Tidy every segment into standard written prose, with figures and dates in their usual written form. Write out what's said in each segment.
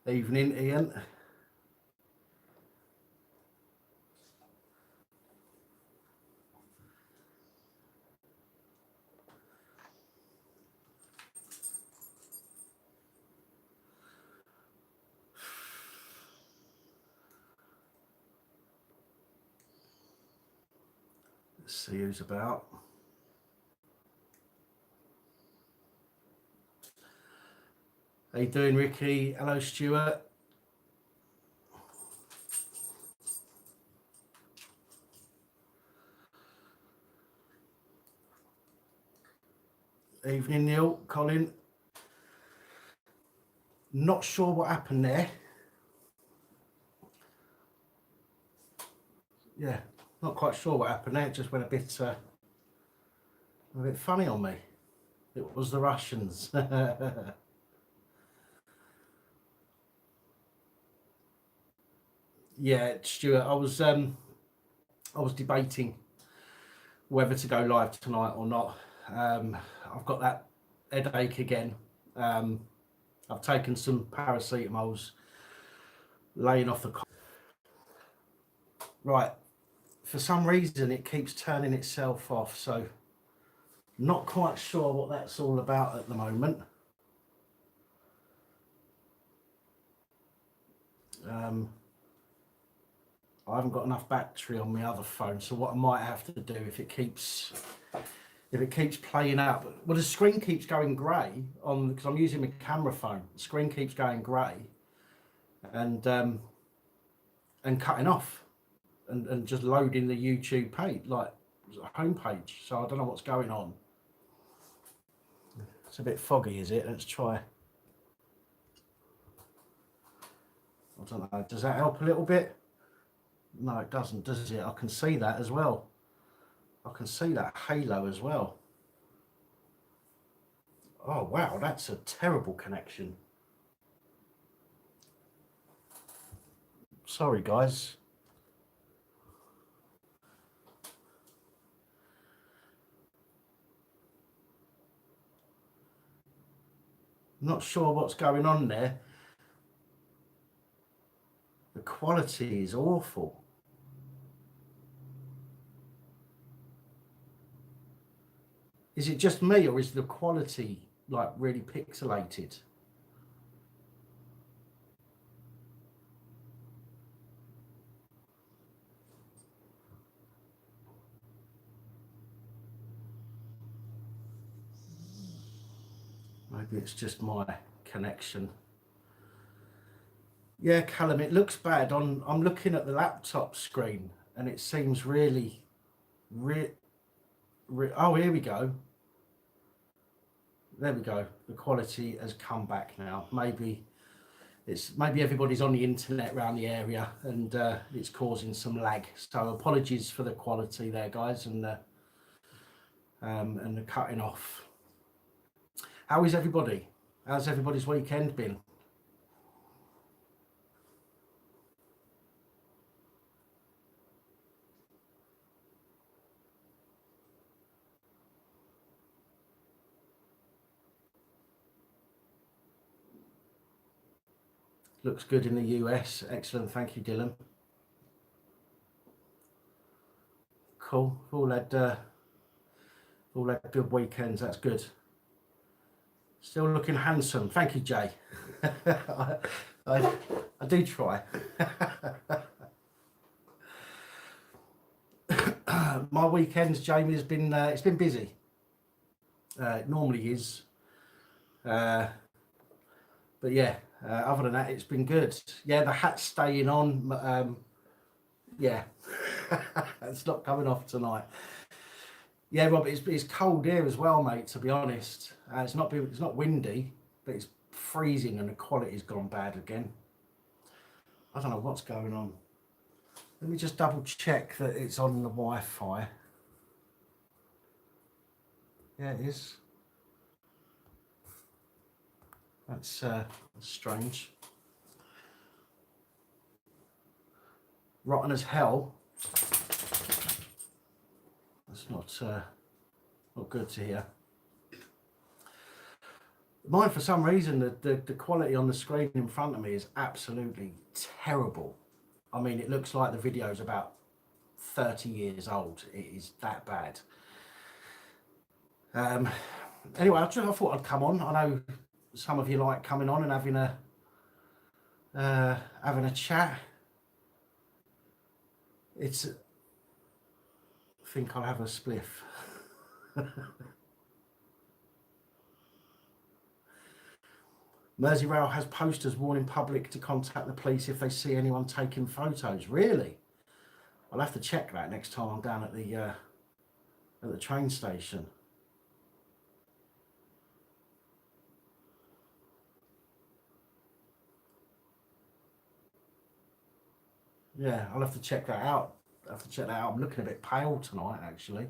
Evening, Ian. Let's see who's about. How you doing, Ricky? Hello, Stuart. Evening, Neil. Colin. Not sure what happened there. Yeah, not quite sure what happened there. It just went a bit funny on me. It was the Russians. Yeah, Stuart. I was debating whether to go live tonight or not. I've got that headache again. I've taken some paracetamols, laying off the. Right, for some reason it keeps turning itself off, so not quite sure what that's all about at the moment. I haven't got enough battery on my other phone, so what I might have to do if it keeps playing up, well, the screen keeps going grey on because I'm using my camera phone. The screen keeps going grey and cutting off and just loading the YouTube page, like homepage. So I don't know what's going on. It's a bit foggy, is it? Let's try. I don't know. Does that help a little bit? No, it doesn't, does it? I can see that as well. I can see that halo as well. Oh, wow, that's a terrible connection. Sorry, guys. Not sure what's going on there. The quality is awful. Is it just me, or is the quality like really pixelated? Maybe it's just my connection. Yeah, Callum, it looks bad. I'm looking at the laptop screen and it seems really, oh, here we go. There we go. The quality has come back now. Maybe everybody's on the internet around the area and it's causing some lag. So apologies for the quality there, guys, and the cutting off. How is everybody? How's everybody's weekend been? Looks good in the US. Excellent. Thank you, Dylan. Cool. All had good weekends. That's good. Still looking handsome. Thank you, Jay. I do try. My weekends, Jamie, has been it's been busy. It normally is. But yeah, other than that, it's been good. Yeah, the hat's staying on. Yeah, it's not coming off tonight. Yeah, Rob, it's cold here as well, mate. To be honest, it's not windy, but it's freezing and the quality's gone bad again. I don't know what's going on. Let me just double check that it's on the Wi-Fi. Yeah, it is. That's strange. Rotten as hell. That's not good to hear. Mine, for some reason, the quality on the screen in front of me is absolutely terrible. I mean, it looks like the video's about 30 years old. It is that bad. Anyway, I thought I'd come on. I know some of you like coming on and having a chat. I think I'll have a spliff. Merseyrail has posters warning public to contact the police if they see anyone taking photos. Really? I'll have to check that next time I'm down at the train station. Yeah, I'll have to check that out. I'm looking a bit pale tonight, actually.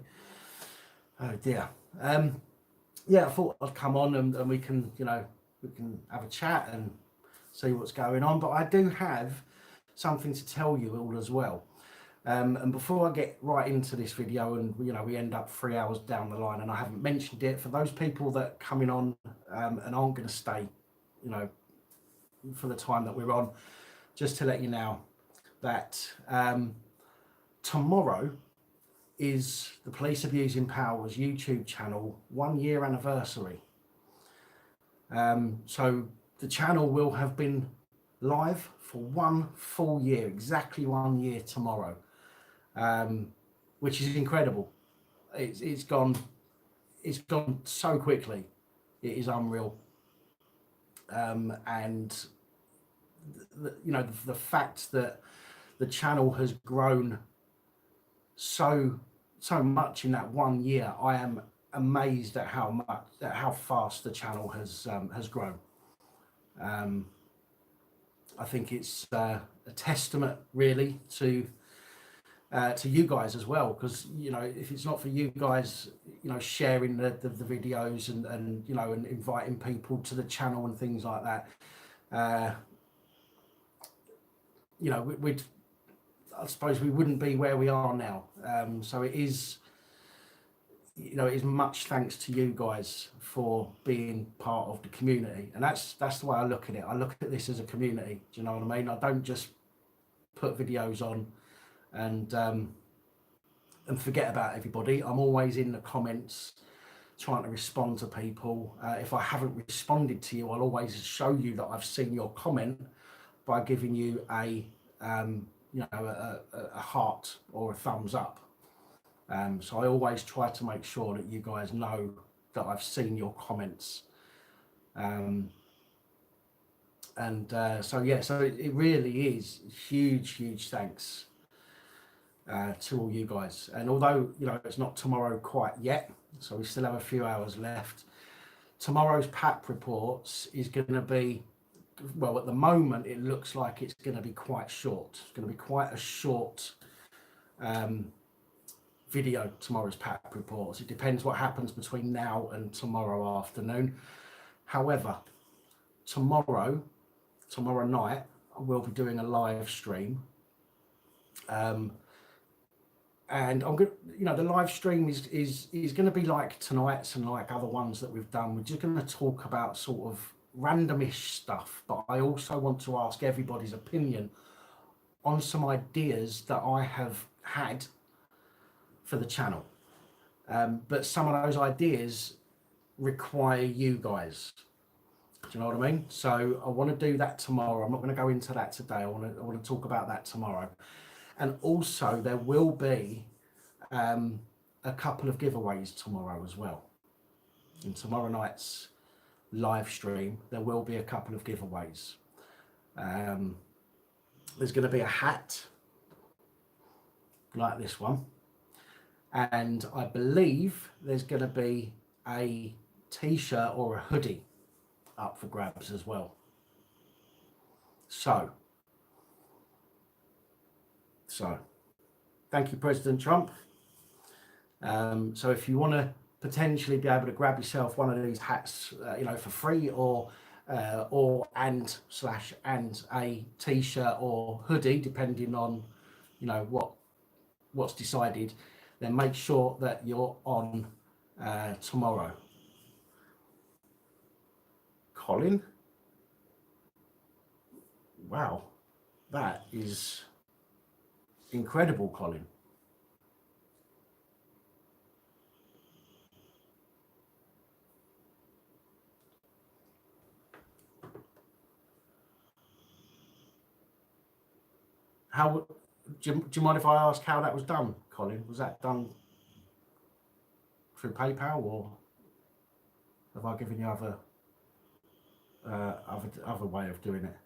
Oh dear. Yeah, I thought I'd come on and we can, we can have a chat and see what's going on. But I do have something to tell you all as well. And before I get right into this video and, we end up 3 hours down the line and I haven't mentioned it, for those people that are coming on and aren't going to stay, for the time that we're on, just to let you know that tomorrow is the Police Abusing Powers YouTube channel 1 year anniversary. So the channel will have been live for 1 full year, exactly 1 year tomorrow, which is incredible. It's gone so quickly. It is unreal. And the fact that the channel has grown so much in that 1 year, I am amazed at how fast the channel has grown. I think it's a testament really to you guys as well, because if it's not for you guys sharing the videos and and inviting people to the channel and things like that, I suppose we wouldn't be where we are now. So it is, it is much thanks to you guys for being part of the community, and that's the way I look at it. I look at this as a community. Do you know what I mean? I don't just put videos on and forget about everybody. I'm always in the comments trying to respond to people. If I haven't responded to you, I'll always show you that I've seen your comment by giving you a heart or a thumbs up. So I always try to make sure that you guys know that I've seen your comments. So it really is huge thanks to all you guys. And although it's not tomorrow quite yet, so we still have a few hours left, tomorrow's PAP reports is going to be, well, at the moment it looks like it's going to be quite short. It's going to be quite a short video, tomorrow's PAP reports. It depends what happens between now and tomorrow afternoon. However, tomorrow night we'll be doing a live stream, and I'm going the live stream is going to be like tonight's and like other ones that we've done. We're just going to talk about sort of randomish stuff, but I also want to ask everybody's opinion on some ideas that I have had for the channel, but some of those ideas require you guys. Do you know what I mean? So I want to do that tomorrow. I'm not going to go into that today. I want to talk about that tomorrow. And also there will be a couple of giveaways tomorrow as well. In tomorrow night's live stream, there will be a couple of giveaways. There's going to be a hat like this one, and I believe there's going to be a t-shirt or a hoodie up for grabs as well. So thank you, President Trump. So if you want to potentially be able to grab yourself one of these hats, for free, or and a t-shirt or hoodie, depending on what's decided, then make sure that you're on tomorrow. Colin. Wow, that is incredible, Colin. How do you mind if I ask how that was done, Colin? Was that done through PayPal, or have I given you other way of doing it?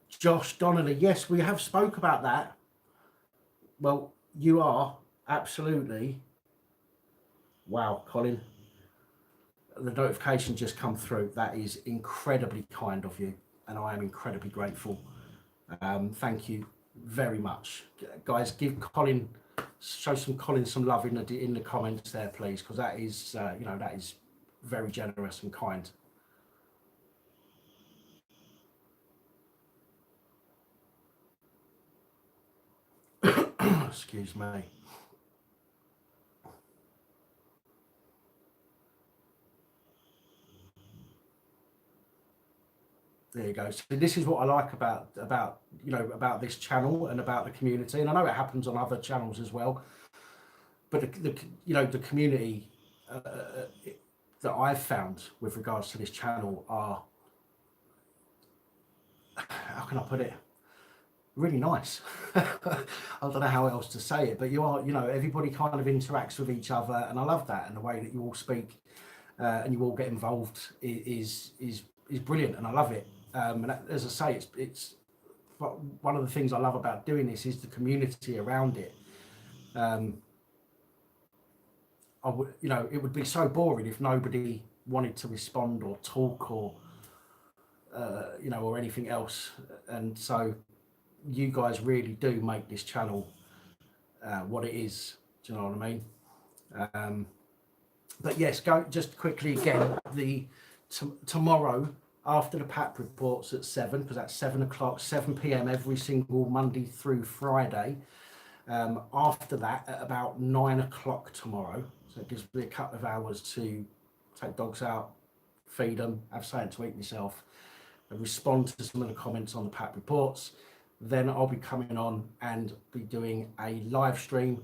Josh Donnelly, yes, we have spoke about that. Well, you are absolutely. Wow, Colin, the notification just come through. That is incredibly kind of you, and I am incredibly grateful. Thank you very much, guys. Give Colin, show Colin some love in the comments there, please, because that is that is very generous and kind. Excuse me. There you go. So this is what I like about this channel and about the community, and I know it happens on other channels as well. But the community that I've found with regards to this channel are, how can I put it, really nice. I don't know how else to say it, but everybody kind of interacts with each other, and I love that. And the way that you all speak and you all get involved is brilliant, and I love it. And as I say, it's one of the things I love about doing this is the community around it. It would be so boring if nobody wanted to respond or talk or or anything else. And so you guys really do make this channel what it is. Do you know what I mean? But yes, go just quickly again. Tomorrow after the PAP reports at 7, because that's 7 o'clock, 7 p.m. every single Monday through Friday. After that, at about 9 o'clock tomorrow, so it gives me a couple of hours to take dogs out, feed them, have something to eat myself, and respond to some of the comments on the PAP reports. Then I'll be coming on and be doing a live stream,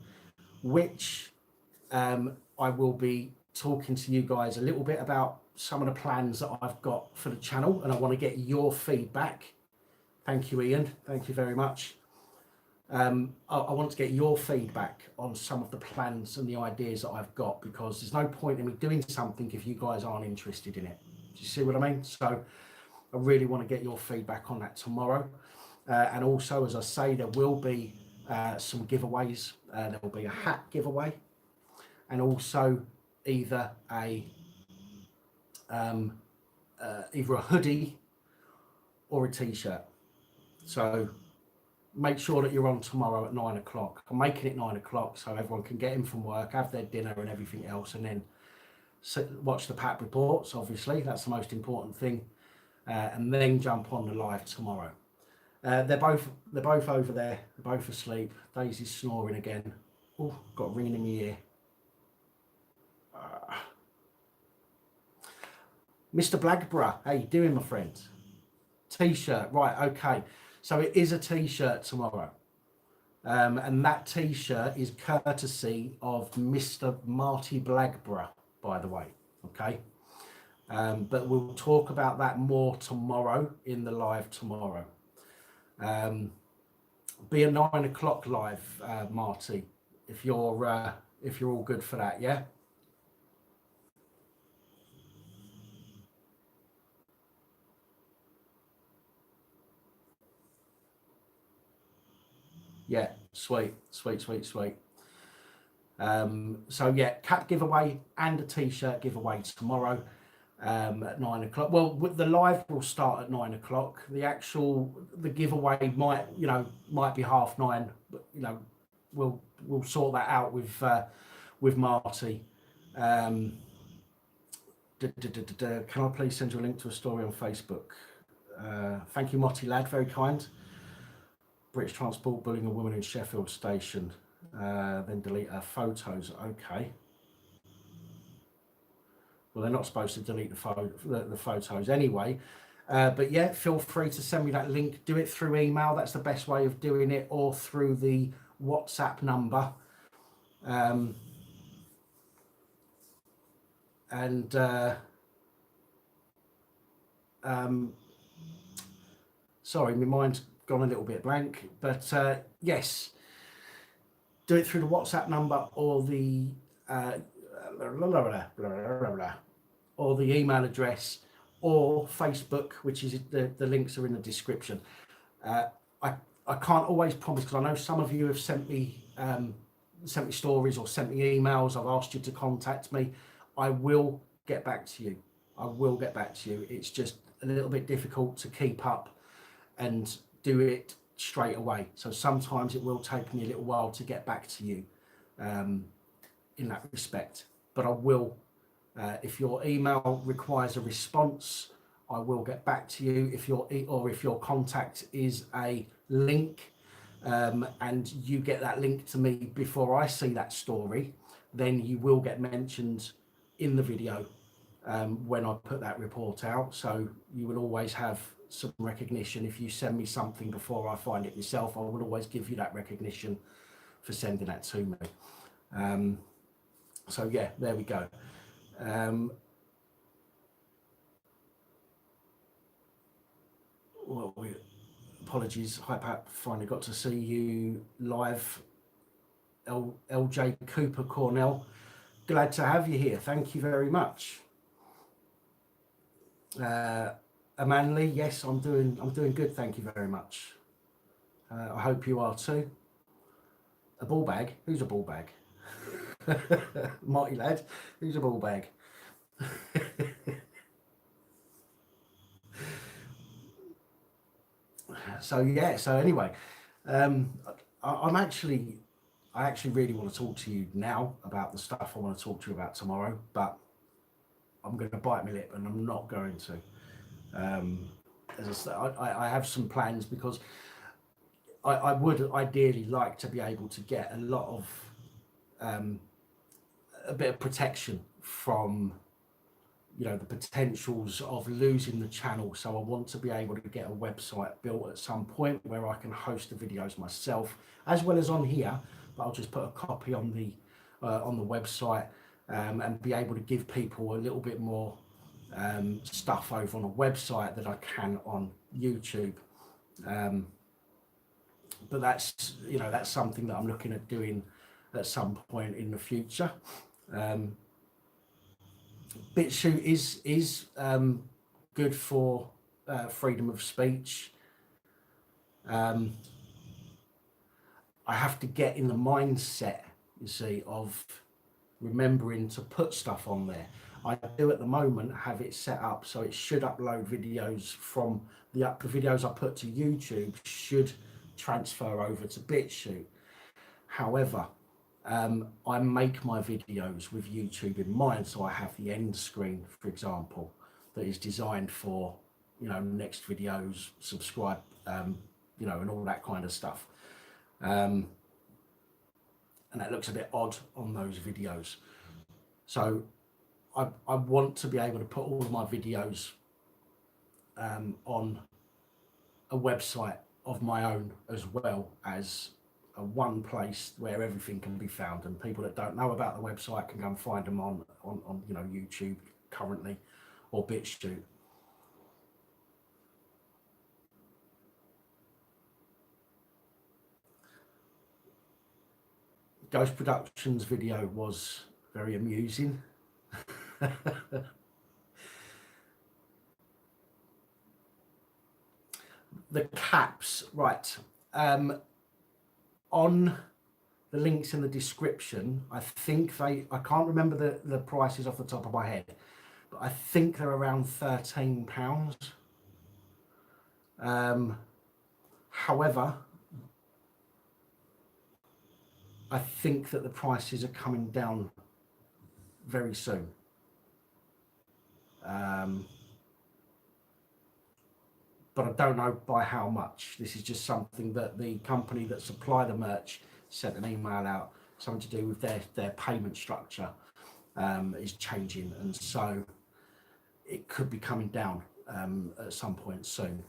which I will be talking to you guys a little bit about some of the plans that I've got for the channel, and I want to get your feedback. Thank you, Ian. Thank you very much. I want to get your feedback on some of the plans and the ideas that I've got, because there's no point in me doing something if you guys aren't interested in it. Do you see what I mean? So I really want to get your feedback on that tomorrow. And also, as I say, there will be some giveaways. There will be a hat giveaway, and also either a hoodie or a t-shirt. So make sure that you're on tomorrow at 9 o'clock. I'm making it 9 o'clock so everyone can get in from work, have their dinner and everything else, and then watch the PAP reports. Obviously, that's the most important thing, and then jump on the live tomorrow. They're both over there. They're both asleep. Daisy's snoring again. Oh, got a ringing in my ear. Mr. Blagborough, how you doing, my friend? T-shirt, right? Okay, so it is a t-shirt tomorrow, and that t-shirt is courtesy of Mr. Marty Blagborough, by the way. Okay, but we'll talk about that more tomorrow in the live tomorrow. Be a 9 o'clock live, Marty, if you're all good for that, yeah. Yeah, sweet. So yeah, cap giveaway and a t-shirt giveaway tomorrow at 9 o'clock. Well, the live will start at 9 o'clock. The giveaway might be 9:30, but we'll sort that out with Marty. Can I please send you a link to a story on Facebook? Thank you, Motty lad, very kind. British Transport bullying a woman in Sheffield Station, then delete her photos. Okay. Well, they're not supposed to delete the photos anyway. But yeah, feel free to send me that link. Do it through email. That's the best way of doing it, or through the WhatsApp number. Sorry, my mind's gone a little bit blank. But yes, do it through the WhatsApp number or the or the email address, or Facebook, which is the links are in the description. I can't always promise, because I know some of you have sent me stories or sent me emails. I've asked you to contact me. I will get back to you. I will get back to you. It's just a little bit difficult to keep up and do it straight away. So sometimes it will take me a little while to get back to you in that respect. But I will, if your email requires a response, I will get back to you. If your contact is a link, and you get that link to me before I see that story, then you will get mentioned in the video when I put that report out. So you will always have some recognition. If you send me something before I find it myself, I will always give you that recognition for sending that to me. So yeah, there we go. Well, apologies, hi Pat, finally got to see you live. LJ Cooper Cornell, glad to have you here, thank you very much. Amanli, yes, I'm doing good, thank you very much. I hope you are too. A ball bag? Who's a ball bag? Marty lad, who's a ball bag? So yeah, so anyway, I actually really want to talk to you now about the stuff I want to talk to you about tomorrow, but I'm going to bite my lip and I'm not going to. As I say, I have some plans, because I would ideally like to be able to get a lot of a bit of protection from, you know, the potentials of losing the channel. So I want to be able to get a website built at some point where I can host the videos myself, as well as on here, but I'll just put a copy on the website, and be able to give people a little bit more stuff over on a website that I can on YouTube. But that's, you know, that's something that I'm looking at doing at some point in the future. BitChute is good for freedom of speech. I have to get in the mindset, you see, of remembering to put stuff on there. I do at the moment have it set up so it should upload videos from the videos I put to YouTube should transfer over to BitChute. However, I make my videos with YouTube in mind, so I have the end screen, for example, that is designed for, you know, next videos, subscribe, you know, and all that kind of stuff. And that looks a bit odd on those videos. So I want to be able to put all of my videos on a website of my own, as well as a one place where everything can be found, and people that don't know about the website can go and find them on you know, YouTube currently, or BitChute. Ghost Productions video was very amusing. The caps, right, on the links in the description, I think I can't remember the prices off the top of my head, but I think they're around £13. However, I think that the prices are coming down very soon. but I don't know by how much. This is just something that the company that supply the merch sent an email out, something to do with their payment structure is changing, and so it could be coming down at some point soon.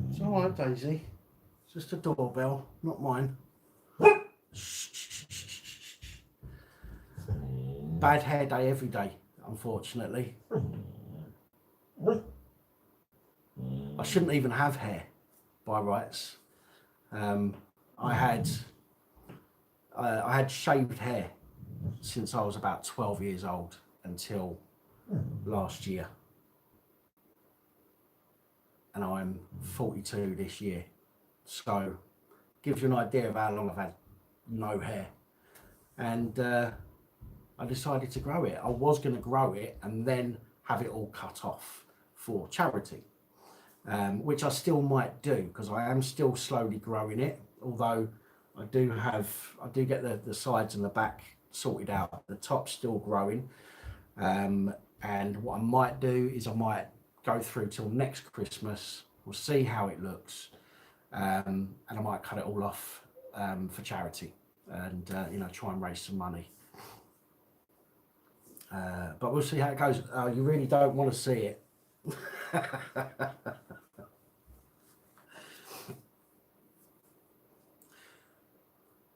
It's all right, Daisy. It's just a doorbell, not mine. Bad hair day every day, unfortunately. I shouldn't even have hair by rights. I had shaved hair since I was about 12 years old until last year, and I'm 42 this year, so gives you an idea of how long I've had no hair. And I decided to grow it. I was going to grow it and then have it all cut off for charity, which I still might do, because I am still slowly growing it, although I do get the sides and the back sorted out. The top's still growing, and what I might do is I might go through till next Christmas. We'll see how it looks, and I might cut it all off for charity, and try and raise some money. But we'll see how it goes. You really don't want to see it.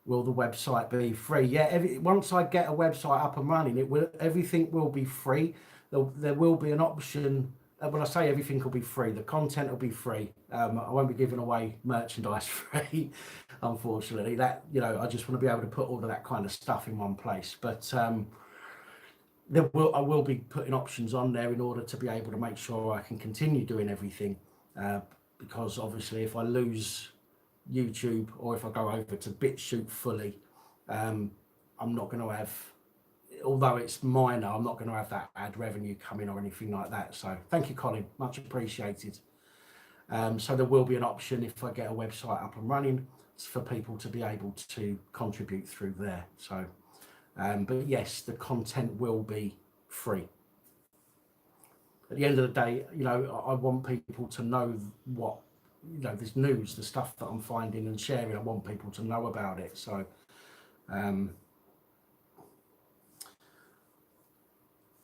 Will the website be free? Yeah, once I get a website up and running, everything will be free. There will be an option. When I say everything will be free, the content will be free. I won't be giving away merchandise free, unfortunately. I just want to be able to put all of that kind of stuff in one place. But I will be putting options on there in order to be able to make sure I can continue doing everything. Because obviously, if I lose YouTube or if I go over to BitChute fully, I'm not going to have, although it's minor, I'm not going to have that ad revenue coming or anything like that. So thank you, Colin, much appreciated. So there will be an option if I get a website up and running for people to be able to contribute through there. So but yes, the content will be free. At the end of the day, I want people to know what, this news, the stuff that I'm finding and sharing. I want people to know about it. So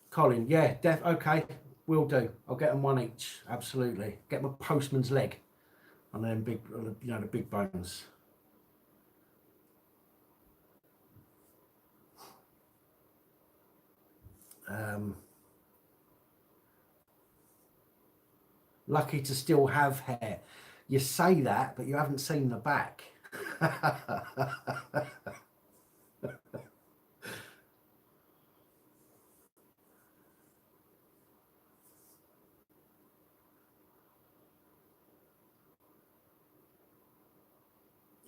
Colin, yeah, okay, will do. I'll get them one each, absolutely. Get my postman's leg on them big, the big bones. Lucky to still have hair. You say that, but you haven't seen the back. I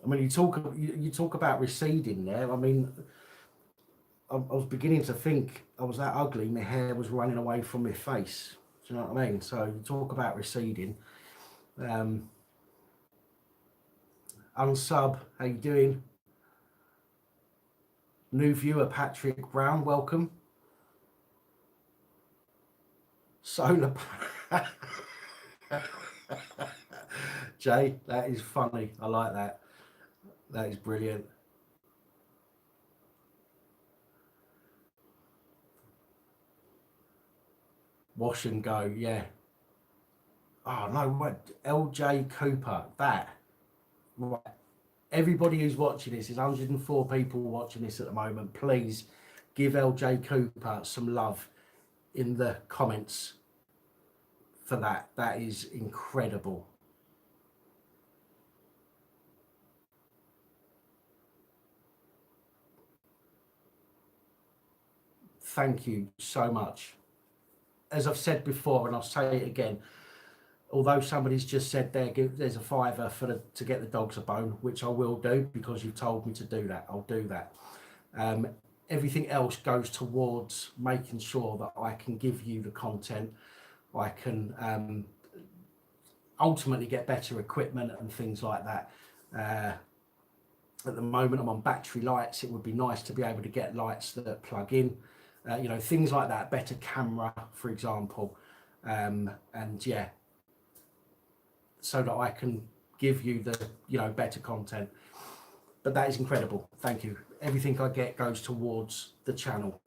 mean, you talk about receding there. I mean, I was beginning to think I was that ugly. My hair was running away from my face. Do you know what I mean? So you talk about receding. Unsub, how you doing? New viewer, Patrick Brown, welcome. Solar Jay, that is funny. I like that. That is brilliant. Wash and go, yeah. Oh no, what? LJ Cooper, that. Right. Everybody who's watching this, there's 104 people watching this at the moment. Please give LJ Cooper some love in the comments for that. That is incredible. Thank you so much. As I've said before, and I'll say it again, although somebody's just said there's a £5 to get the dogs a bone, which I will do because you've told me to do that. I'll do that. Everything else goes towards making sure that I can give you the content. I can ultimately get better equipment and things like that. At the moment, I'm on battery lights. It would be nice to be able to get lights that plug in, you know, things like that. Better camera, for example, and yeah, so that I can give you the, you know, better content. But that is incredible. Thank you. Everything I get goes towards the channel.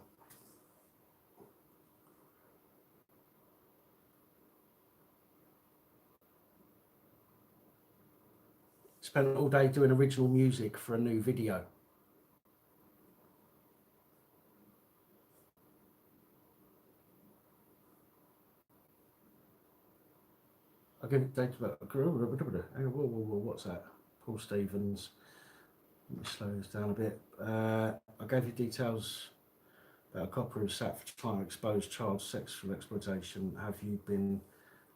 Spent all day doing original music for a new video. I'll give it date about. What's that? Paul Stevens. Let me slow this down a bit. I gave you details about a copper who sat for trying to expose child sexual exploitation. Have you been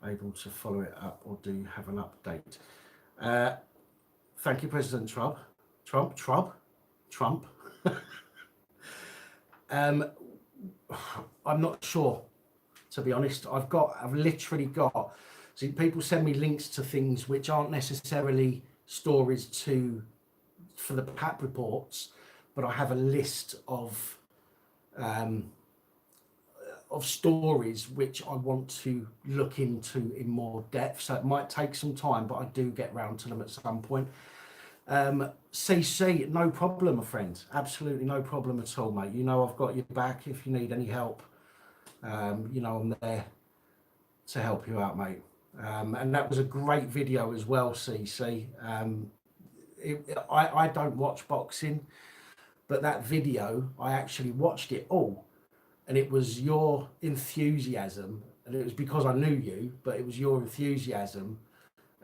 able to follow it up, or do you have an update? Thank you, President Trump. I'm not sure, to be honest. I've literally got, see, people send me links to things which aren't necessarily stories for the PAP reports, but I have a list of stories which I want to look into in more depth. So it might take some time, but I do get round to them at some point. CC, no problem, my friend. Absolutely no problem at all, mate. You know I've got your back if you need any help. You know I'm there to help you out, mate. And that was a great video as well, CC. I don't watch boxing, but that video, I actually watched it all. And it was your enthusiasm, and it was because I knew you, but it was your enthusiasm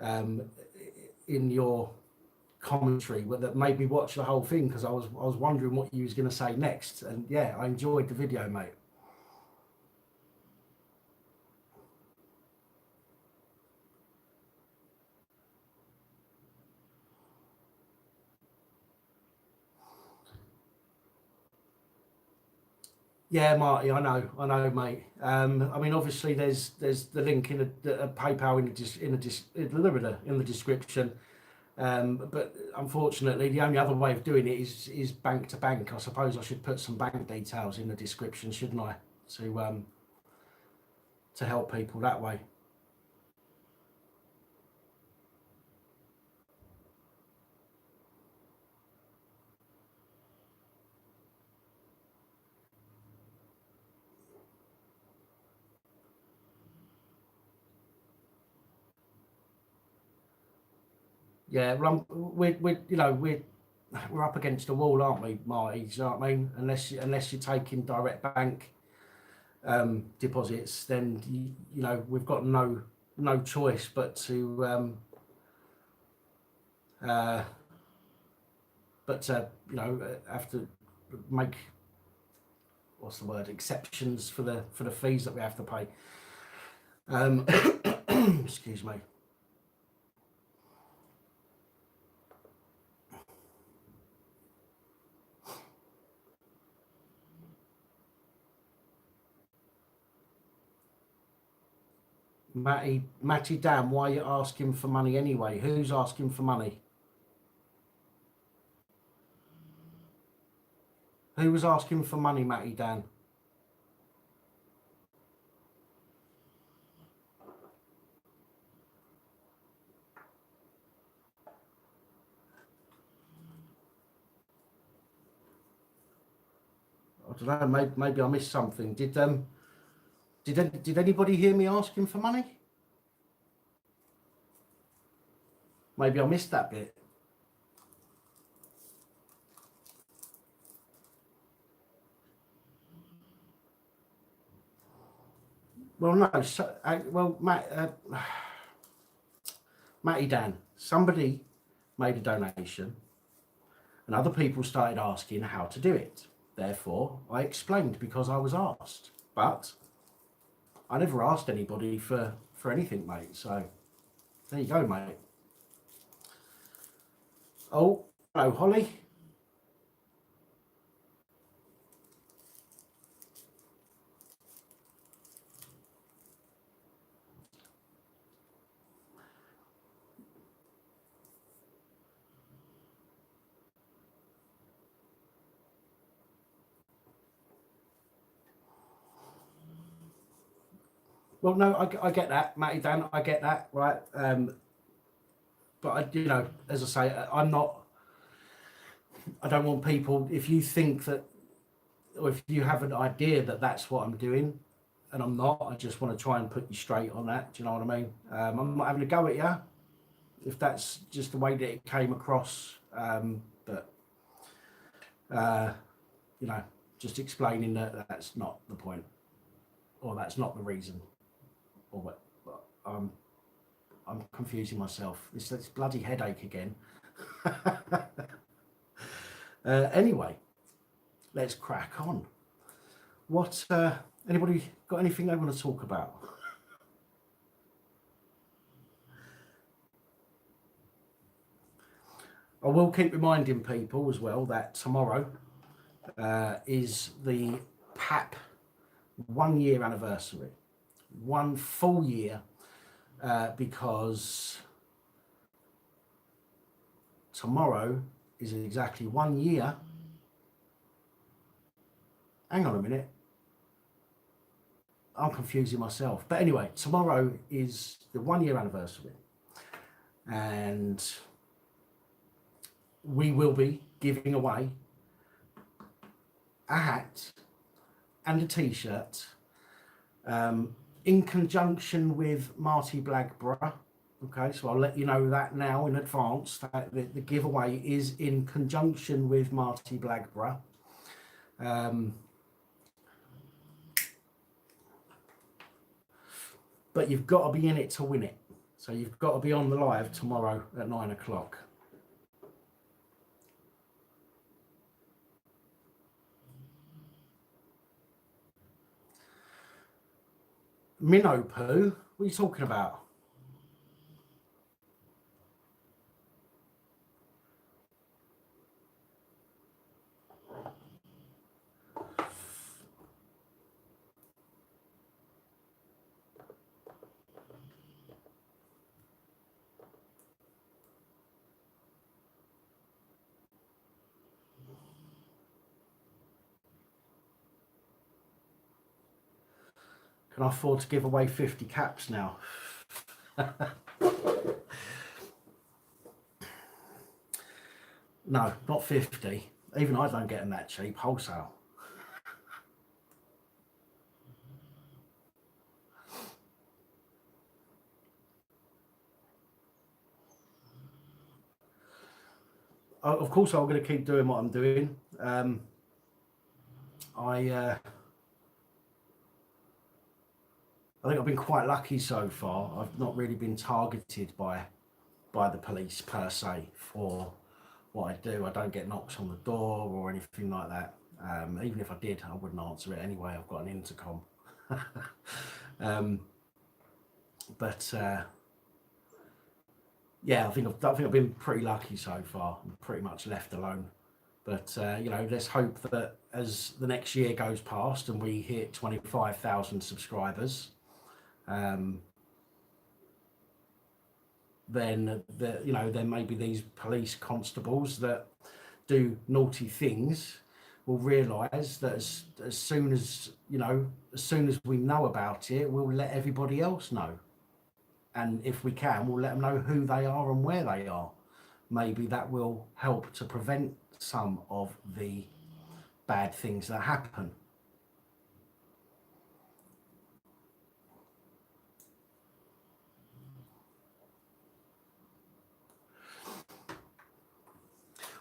in your commentary that made me watch the whole thing, because I was wondering what you was going to say next. And yeah, I enjoyed the video, mate. Yeah, Marty, I know, mate. I mean, obviously, there's the link in a PayPal in the description. But unfortunately, the only other way of doing it is bank to bank. I suppose I should put some bank details in the description, shouldn't I, to help people that way. Yeah, well, we're up against the wall, aren't we, Marty? You know what I mean? Unless you're taking direct bank deposits, then you know we've got no choice but to you know, have to make, what's the word, exceptions for the fees that we have to pay. Excuse me. Matty Dan, why are you asking for money anyway? Who's asking for money? Who was asking for money, Matty Dan? I don't know. Maybe I missed something. Did anybody hear me asking for money? Maybe I missed that bit. Well, no. So, Matty Dan, somebody made a donation, and other people started asking how to do it. Therefore, I explained because I was asked, but I never asked anybody for anything, mate. So there you go, mate. Oh, hello, Holly. Well, no, I get that, Matty Dan, I get that, right? But as I say, I don't want people, if you think that, or if you have an idea that that's what I'm doing, and I'm not, I just want to try and put you straight on that. Do you know what I mean? I'm not having a go at you if that's just the way that it came across. But just explaining that that's not the point, or that's not the reason, or what. I'm confusing myself. It's this bloody headache again. Anyway, let's crack on. What? Anybody got anything they want to talk about? I will keep reminding people as well that tomorrow is the PAP 1 year anniversary. 1 full year, because tomorrow is exactly 1 year. Hang on a minute. I'm confusing myself. But anyway, tomorrow is the 1 year anniversary. And we will be giving away a hat and a t-shirt in conjunction with Marty Blagborough. Okay, so I'll let you know that now in advance, that the giveaway is in conjunction with Marty Blagborough. But you've got to be in it to win it. So you've got to be on the live tomorrow at 9 o'clock. Minnow poo? What are you talking about? Can I afford to give away 50 caps now? No, not 50. Even I don't get them that cheap, wholesale. Of course, I'm going to keep doing what I'm doing. I think I've been quite lucky so far. I've not really been targeted by the police per se for what I do. I don't get knocks on the door or anything like that. Even if I did, I wouldn't answer it anyway. I've got an intercom. Yeah, I think I've been pretty lucky so far. I'm pretty much left alone. But let's hope that as the next year goes past and we hit 25,000 subscribers, then then maybe these police constables that do naughty things will realise that as soon as we know about it, we'll let everybody else know. And if we can, we'll let them know who they are and where they are. Maybe that will help to prevent some of the bad things that happen.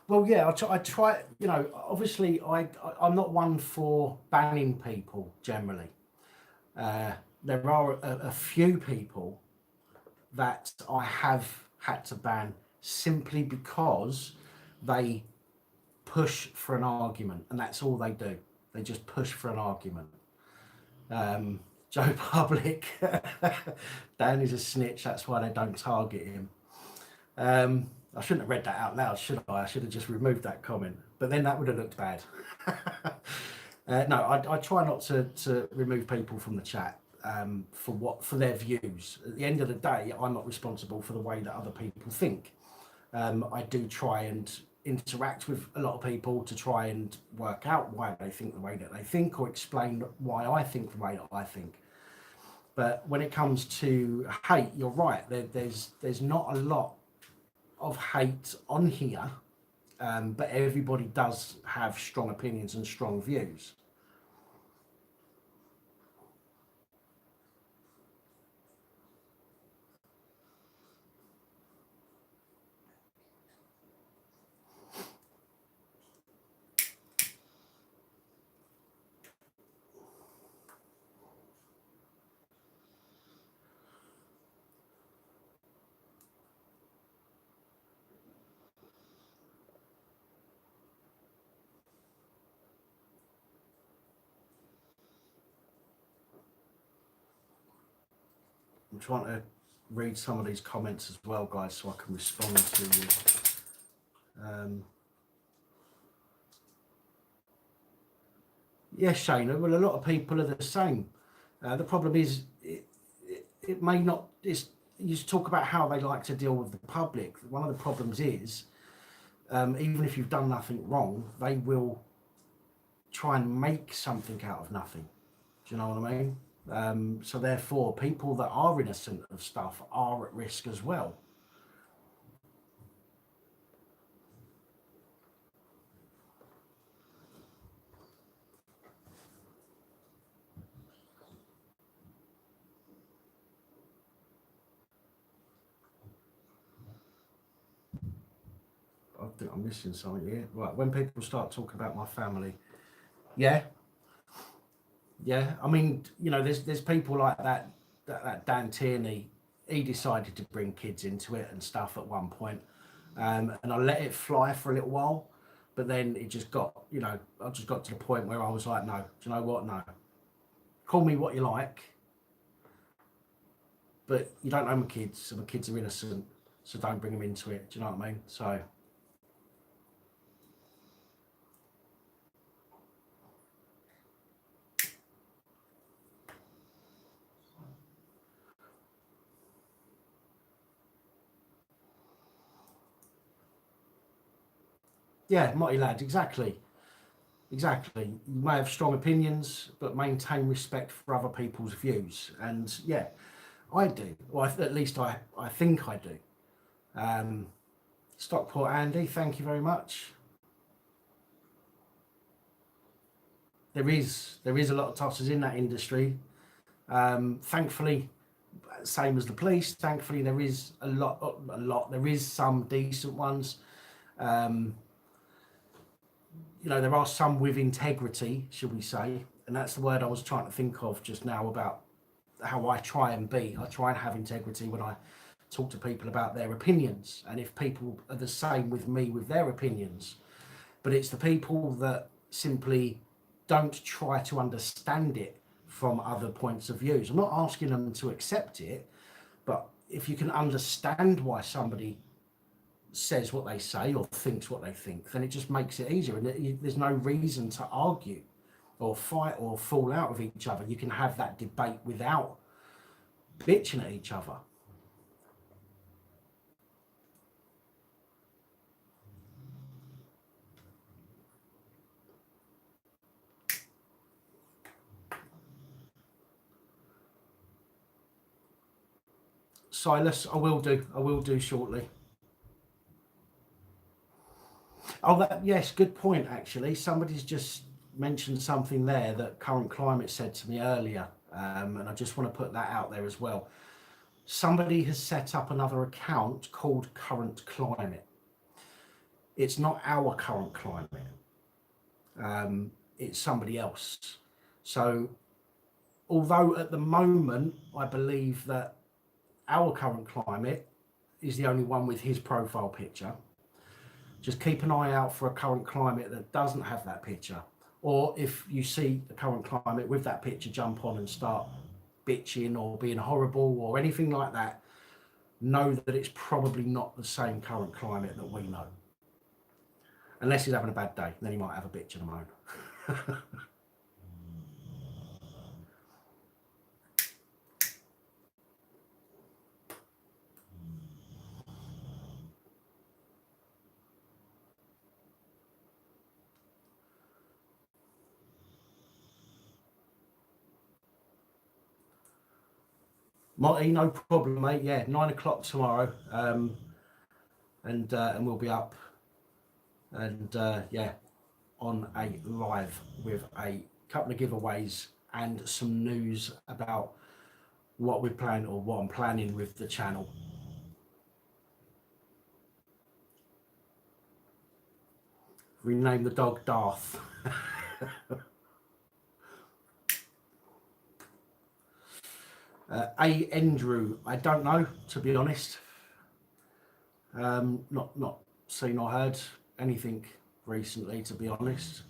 Well, yeah, I try, obviously I'm not one for banning people generally. There are a few people that I have had to ban simply because they push for an argument, and that's all they do. They just push for an argument. Joe Public, Dan is a snitch, that's why they don't target him. I shouldn't have read that out loud, should I? I should have just removed that comment, but then that would have looked bad. No, I try not to remove people from the chat for their views. At the end of the day, I'm not responsible for the way that other people think. I do try and interact with a lot of people to try and work out why they think the way that they think, or explain why I think the way that I think. But when it comes to hate, you're right. There's not a lot of hate on here, but everybody does have strong opinions and strong views. I'm trying to read some of these comments as well, guys, so I can respond to you. Yes, Shana, well, a lot of people are the same. The problem is, it may not, you talk about how they like to deal with the public. One of the problems is, even if you've done nothing wrong, they will try and make something out of nothing. Do you know what I mean? So therefore, people that are innocent of stuff are at risk as well. I think I'm missing something here. Right, when people start talking about my family, yeah, I mean, you know, there's people like that Dan Tierney. He decided to bring kids into it and stuff at one point, and I let it fly for a little while, but then it just got, you know, I just got to the point where I was like, no, do you know what? No, call me what you like, but you don't know my kids, and my kids are innocent, so don't bring them into it. Do you know what I mean? So. Yeah, Motti lad, exactly. Exactly. You may have strong opinions, but maintain respect for other people's views. And yeah, I do. Well, at least I think I do. Stockport Andy, thank you very much. There is a lot of tossers in that industry. Thankfully, same as the police. Thankfully, there is a lot. There is some decent ones. You know, there are some with integrity, should we say, and that's the word I was trying to think of just now about how I try and be. I try and have integrity when I talk to people about their opinions, and if people are the same with me with their opinions, but it's the people that simply don't try to understand it from other points of views. I'm not asking them to accept it, but if you can understand why somebody says what they say or thinks what they think, then it just makes it easier, and there's no reason to argue or fight or fall out with each other. You can have that debate without bitching at each other. Silas, I will do shortly. Oh, that, yes, good point. Actually, somebody's just mentioned something there that Current Climate said to me earlier, and I just want to put that out there as well. Somebody has set up another account called Current Climate. It's not our Current Climate. It's somebody else. So, although at the moment I believe that our Current Climate is the only one with his profile picture, just keep an eye out for a Current Climate that doesn't have that picture. Or if you see the Current Climate with that picture, jump on and start bitching or being horrible or anything like that, know that it's probably not the same Current Climate that we know. Unless he's having a bad day, then he might have a bitch and a moan. Marty, no problem, mate. Yeah, 9 o'clock tomorrow, and we'll be up, and yeah, on a live with a couple of giveaways and some news about what we plan or what I'm planning with the channel. Rename the dog Darth. Andrew, I don't know, to be honest. Not seen or heard anything recently, to be honest.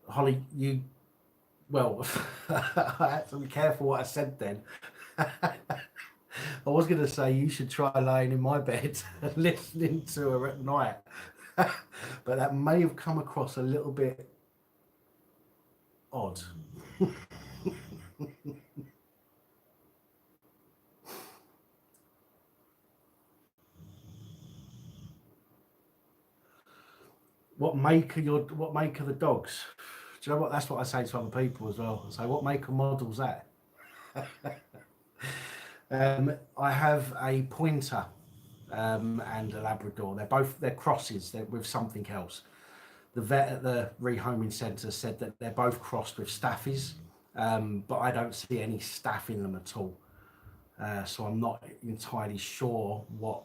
Holly, well, I had to be careful what I said then. I was going to say you should try laying in my bed and listening to her at night, but that may have come across a little bit odd. What make are the dogs? Do you know what? That's what I say to other people as well. I say, what make and model's that? I have a pointer and a Labrador. They're crosses. They're with something else. The vet at the rehoming centre said that they're both crossed with staffies, but I don't see any staff in them at all. So I'm not entirely sure what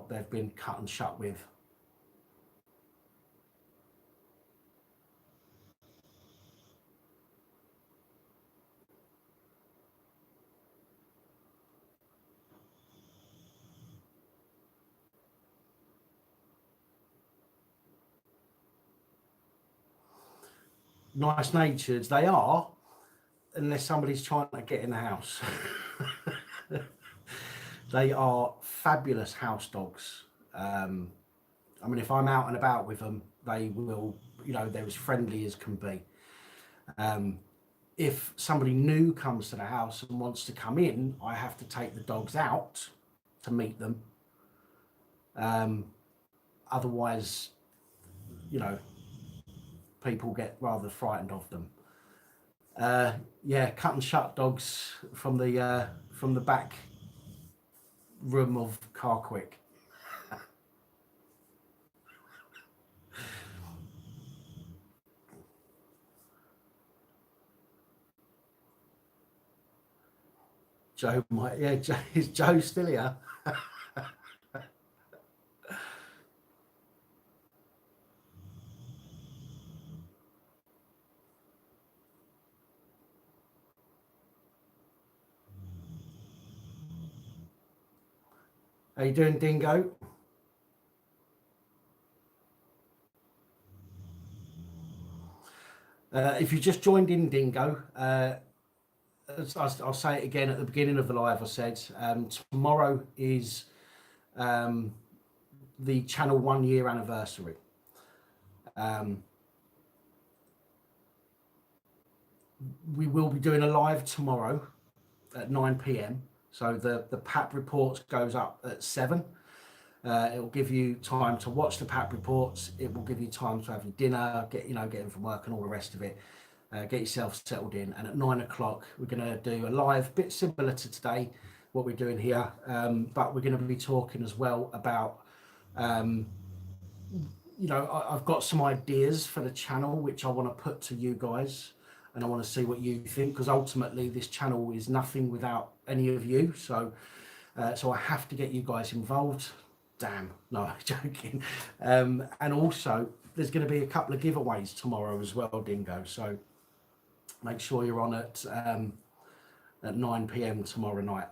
they've been cut and shut with. Nice natured they are, unless somebody's trying to get in the house. They are fabulous house dogs. I mean, if I'm out and about with them, they will, they're as friendly as can be. If somebody new comes to the house and wants to come in, I have to take the dogs out to meet them. Otherwise, people get rather frightened of them. Yeah, cut and shut dogs from the back room of Car Quick. Joe might, yeah. Is Joe still here? How you doing, Dingo? If you just joined in, Dingo, I'll say it again at the beginning of the live. I said tomorrow is the channel 1 year anniversary. We will be doing a live tomorrow at 9 p.m. So the PAP reports goes up at 7. It will give you time to watch the PAP reports. It will give you time to have your dinner, get in from work and all the rest of it. Get yourself settled in. And at 9 o'clock, we're going to do a live, bit similar to today, what we're doing here. But we're going to be talking as well about, I've got some ideas for the channel, which I want to put to you guys. And I want to see what you think, because ultimately this channel is nothing without any of you. So I have to get you guys involved. Damn, no, I'm joking. And also, there's going to be a couple of giveaways tomorrow as well, Dingo. So make sure you're on at 9 p.m. tomorrow night.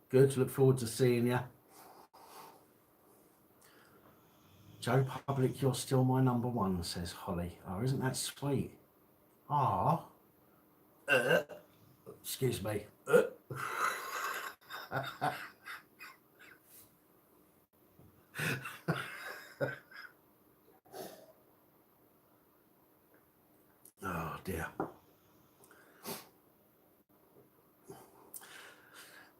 Good. Look forward to seeing you. Joe Public, you're still my number one, says Holly. Oh, isn't that sweet? Ah. Excuse me. Oh dear.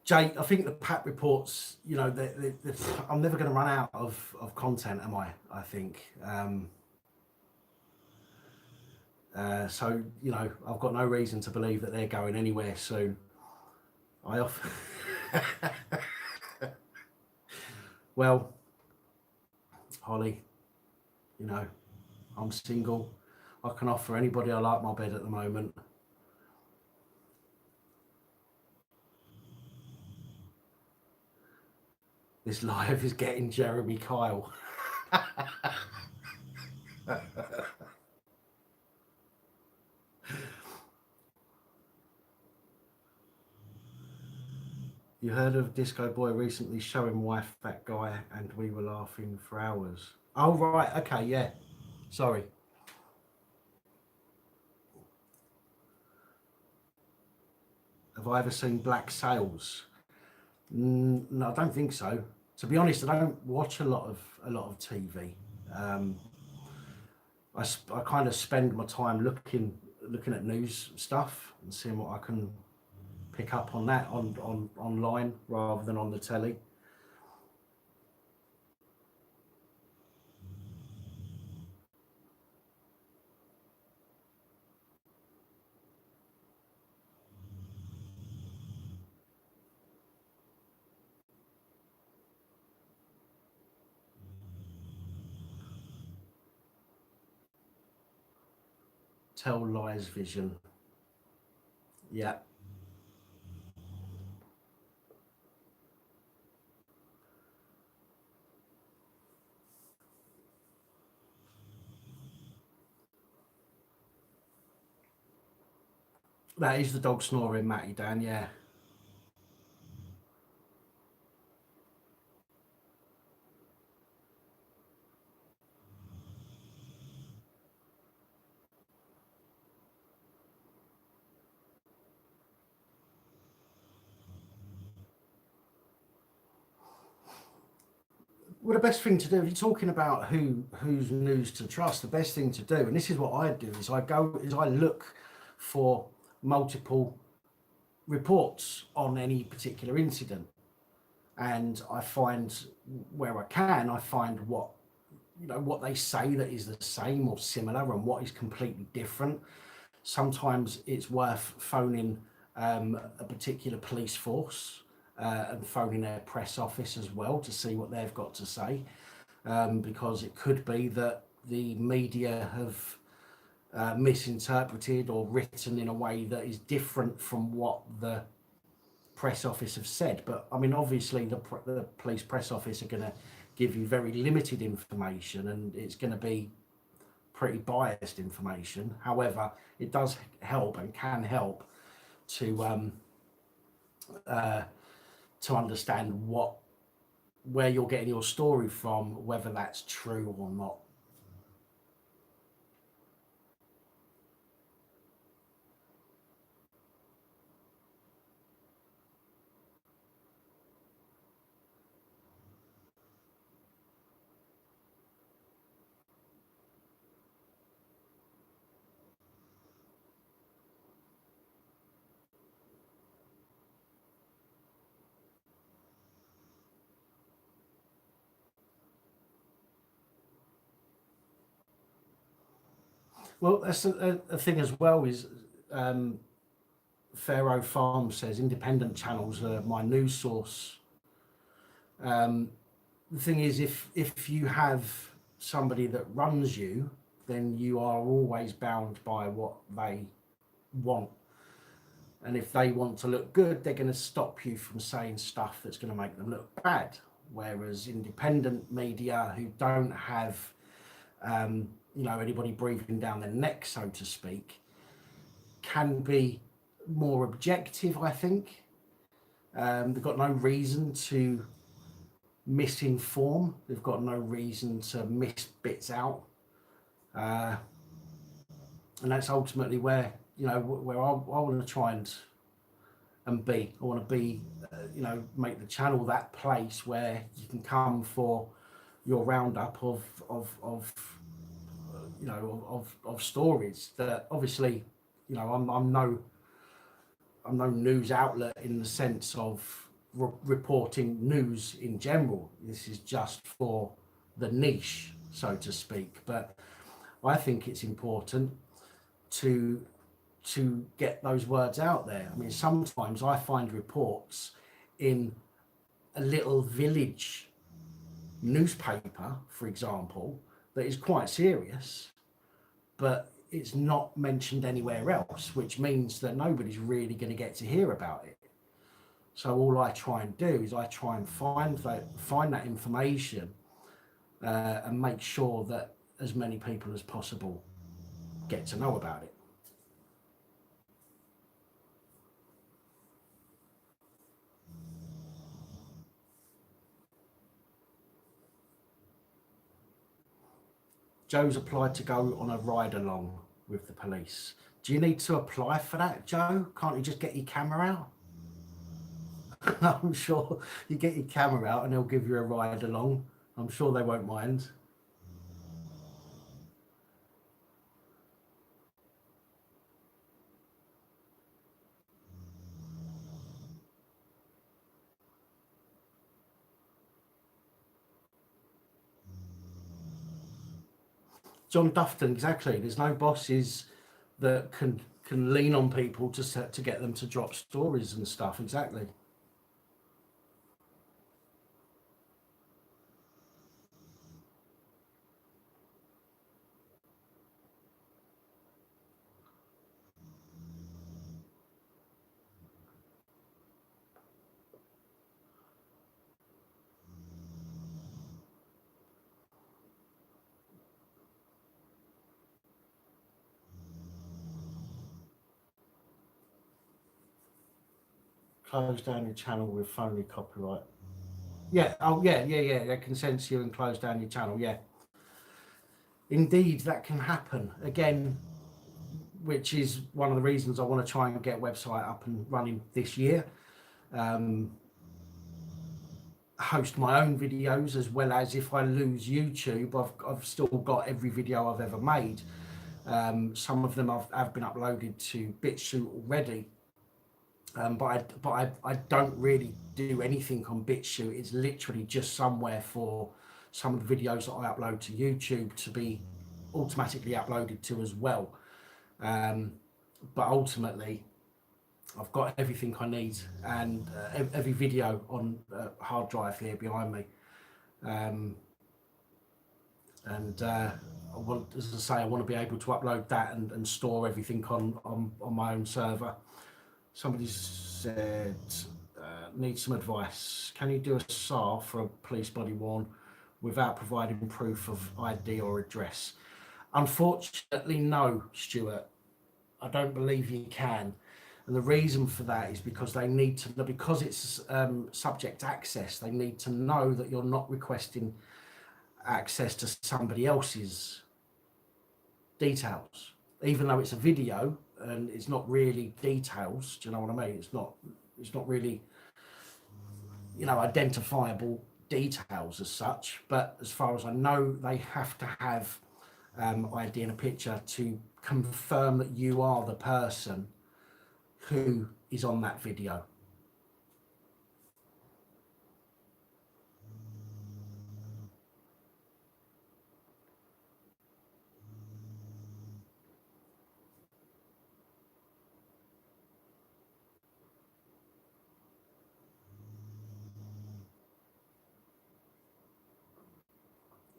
Jay, I think the PAP reports, you know, I'm never going to run out of content, am I? I think. So, you know, I've got no reason to believe that they're going anywhere soon. Well, Holly, you know, I'm single. I can offer anybody I like my bed at the moment. This live is getting Jeremy Kyle. You heard of Disco Boy recently showing wife that guy and we were laughing for hours. Oh, right. Okay. Yeah. Sorry. Have I ever seen Black Sails? No, I don't think so. To be honest, I don't watch a lot of TV. I kind of spend my time looking at news stuff and seeing what I can pick up on that on online rather than on the telly. Tell Lies Vision. Yeah. That is the dog snoring, Matty Dan, yeah. Well, the best thing to do, if you're talking about whose news to trust, the best thing to do, and this is what I do, is I look for multiple reports on any particular incident, and I find where I find what what they say that is the same or similar, and what is completely different. Sometimes it's worth phoning a particular police force and phoning their press office as well to see what they've got to say, because it could be that the media have misinterpreted or written in a way that is different from what the press office have said. But I mean, obviously the police press office are going to give you very limited information, and it's going to be pretty biased information. However, it does help and can help to understand where you're getting your story from, whether that's true or not. Well, that's a thing as well. Is Pharaoh Farm says independent channels are my news source. The thing is, if you have somebody that runs you, then you are always bound by what they want. And if they want to look good, they're going to stop you from saying stuff that's going to make them look bad. Whereas independent media who don't have, anybody breathing down their neck, so to speak, can be more objective, I think. They've got no reason to misinform. They've got no reason to miss bits out. And that's ultimately where, you know, where I want to try and be. I want to be, you know, make the channel that place where you can come for your roundup of you know, of stories that obviously, you know, I'm no news outlet in the sense of reporting news in general. This is just for the niche, so to speak. But I think it's important to get those words out there. I mean, sometimes I find reports in a little village newspaper, for example, that is quite serious, but it's not mentioned anywhere else, which means that nobody's really going to get to hear about it. So all I try and do is I try and find that information and make sure that as many people as possible get to know about it. Joe's applied to go on a ride along with the police. Do you need to apply for that, Joe? Can't you just get your camera out? I'm sure you get your camera out and they'll give you a ride along. I'm sure they won't mind. John Dufton, exactly. There's no bosses that can lean on people to get them to drop stories and stuff. Exactly. Close down your channel with phony copyright. Yeah. Oh, yeah. They can censor you and close down your channel. Yeah. Indeed, that can happen. Again, which is one of the reasons I want to try and get a website up and running this year. Host my own videos, as well as if I lose YouTube, I've still got every video I've ever made. Some of them have been uploaded to BitChute already. But I don't really do anything on BitChute. It's literally just somewhere for some of the videos that I upload to YouTube to be automatically uploaded to as well. But ultimately, I've got everything I need, and every video on a hard drive here behind me. And I want, as I say, I want to be able to upload that and store everything on my own server. Somebody said, need some advice. Can you do a SAR for a police body worn without providing proof of ID or address? Unfortunately, no, Stuart. I don't believe you can. And the reason for that is because they need to, because it's subject access, they need to know that you're not requesting access to somebody else's details. Even though it's a video and it's not really details, do you know what I mean? It's not really, you know, identifiable details as such. But as far as I know, they have to have ID and a picture to confirm that you are the person who is on that video.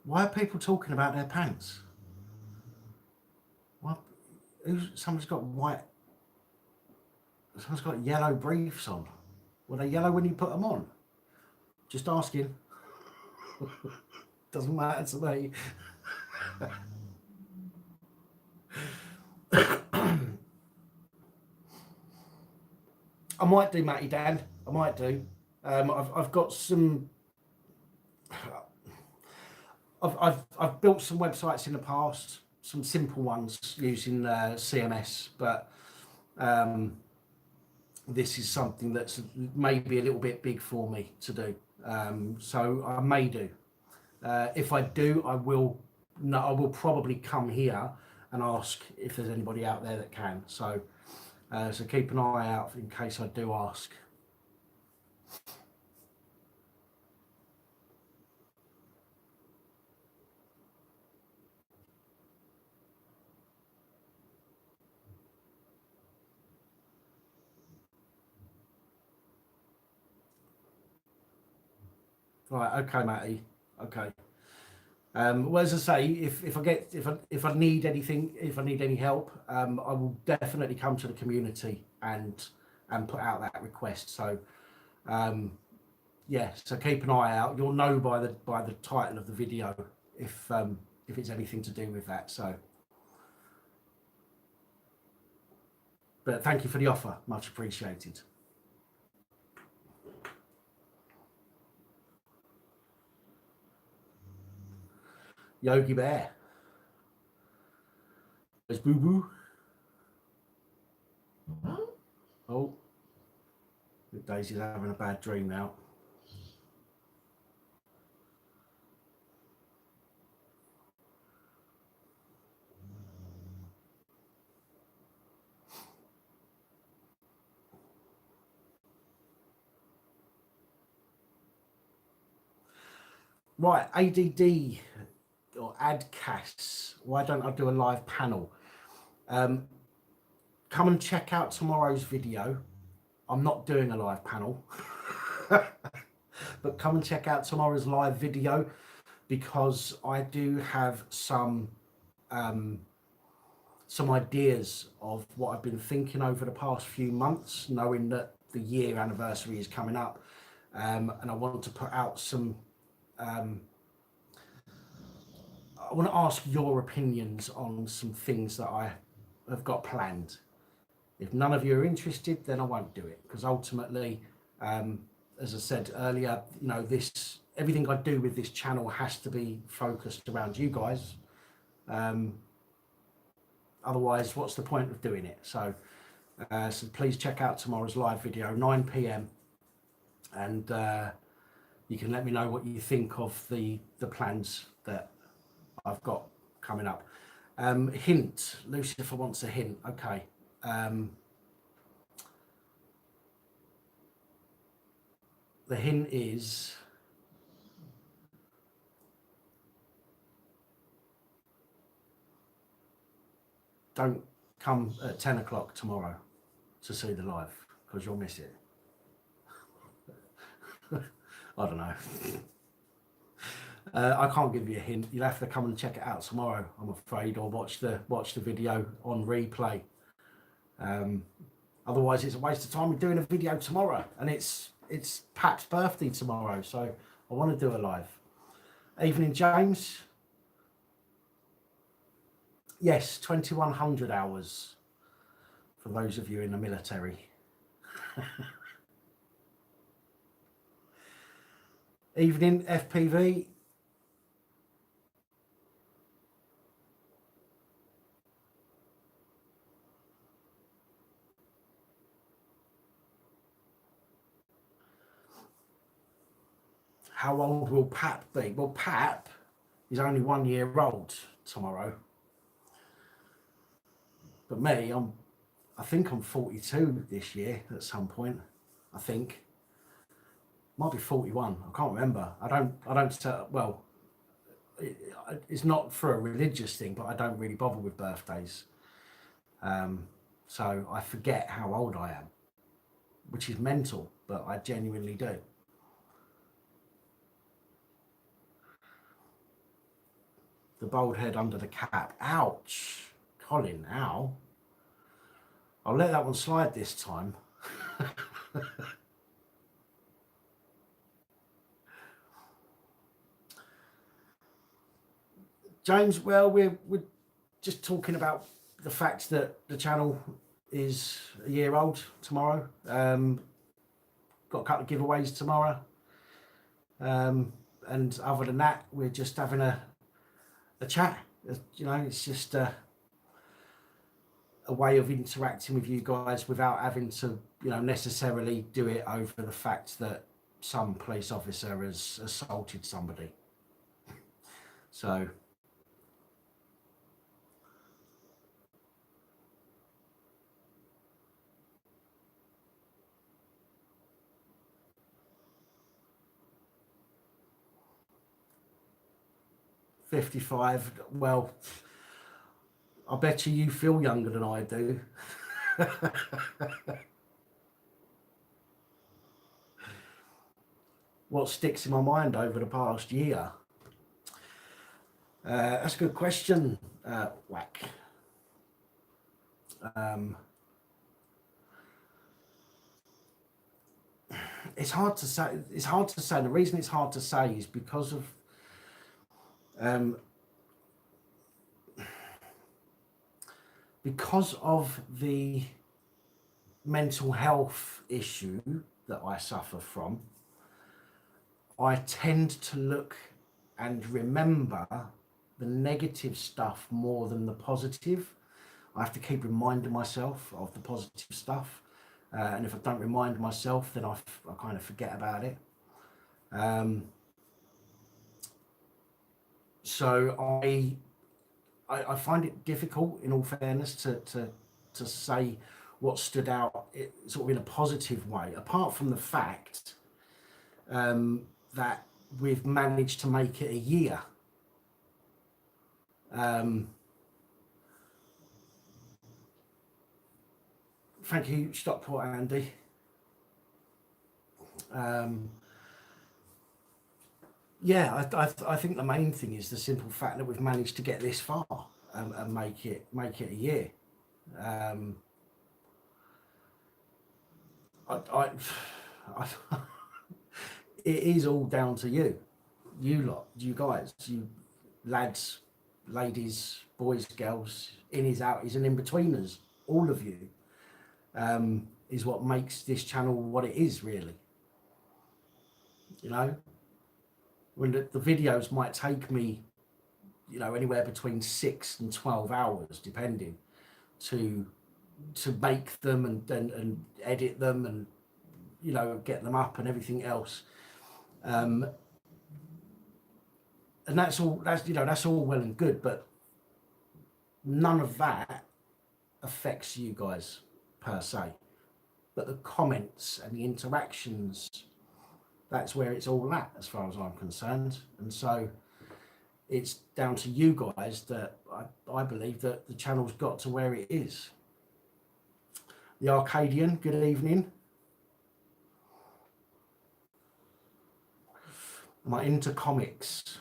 Why are people talking about their pants? What? Someone's got yellow briefs on. Were they yellow when you put them on? Just asking. Doesn't matter to me. I might do, Matty Dan. I might do. I've got some I've built some websites in the past, some simple ones using CMS, but this is something that's maybe a little bit big for me to do. So I may do. If I do, I will. No, I will probably come here and ask if there's anybody out there that can. So, so keep an eye out in case I do ask. Right, okay, Matty. Okay. Well, as I say, if I need anything, if I need any help, I will definitely come to the community and put out that request. So, yeah. So keep an eye out. You'll know by the title of the video if it's anything to do with that. So, but thank you for the offer. Much appreciated. Yogi Bear. There's Boo Boo. Oh, Daisy's having a bad dream now. Right, ADD or ADCAS. Why don't I do a live panel? Come and check out tomorrow's video. I'm not doing a live panel, but come and check out tomorrow's live video because I do have some ideas of what I've been thinking over the past few months, knowing that the year anniversary is coming up, and I want to put out some. I want to ask your opinions on some things that I have got planned. If none of you are interested, then I won't do it because ultimately, as I said earlier, you know, everything I do with this channel has to be focused around you guys. Otherwise, what's the point of doing it? So, so please check out tomorrow's live video, 9 p.m. and you can let me know what you think of the plans that I've got coming up. Hint, Lucifer wants a hint. Okay. The hint is don't come at 10 o'clock tomorrow to see the live because you'll miss it. I don't know. I can't give you a hint. You'll have to come and check it out tomorrow, I'm afraid, or watch the video on replay. Otherwise, it's a waste of time doing a video tomorrow, and it's Pat's birthday tomorrow, so I want to do a live. Evening, James. Yes, 2100 hours for those of you in the military. Evening, FPV. How old will PAP be? Well, PAP is only 1 year old tomorrow. But me, I think I'm 42 this year at some point. I think. Might be 41. I can't remember. I don't. Well, it's not for a religious thing, but I don't really bother with birthdays. So I forget how old I am, which is mental, but I genuinely do. The bald head under the cap. Ouch. Colin, ow. I'll let that one slide this time. James, well, we're just talking about the fact that the channel is a year old tomorrow. Got a couple of giveaways tomorrow. and other than that, we're just having a chat. You know, it's just a way of interacting with you guys without having to, you know, necessarily do it over the fact that some police officer has assaulted somebody. So. $55. Well, I bet you feel younger than I do. What sticks in my mind over the past year? That's a good question, Whack. It's hard to say. It's hard to say. The reason it's hard to say is because of the mental health issue that I suffer from. I tend to look and remember the negative stuff more than the positive. I have to keep reminding myself of the positive stuff. And if I don't remind myself, then I kind of forget about it. So I find it difficult, in all fairness, to say what stood out sort of in a positive way, apart from the fact that we've managed to make it a year. Thank you, Stockport Andy. Yeah, I think the main thing is the simple fact that we've managed to get this far and make it a year. It is all down to you lot, you guys, you lads, ladies, boys, girls, innies, outies, and in-betweeners, all of you, is what makes this channel what it is, really. You know, when the videos might take me, you know, anywhere between 6 and 12 hours, depending, to make them and edit them and, you know, get them up and everything else. And that's all well and good, but none of that affects you guys per se. But the comments and the interactions, that's where it's all at, as far as I'm concerned. And so it's down to you guys that I believe that the channel's got to where it is. The Arcadian, good evening. Am I into comics?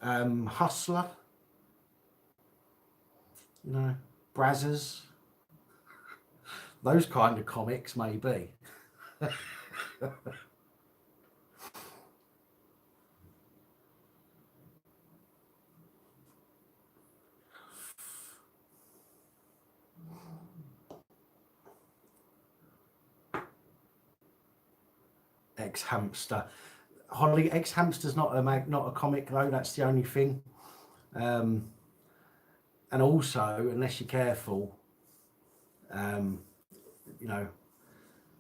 Hustler, you know, Brazzers, those kind of comics, maybe. Ex-Hamster. Holly, Ex-Hamster's not a comic though, that's the only thing. And also, unless you're careful, you know,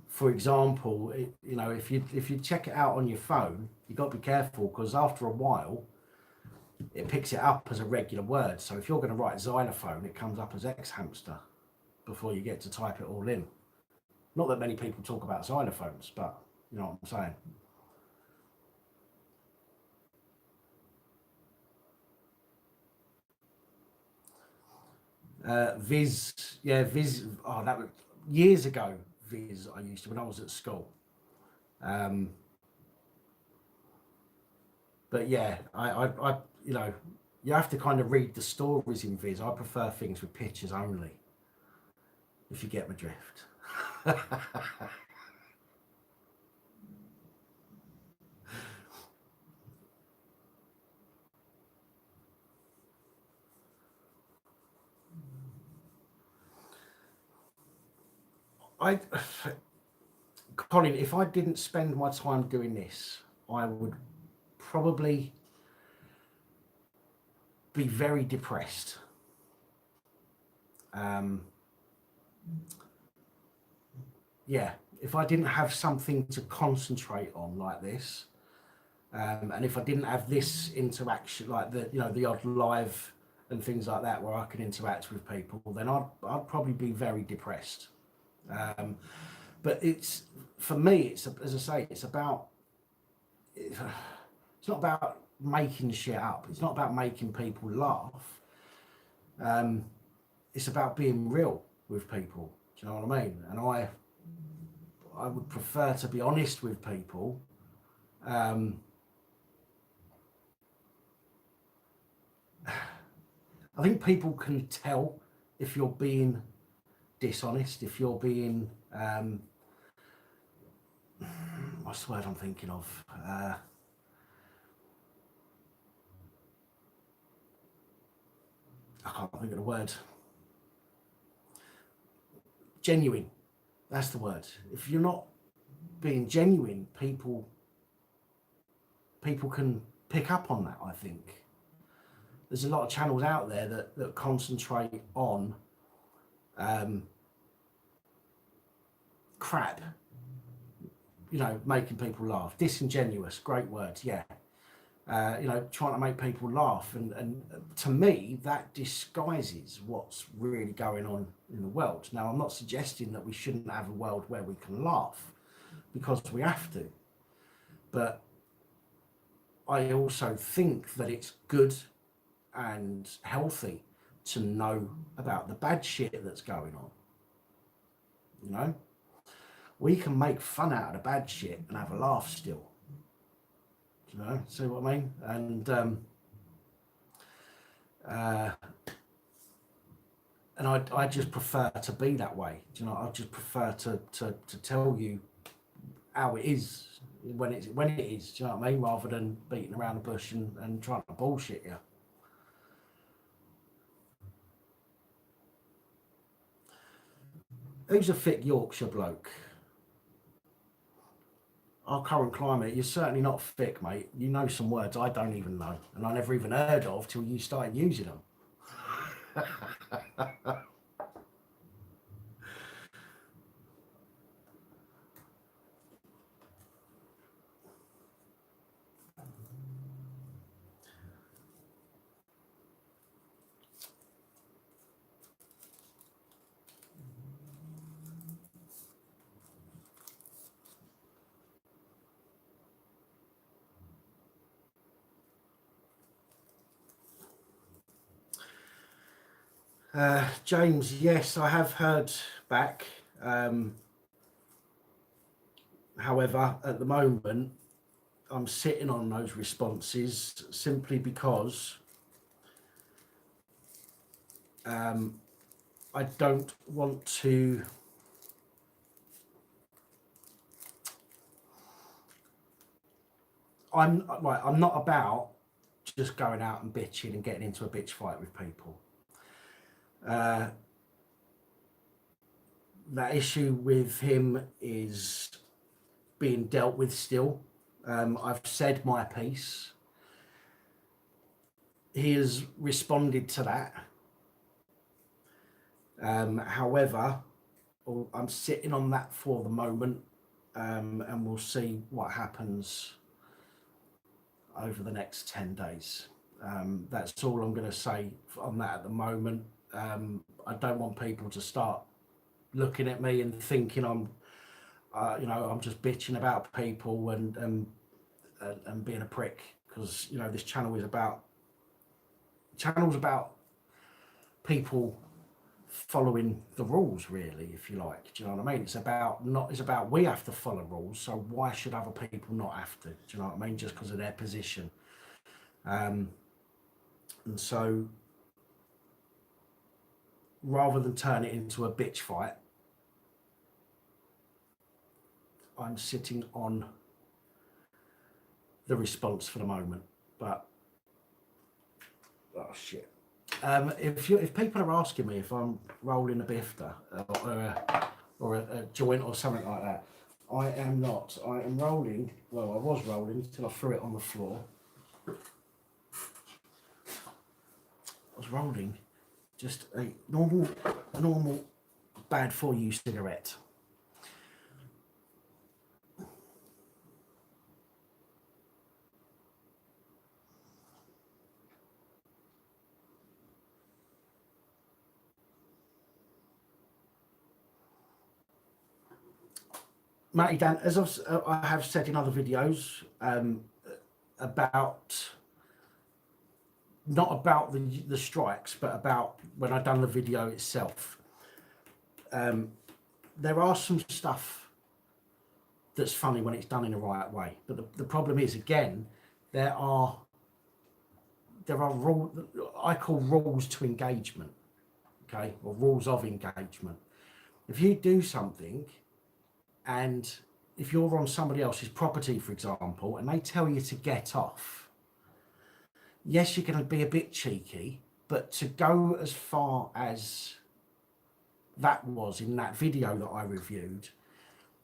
for example, you know, if you check it out on your phone, you've got to be careful, because after a while it picks it up as a regular word. So if you're going to write xylophone, it comes up as Ex-Hamster before you get to type it all in. Not that many people talk about xylophones, but you know what I'm saying. Viz, yeah, Viz. Oh, that was years ago. Viz, I used to when I was at school. But yeah, I, you know, you have to kind of read the stories in Viz. I prefer things with pictures only, if you get my drift. Colin, if I didn't spend my time doing this, I would probably be very depressed. Yeah, if I didn't have something to concentrate on like this, and if I didn't have this interaction, like the odd live and things like that, where I can interact with people, then I'd probably be very depressed. But it's, for me, it's, as I say, it's not about making shit up. It's not about making people laugh. It's about being real with people. Do you know what I mean? And I would prefer to be honest with people. I think people can tell if you're being dishonest, if you're being, what's the word I'm thinking of? I can't think of the word. Genuine. That's the word. If you're not being genuine, people can pick up on that, I think. There's a lot of channels out there that concentrate on crap, making people laugh. Disingenuous, great word, yeah. Trying to make people laugh. And to me, that disguises what's really going on in the world. Now, I'm not suggesting that we shouldn't have a world where we can laugh, because we have to. But I also think that it's good and healthy to know about the bad shit that's going on. We can make fun out of the bad shit and have a laugh still. See what I mean? And I just prefer to be that way. I just prefer to tell you how it is when it is. Do you know what I mean? Rather than beating around the bush and trying to bullshit you. Who's a thick Yorkshire bloke? Our current climate, you're certainly not thick, mate. You know some words I don't even know, and I never even heard of till you started using them. James, yes, I have heard back. However, at the moment, I'm sitting on those responses simply because I don't want to. I'm not about just going out and bitching and getting into a bitch fight with people. That issue with him is being dealt with still. I've said my piece. He has responded to that. However, I'm sitting on that for the moment, and we'll see what happens over the next 10 days. That's all I'm going to say on that at the moment. I don't want people to start looking at me and thinking I'm just bitching about people and being a prick, because this channel's about people following the rules, really, if you like. Do you know what I mean? It's about we have to follow rules, so why should other people not have to? Do you know what I mean? Just because of their position. And so rather than turn it into a bitch fight, I'm sitting on the response for the moment. But oh shit. If people are asking me if I'm rolling a bifter or a joint or something like that, I am not. I am rolling. Well, I was rolling until I threw it on the floor. was rolling just a normal bad for you cigarette. Matty Dan, as I have said in other videos, about not about the strikes, but about when I done the video itself. There are some stuff that's funny when it's done in the right way, but the problem is, again, there are rules I call rules to engagement, okay, or rules of engagement. If you do something, and if you're on somebody else's property, for example, and they tell you to get off, yes, you're going to be a bit cheeky, but to go as far as that was in that video that I reviewed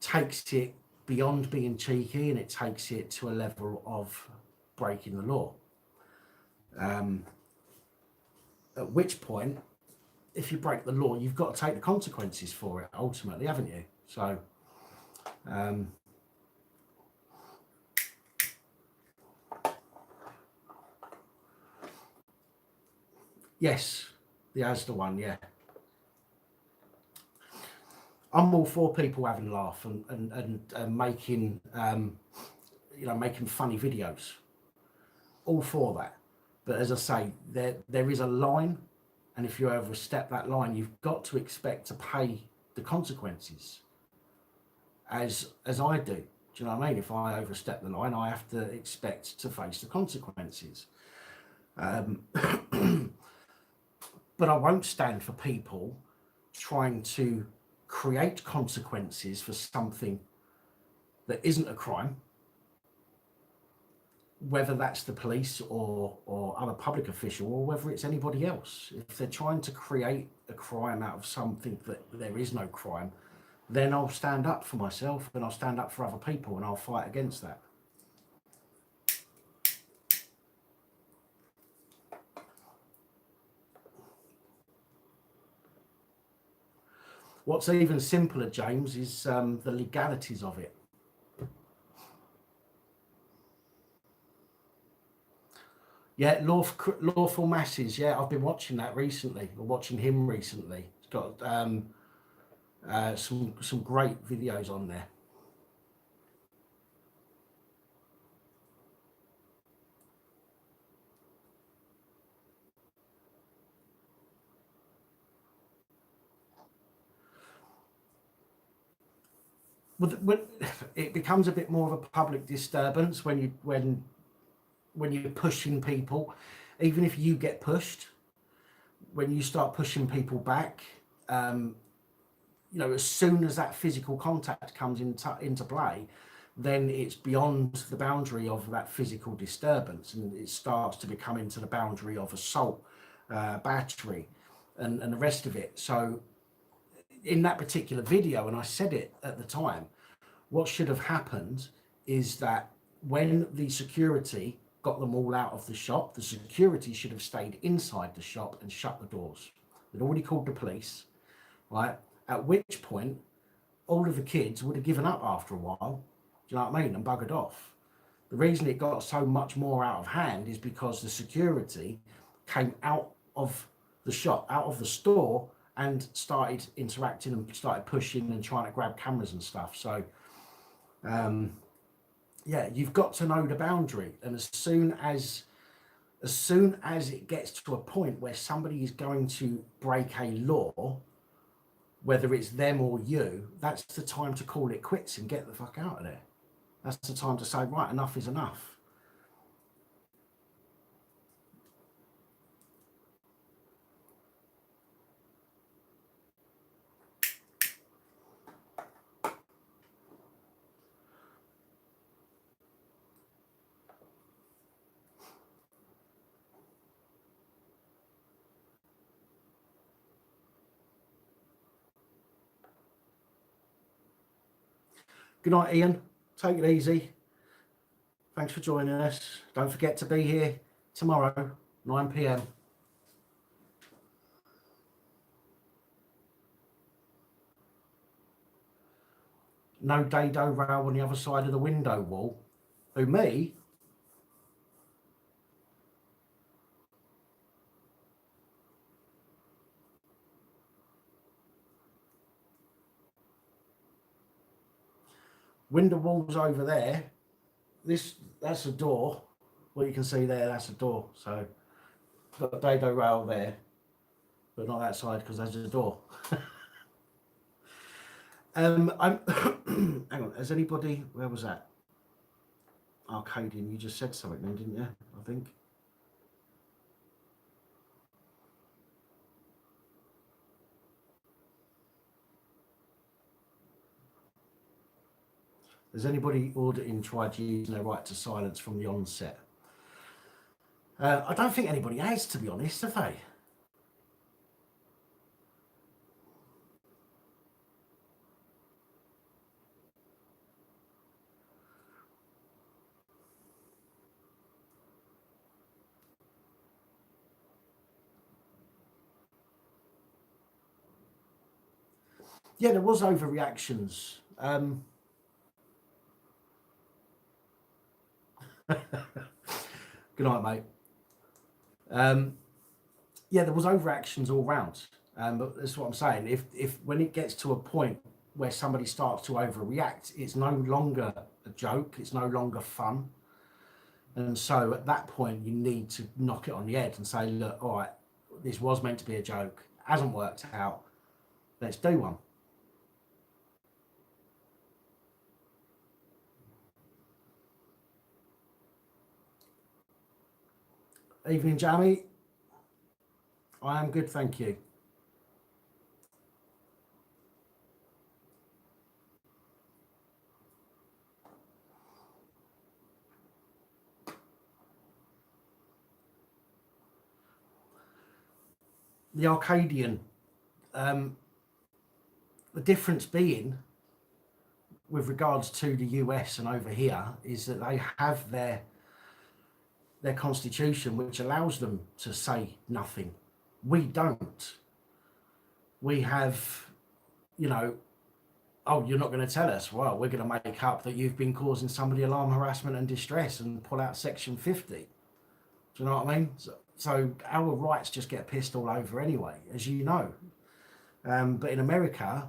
takes it beyond being cheeky, and it takes it to a level of breaking the law. At which point, if you break the law, you've got to take the consequences for it, ultimately, haven't you? So, yes, the Asda one, yeah. I'm all for people having a laugh and making, making funny videos. All for that. But as I say, there is a line, and if you overstep that line, you've got to expect to pay the consequences, as I do. Do you know what I mean? If I overstep the line, I have to expect to face the consequences. But I won't stand for people trying to create consequences for something that isn't a crime, whether that's the police or other public official, or whether it's anybody else. If they're trying to create a crime out of something that there is no crime, then I'll stand up for myself, and I'll stand up for other people, and I'll fight against that. What's even simpler, James, is the legalities of it. Yeah, lawful masses. Yeah, I've been watching that recently, or watching him recently. It's got some great videos on there. When it becomes a bit more of a public disturbance when you're pushing people, even if you get pushed, when you start pushing people back, as soon as that physical contact comes into play, then it's beyond the boundary of that physical disturbance, and it starts to become into the boundary of assault, battery, and the rest of it. So in that particular video, and I said it at the time, what should have happened is that when the security got them all out of the shop, the security should have stayed inside the shop and shut the doors. They'd already called the police, right? At which point, all of the kids would have given up after a while, do you know what I mean, and buggered off. The reason it got so much more out of hand is because the security came out of the shop, out of the store, and started interacting and started pushing and trying to grab cameras and stuff. So, yeah, you've got to know the boundary, and as soon as it gets to a point where somebody is going to break a law, whether it's them or you, that's the time to call it quits and get the fuck out of there. That's the time to say, right, enough is enough. Good night, Ian. Take it easy. Thanks for joining us. Don't forget to be here tomorrow, 9 p.m. No dado rail on the other side of the window wall. Who, me? Window walls over there. That's a door. What you can see there, that's a door. So got a dado rail there, but not that side because there's a door. I'm hang on, has anybody, where was that? Arcadian, you just said something then, didn't you? I think. Has anybody auditing tried using their right to silence from the onset? I don't think anybody has, to be honest, have they? Yeah, there was overreactions. Good night, mate. Yeah, there was overreactions all round. But that's what I'm saying. If when it gets to a point where somebody starts to overreact, it's no longer a joke. It's no longer fun. And so at that point, you need to knock it on the head and say, look, all right, this was meant to be a joke. Hasn't worked out. Let's do one. Evening, Jamie. I am good, thank you. The Arcadian, the difference being with regards to the US and over here is that they have their constitution, which allows them to say nothing. We don't. We have, you know, oh, you're not going to tell us. Well, we're going to make up that you've been causing somebody alarm, harassment and distress and pull out section 50. Do you know what I mean? So our rights just get pissed all over anyway, as you know. But in America,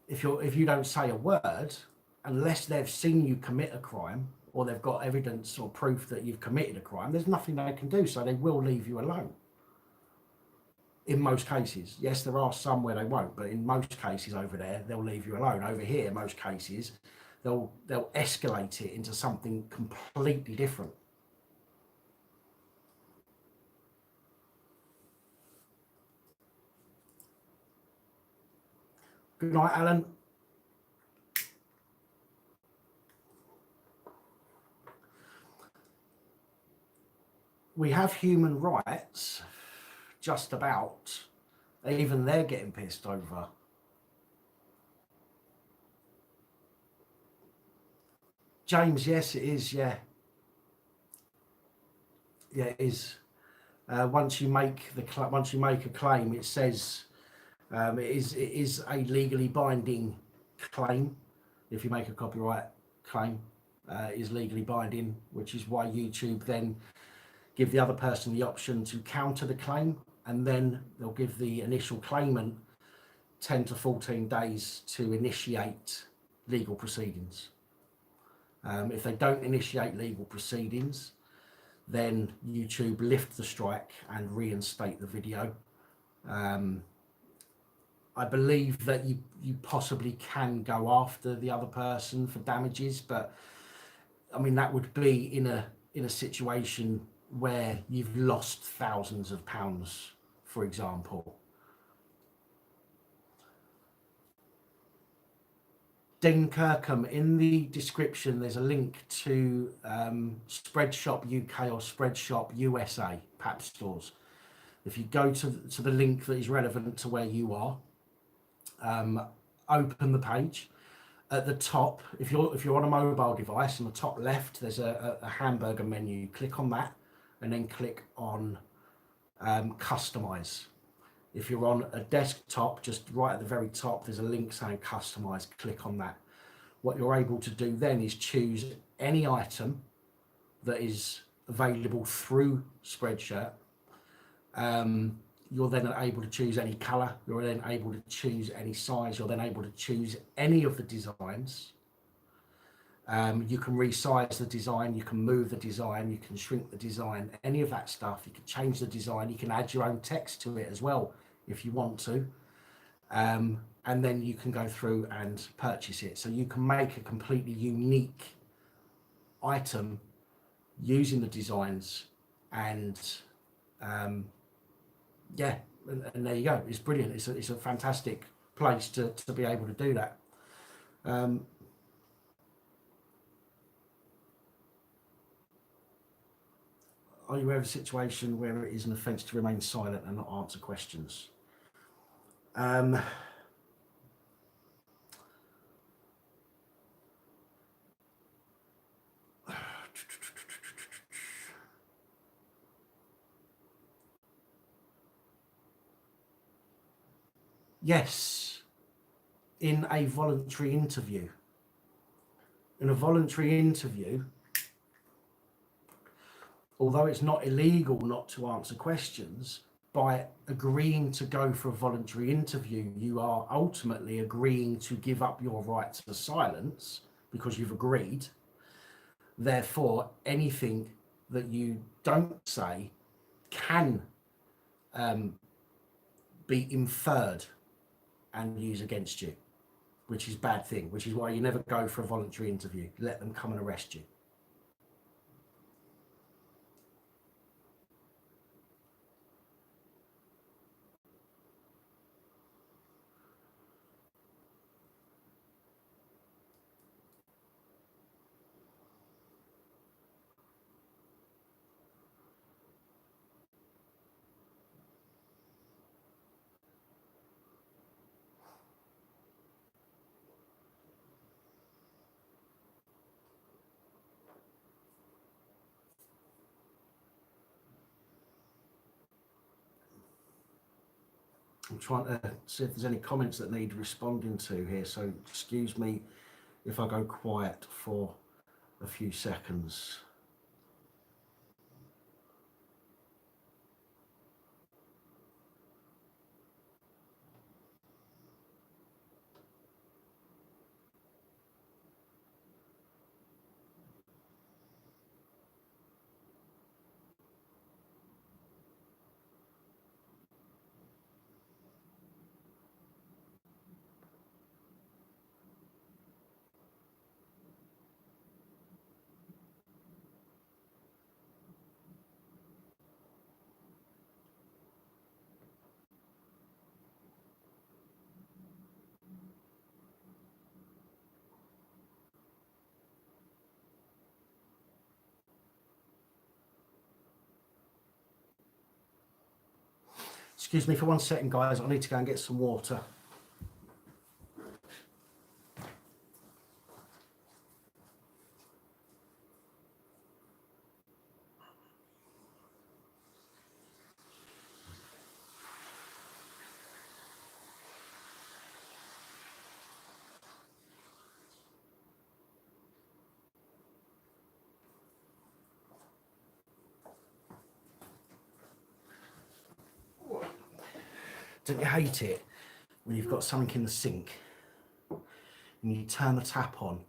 if you don't say a word, unless they've seen you commit a crime or they've got evidence or proof that you've committed a crime, there's nothing they can do. So they will leave you alone. In most cases, yes, there are some where they won't, but in most cases over there, they'll leave you alone. Over here, most cases, they'll escalate it into something completely different. Good night, Alan. We have human rights, just about. Even they're getting pissed over. James, yes, it is. Yeah, yeah, it is. Once you make a claim, it says it is a legally binding claim. If you make a copyright claim, it is legally binding, which is why YouTube then give the other person the option to counter the claim, and then they'll give the initial claimant 10 to 14 days to initiate legal proceedings. If they don't initiate legal proceedings, then YouTube lift the strike and reinstate the video. I believe that you possibly can go after the other person for damages, but I mean that would be in a situation where you've lost thousands of pounds, for example. Dean Kirkham, in the description, there's a link to Spreadshop UK or Spreadshop USA PAP stores. If you go to the link that is relevant to where you are, open the page. at the top, if you're on a mobile device, on the top left, there's a hamburger menu. Click on that, and then click on customize. If you're on a desktop, just right at the very top, there's a link saying customize. Click on that. What you're able to do then is choose any item that is available through Spreadshirt. You're then able to choose any color. You're then able to choose any size. You're then able to choose any of the designs. You can resize the design. You can move the design. You can shrink the design. Any of that stuff. You can change the design. You can add your own text to it as well if you want to. And then you can go through and purchase it. So you can make a completely unique item using the designs, and yeah, and there you go. It's brilliant. It's a fantastic place to be able to do that. Are you aware of a situation where it is an offence to remain silent and not answer questions? Yes, in a voluntary interview. In a voluntary interview, although it's not illegal not to answer questions, by agreeing to go for a voluntary interview, you are ultimately agreeing to give up your right to silence because you've agreed. Therefore, anything that you don't say can be inferred and used against you, which is a bad thing, which is why you never go for a voluntary interview. Let them come and arrest you. I'm trying to see if there's any comments that need responding to here, so excuse me if I go quiet for a few seconds. Excuse me for 1 second, guys. I need to go and get some water. Don't you hate it when you've got something in the sink and you turn the tap on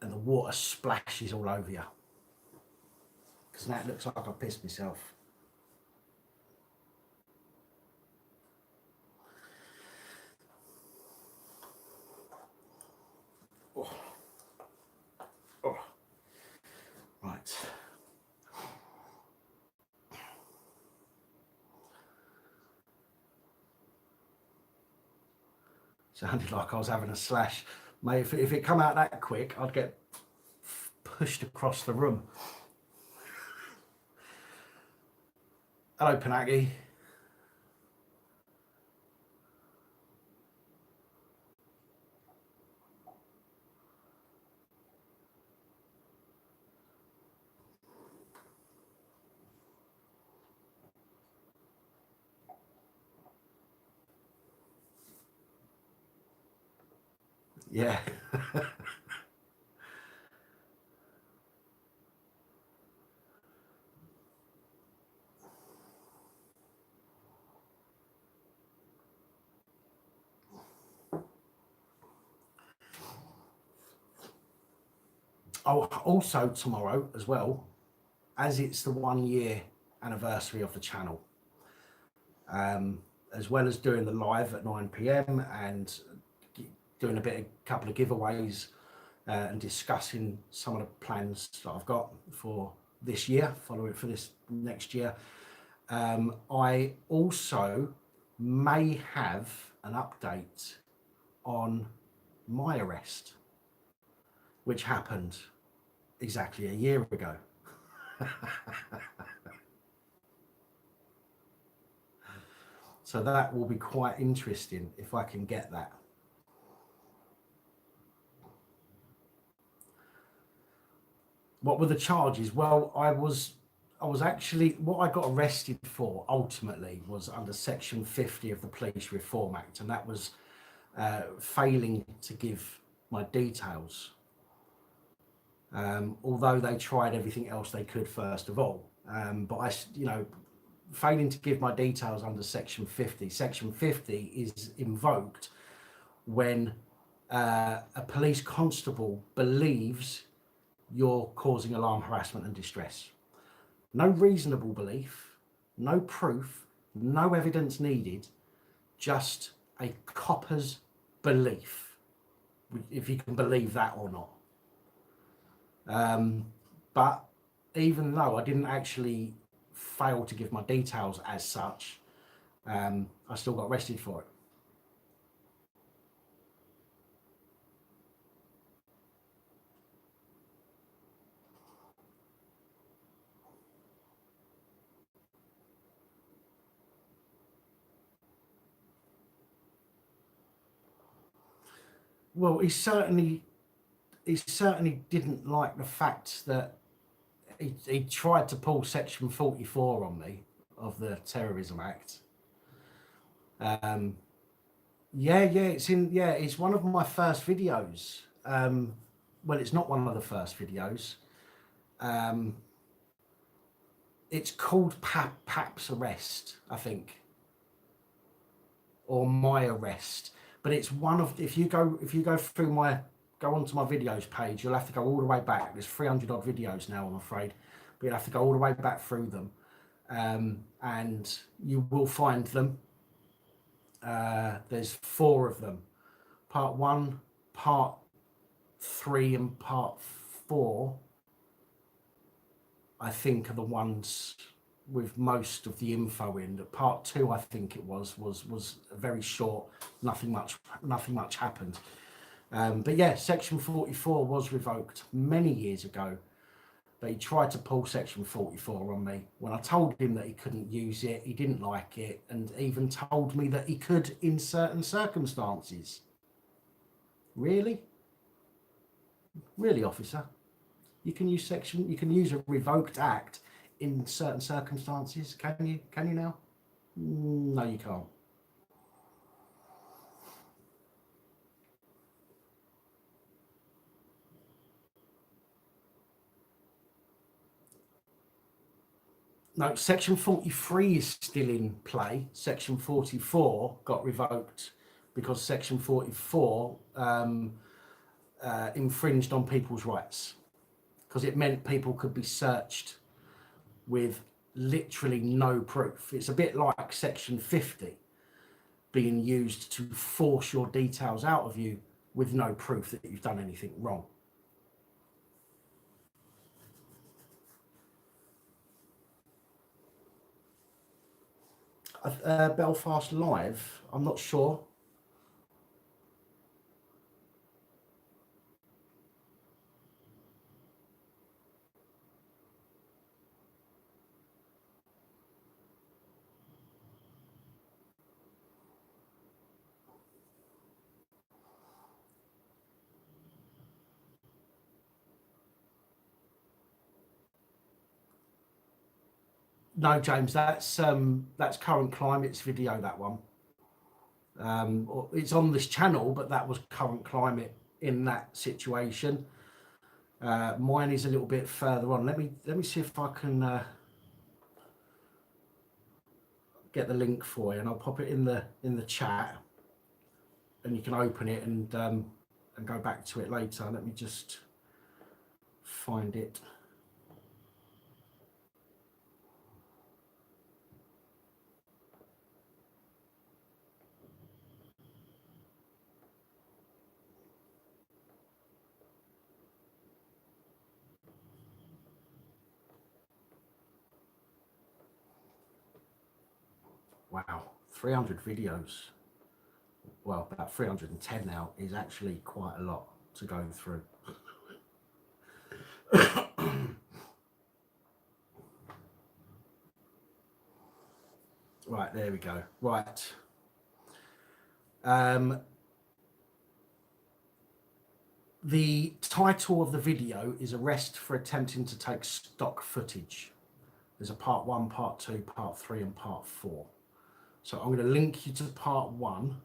and the water splashes all over you? Because now it looks like I pissed myself. Oh. Oh. Right. Sounded like I was having a slash. Mate, if it come out that quick, I'd get pushed across the room. Hello, Panagi. Yeah. Oh, also tomorrow as well, as it's the 1 year anniversary of the channel, as well as doing the live at 9 p.m. and doing a couple of giveaways and discussing some of the plans that I've got for this year, following for this next year. I also may have an update on my arrest, which happened exactly a year ago. So that will be quite interesting if I can get that. What were the charges? Well, I was actually, what I got arrested for ultimately was under Section 50 of the Police Reform Act, and that was failing to give my details. Although they tried everything else they could first of all, but failing to give my details under Section 50. Section 50 is invoked when a police constable believes you're causing alarm, harassment and distress. No reasonable belief, no proof, no evidence needed, just a copper's belief, if you can believe that or not. But even though I didn't actually fail to give my details as such, I still got arrested for it. Well, he certainly didn't like the fact that he tried to pull Section 44 on me of the Terrorism Act. It's one of my first videos. Well, it's not one of the first videos. It's called PAP's arrest, I think, or my arrest. But it's one of, if you go through go onto my videos page, you'll have to go all the way back. There's 300 odd videos now, I'm afraid, but you'll have to go all the way back through them, and you will find them. There's 4 of them. Part 1, Part 3 and Part 4, I think, are the ones with most of the info in. Part 2, I think it was very short. Nothing much happened. But yeah, Section 44 was revoked many years ago, but he tried to pull Section 44 on me. When I told him that he couldn't use it, he didn't like it, and even told me that he could in certain circumstances. Really, officer? You can use a revoked act in certain circumstances. Can you now? No, you can't. No, Section 43 is still in play. Section 44 got revoked because Section 44 infringed on people's rights, because it meant people could be searched with literally no proof. It's a bit like Section 50 being used to force your details out of you with no proof that you've done anything wrong. Belfast Live, I'm not sure. No, James, that's Current Climate's video, that one. It's on this channel, but that was Current Climate in that situation. Mine is a little bit further on. Let me see if I can get the link for you, and I'll pop it in the chat, and you can open it and go back to it later. Let me just find it. Wow, 300 videos. Well, about 310 now is actually quite a lot to go through. Right, there we go. Right. The title of the video is Arrest for Attempting to Take Stock Footage. There's a part 1, part 2, part 3 and part 4. So I'm going to link you to part 1,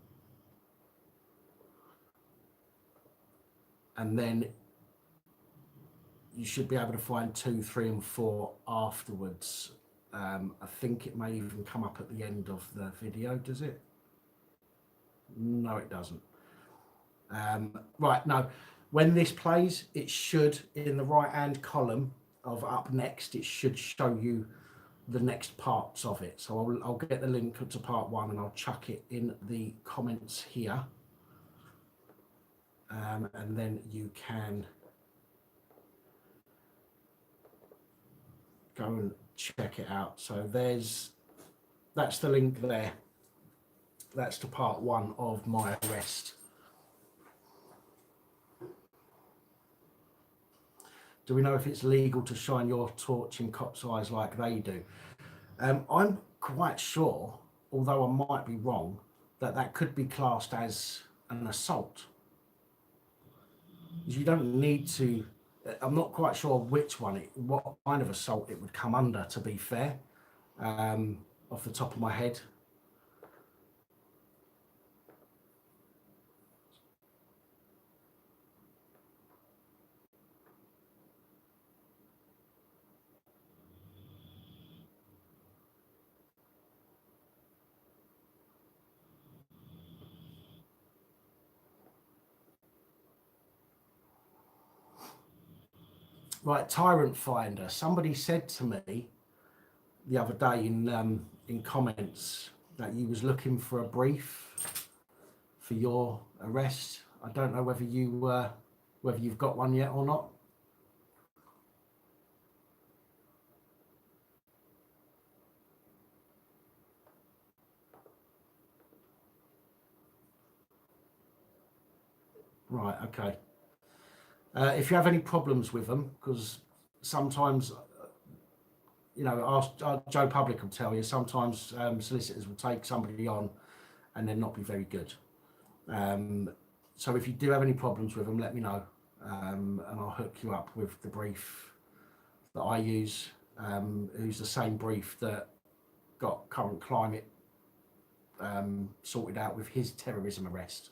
and then you should be able to find 2, 3 and 4 afterwards. I think it may even come up at the end of the video, does it? No, it doesn't. Right, no. When this plays, it should, in the right-hand column of up next, it should show you the next parts of it. So I'll get the link to part 1 and I'll chuck it in the comments here. And then you can go and check it out. So that's the link there. That's to part 1 of my arrest. Do we know if it's legal to shine your torch in cops' eyes like they do? I'm quite sure, although I might be wrong, that could be classed as an assault. You don't need to. I'm not quite sure what kind of assault it would come under, to be fair, off the top of my head. Right, Tyrant Finder. Somebody said to me the other day in comments that you was looking for a brief for your arrest. I don't know whether you've got one yet or not. Right, okay. If you have any problems with them, because sometimes, you know, Joe Public will tell you, sometimes solicitors will take somebody on and then not be very good. So if you do have any problems with them, let me know, and I'll hook you up with the brief that I use, who's the same brief that got Current Climate sorted out with his terrorism arrest.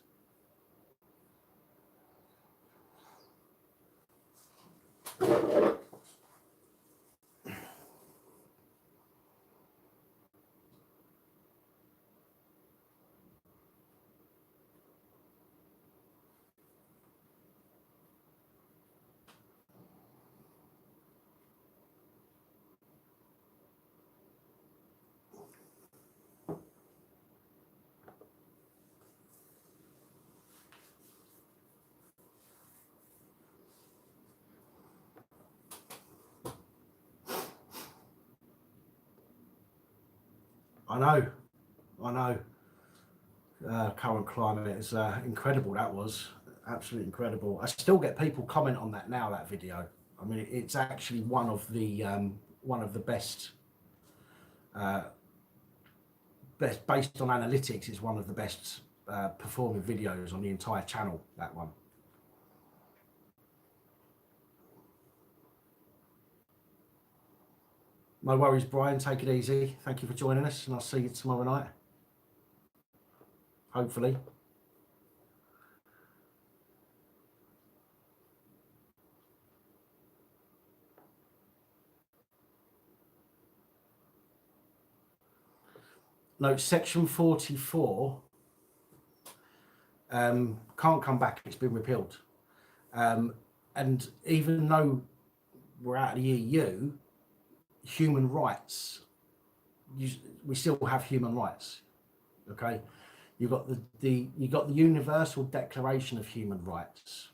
I know. Current Climate is incredible. That was absolutely incredible. I still get people comment on that now. That video. I mean, it's actually one of the best. Based on analytics, it's one of the best performing videos on the entire channel. That one. No worries, Brian. Take it easy. Thank you for joining us, and I'll see you tomorrow night. Hopefully. No, section 44 can't come back. It's been repealed. And even though we're out of the EU, human rights, we still have human rights. Okay, you've got the Universal Declaration of Human Rights.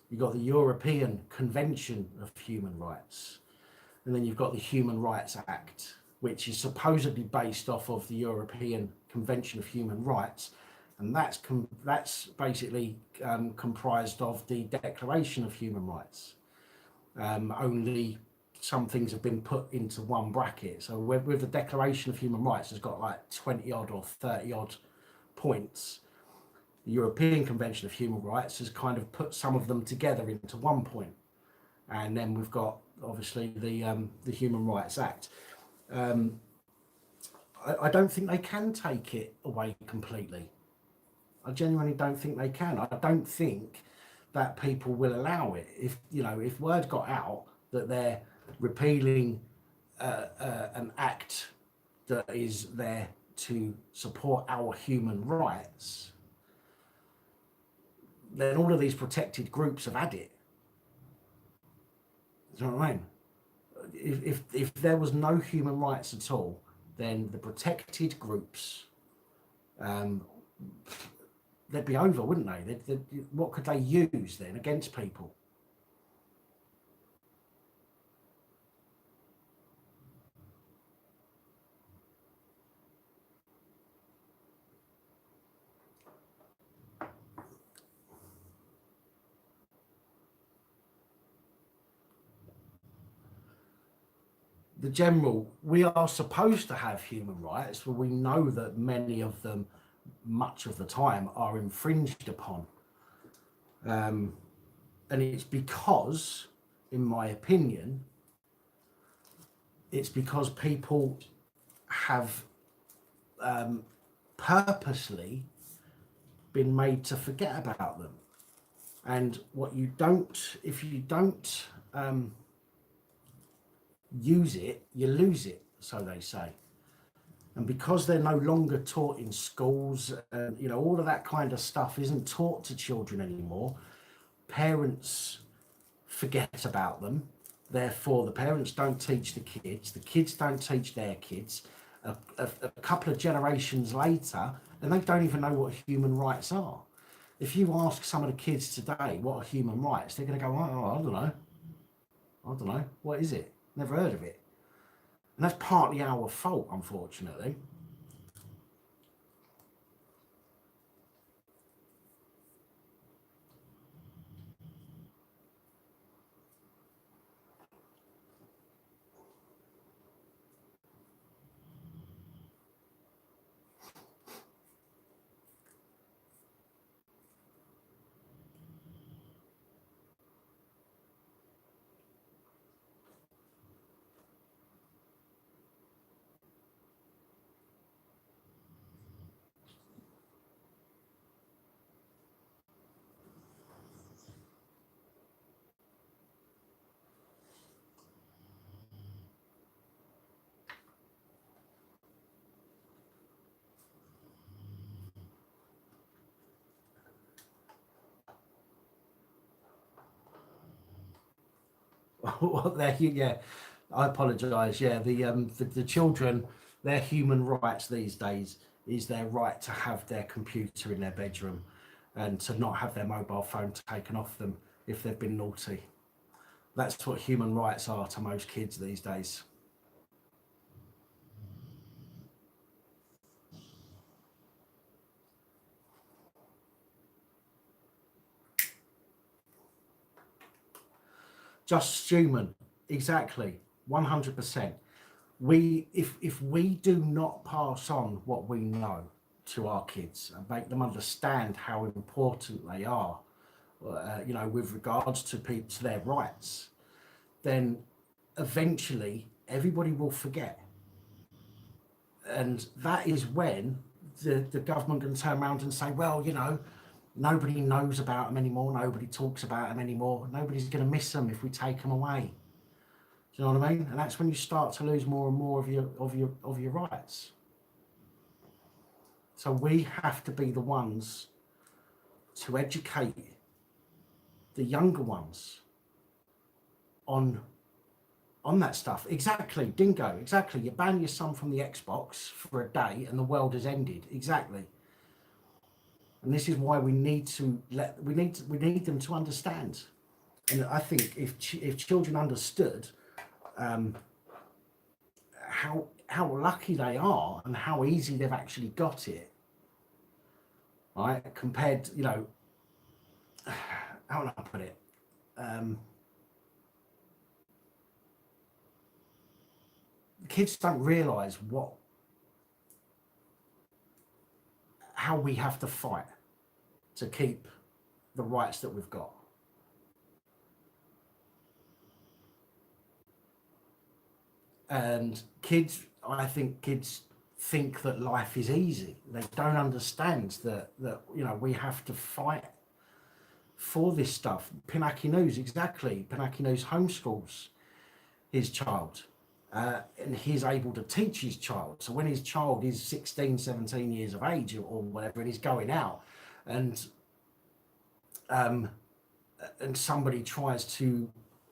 You've got the European Convention of Human Rights, and then you've got the Human Rights Act, which is supposedly based off of the European Convention of Human Rights, and that's basically comprised of the Declaration of Human Rights. Only some things have been put into one bracket. So with the Declaration of Human Rights, it's got like 20 odd or 30 odd points. The European Convention of Human Rights has kind of put some of them together into one point. And then we've got obviously the Human Rights Act. I don't think they can take it away completely. I genuinely don't think they can. I don't think that people will allow it. If word got out that they're repealing an act that is there to support our human rights, then all of these protected groups have had it. Do you know what I mean? If there was no human rights at all, then the protected groups, they'd be over, wouldn't they? What could they use then against people? We are supposed to have human rights, but we know that many of them, much of the time, are infringed upon. And it's because, in my opinion, it's because people have purposely been made to forget about them. And if you don't use it, you lose it, so they say. And because they're no longer taught in schools, all of that kind of stuff isn't taught to children anymore, parents forget about them. Therefore, the parents don't teach the kids don't teach their kids. A couple of generations later, and they don't even know what human rights are. If you ask some of the kids today what are human rights, they're going to go, oh, I don't know. What is it? Never heard of it. And that's partly our fault, unfortunately. Yeah, I apologise. Yeah, the children, their human rights these days is their right to have their computer in their bedroom and to not have their mobile phone taken off them if they've been naughty. That's what human rights are to most kids these days. Just human, exactly, 100%. If we do not pass on what we know to our kids and make them understand how important they are, with regards to their rights, then eventually everybody will forget. And that is when the government can turn around and say, well, nobody knows about them anymore. Nobody talks about them anymore. Nobody's going to miss them if we take them away. Do you know what I mean? And that's when you start to lose more and more of your rights. So we have to be the ones to educate the younger ones on that stuff. Exactly, dingo, exactly. You ban your son from the Xbox for a day and the world has ended. Exactly. And this is why we need them to understand. And I think if children understood how lucky they are and how easy they've actually got it, right? Compared, how would I put it? Kids don't realise how we have to fight to keep the rights that we've got. And I think kids think that life is easy. They don't understand that we have to fight for this stuff. Pinaki News, exactly. Pinaki News homeschools his child. And he's able to teach his child. So when his child is 16, 17 years of age or whatever, and he's going out and somebody tries to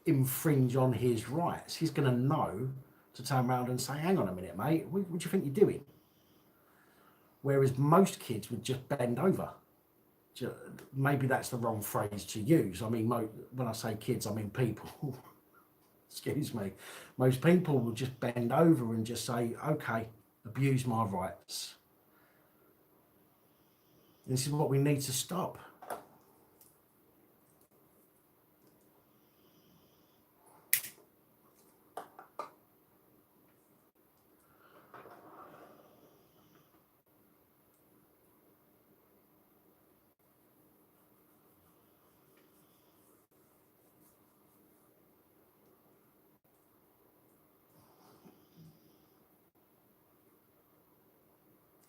infringe on his rights, he's going to know to turn around and say, hang on a minute, mate, what do you think you're doing? Whereas most kids would just bend over. Maybe that's the wrong phrase to use. I mean, when I say kids, I mean people. Excuse me. Most people will just bend over and just say, okay, abuse my rights. This is what we need to stop.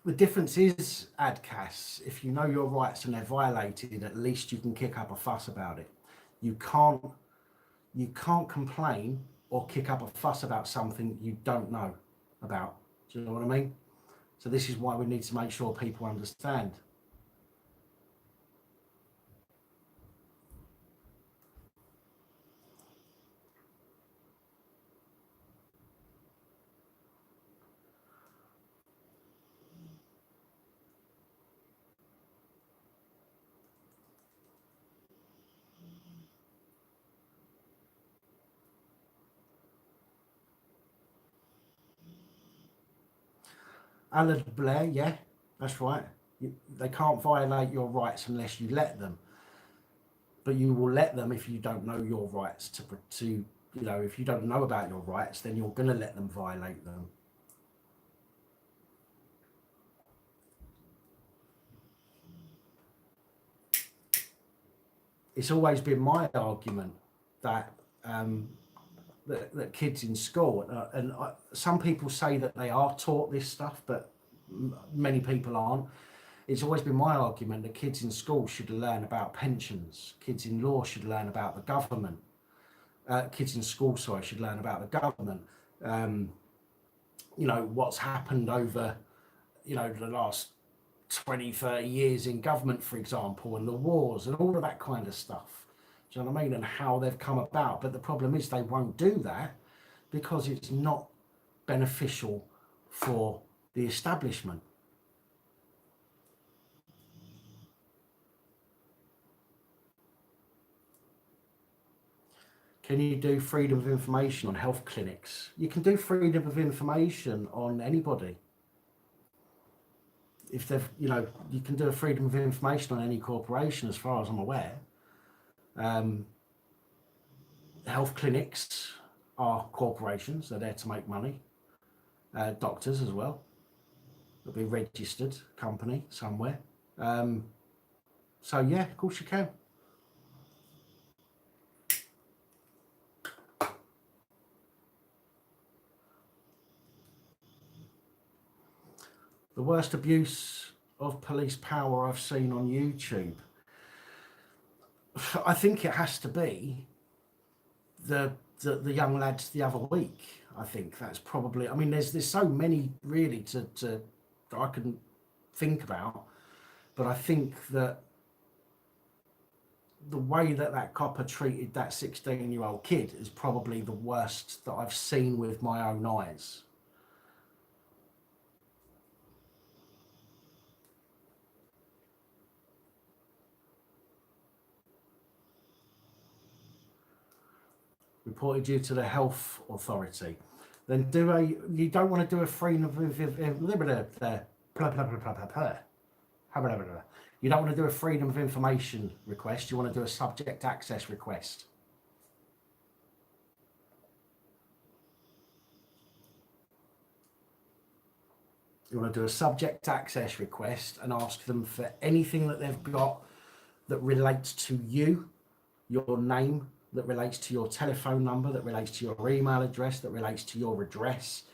The difference is, Adcas, if you know your rights and they're violated, at least you can kick up a fuss about it. You can't complain or kick up a fuss about something you don't know about. Do you know what I mean? So this is why we need to make sure people understand. Alan Blair, yeah, that's right. They can't violate your rights unless you let them. But you will let them if you don't know your rights if you don't know about your rights, then you're going to let them violate them. It's always been my argument that that kids in school, and some people say that they are taught this stuff, but many people aren't. It's always been my argument that kids in school should learn about pensions. Kids in law should learn about the government. Kids in school, sorry, should learn about the government. What's happened over, the last 20, 30 years in government, for example, and the wars and all of that kind of stuff. Do you know what I mean? And how they've come about. But the problem is they won't do that because it's not beneficial for the establishment. Can you do freedom of information on health clinics? You can do freedom of information on anybody. If they've, you can do a freedom of information on any corporation, as far as I'm aware. Health clinics are corporations. They're there to make money. Doctors as well. They'll be a registered company somewhere. So yeah, of course you can. The worst abuse of police power I've seen on YouTube. I think it has to be the young lads the other week. I think that's probably. I mean, there's so many really to I can think about. But I think that the way that that copper treated that 16-year-old kid is probably the worst that I've seen with my own eyes. Reported you to the health authority. Then you don't want to do a freedom of you don't want to do a freedom of information request, you want to do a subject access request. You want to do a subject access request and ask them for anything that they've got that relates to you, your name, that relates to your telephone number, that relates to your email address, that relates to your address,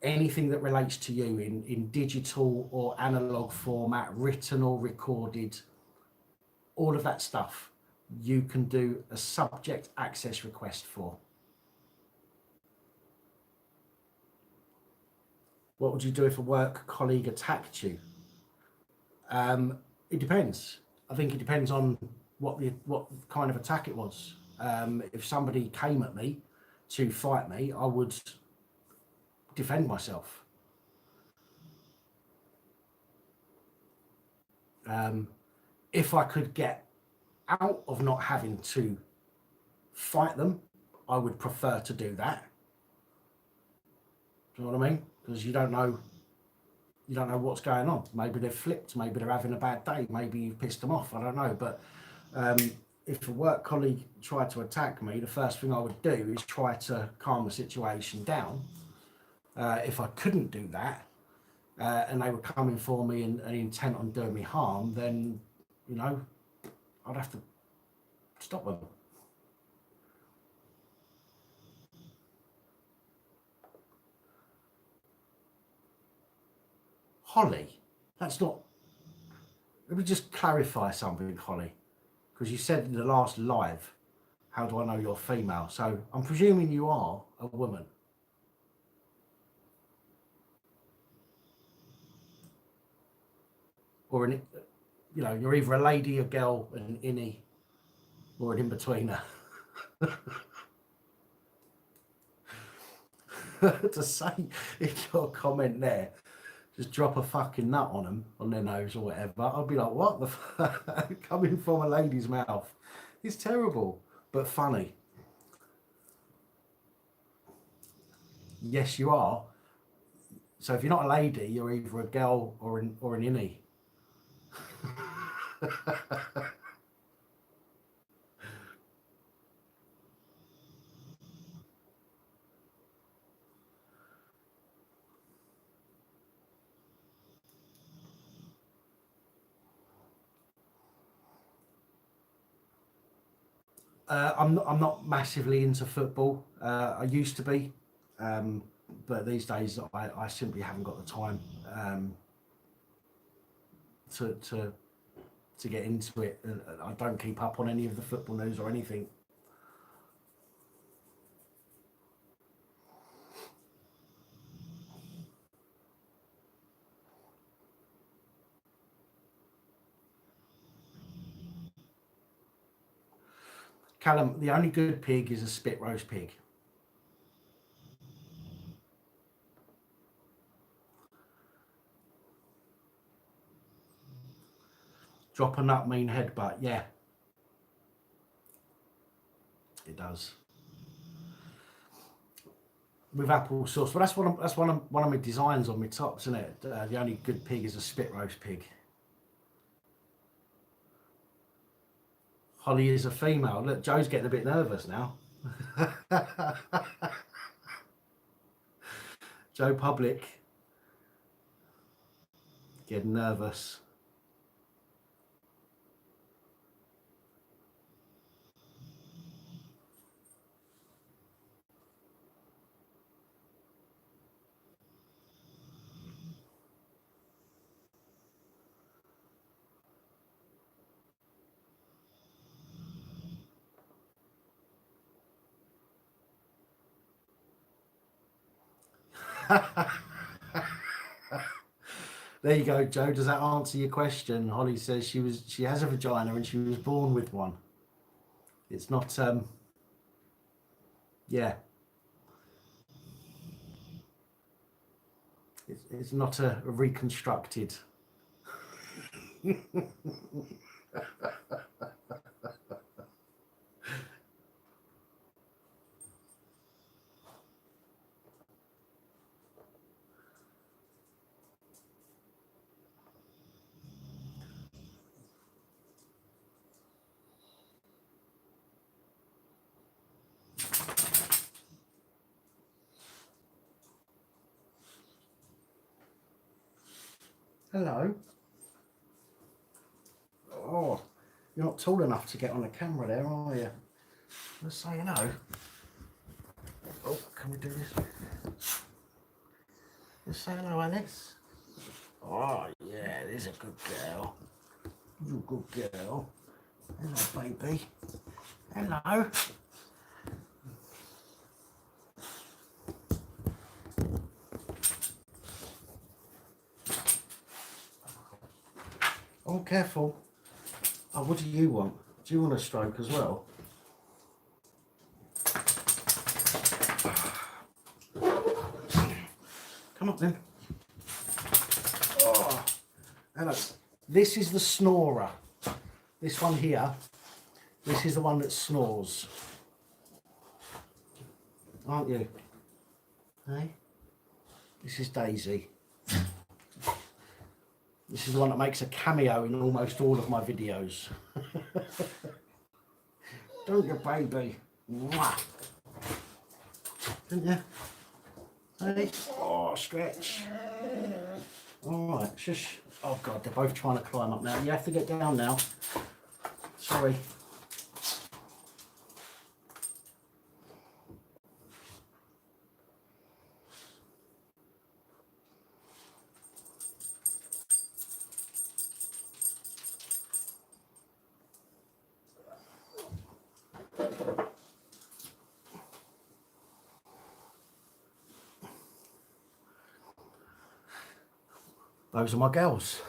anything that relates to you in digital or analog format, written or recorded, all of that stuff, you can do a subject access request for. What would you do if a work colleague attacked you? It depends. I think it depends on what kind of attack it was. If somebody came at me to fight me, I would defend myself. If I could get out of not having to fight them, I would prefer to do that. Do you know what I mean? Because you don't know what's going on. Maybe they've flipped, maybe they're having a bad day, maybe you've pissed them off, I don't know. But if a work colleague tried to attack me, the first thing I would do is try to calm the situation down. If I couldn't do that, and they were coming for me and intent on doing me harm, then, you know, I'd have to stop them. Holly, that's not... Let me just clarify something, Holly, because you said in the last live, how do I know you're female? So I'm presuming you are a woman. Or an, you know, you're either a lady, a girl, an innie, or an in-betweener. To say in your comment there, just drop a fucking nut on them, on their nose or whatever, I'll be like, what the fuck? Coming from a lady's mouth. It's terrible, but funny. Yes, you are. So if you're not a lady, you're either a girl or an innie. I'm not massively into football. I used to be, but these days I simply haven't got the time to get into it. I don't keep up on any of the football news or anything. Callum, the only good pig is a spit roast pig. Drop a nut mean headbutt, yeah. It does. With apple sauce, but that's one of my designs on my tops, isn't it? The only good pig is a spit roast pig. Holly is a female. Look, Joe's getting a bit nervous now. Joe Public getting nervous. There you go, Joe. Does that answer your question? Holly says she has a vagina and she was born with one. It's not yeah. It's not a reconstructed. Hello. Oh, you're not tall enough to get on the camera there, are you? Let's say hello. Oh, can we do this? Let's say hello, Alice. Oh, yeah, there's a good girl. You're a good girl. Hello, baby. Hello. Oh, careful. Oh, what do you want? Do you want a stroke as well? Come on then. Oh, hello. This is the snorer. This one here. This is the one that snores. Aren't you? Hey? This is Daisy. This is the one that makes a cameo in almost all of my videos. Don't you, baby? Mwah. Didn't you? Hey? Oh, stretch. All right, shush. Oh, God, they're both trying to climb up now. You have to get down now. Sorry. Those are my girls.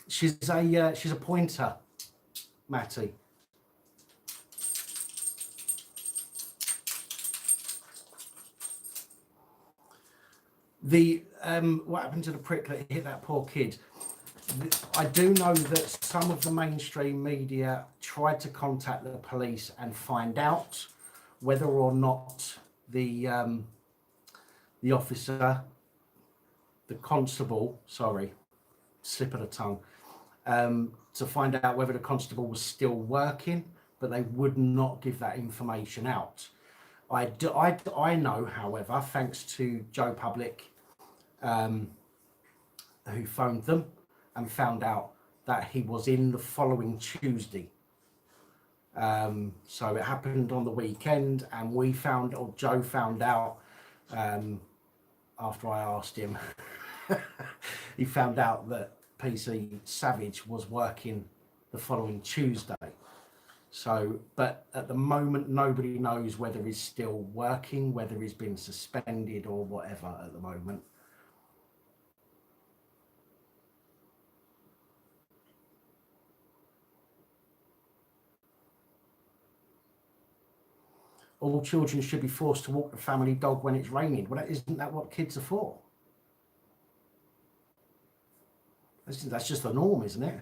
She's a pointer, Matty. The what happened to the prick that hit that poor kid? I do know that some of the mainstream media tried to contact the police and find out whether or not the officer, the constable, sorry, slip of the tongue, to find out whether the constable was still working, but they would not give that information out. I know, however, thanks to Joe Public, who phoned them and found out that he was in the following Tuesday. So it happened on the weekend, and Joe found out after I asked him. He found out that PC Savage was working the following Tuesday. So, but at the moment, nobody knows whether he's still working, whether he's been suspended or whatever at the moment. All children should be forced to walk the family dog when it's raining. Well, isn't that what kids are for? That's just the norm, isn't it?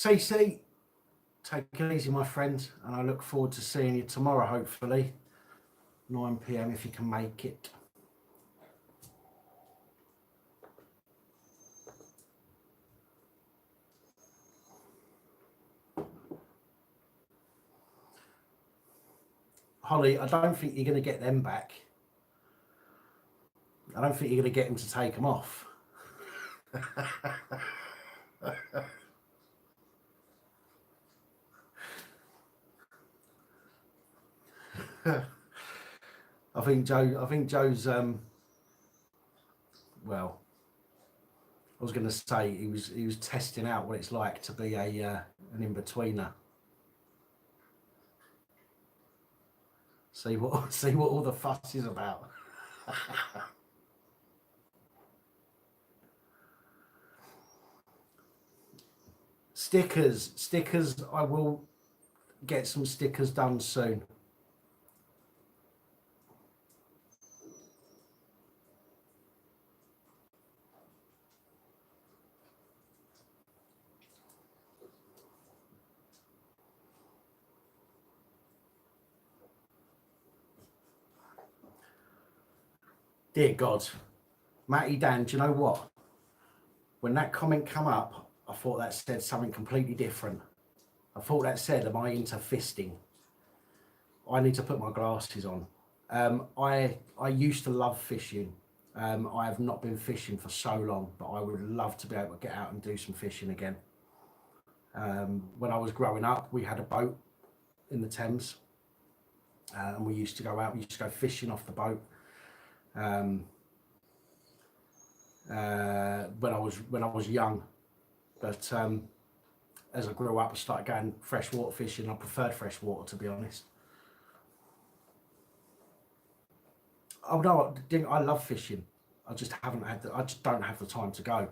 CC, take it easy, my friend, and I look forward to seeing you tomorrow, hopefully, 9 p.m. if you can make it. Holly, I don't think you're going to get them back. I don't think you're going to get them to take them off. I think Joe's well, I was going to say he was testing out what it's like to be an in-betweener. See what all the fuss is about. Stickers. I will get some stickers done soon. Dear God, Matty Dan, do you know what? When that comment come up, I thought that said something completely different. I thought that said, am I into fisting? I need to put my glasses on. I used to love fishing. I have not been fishing for so long, but I would love to be able to get out and do some fishing again. When I was growing up, we had a boat in the Thames, and we used to go out. We used to go fishing off the boat. When I was young, but as I grew up, I started going freshwater fishing. I preferred freshwater, to be honest. Oh no, I love fishing. I just don't have the time to go.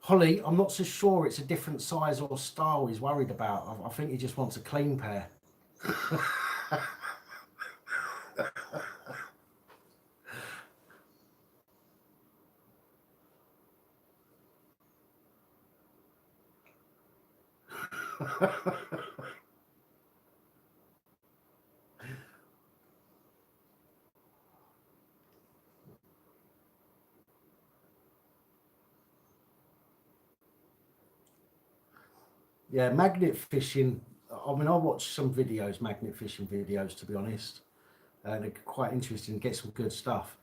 Holly, I'm not so sure it's a different size or style he's worried about. I think he just wants a clean pair. Yeah, magnet fishing. I mean, I watched some videos, magnet fishing videos, to be honest. They're quite interesting, get some good stuff.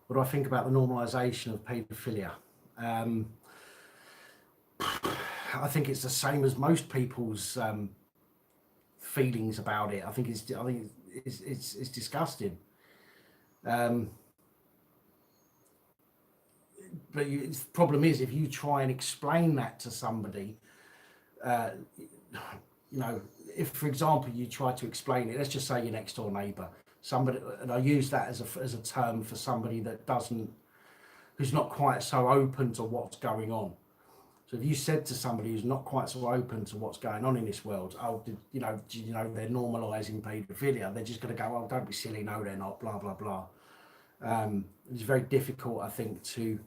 What do I think about the normalisation of paedophilia? I think it's the same as most people's feelings about it. I think it's disgusting. But the problem is, if you try and explain that to somebody, you know, if for example you try to explain it, let's just say your next door neighbour, somebody, and I use that as a term for somebody that who's not quite so open to what's going on. So if you said to somebody who's not quite so open to what's going on in this world, oh, you know, they're normalising paedophilia, they're just going to go, oh, don't be silly, no, they're not, blah blah blah. It's very difficult, I think, to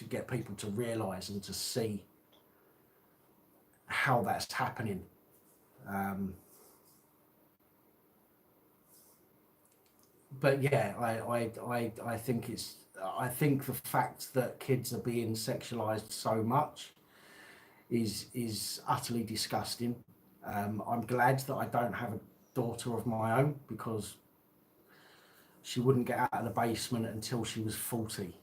get people to realise and to see how that's happening. But yeah, I think the fact that kids are being sexualized so much is utterly disgusting. I'm glad that I don't have a daughter of my own, because she wouldn't get out of the basement until she was 40.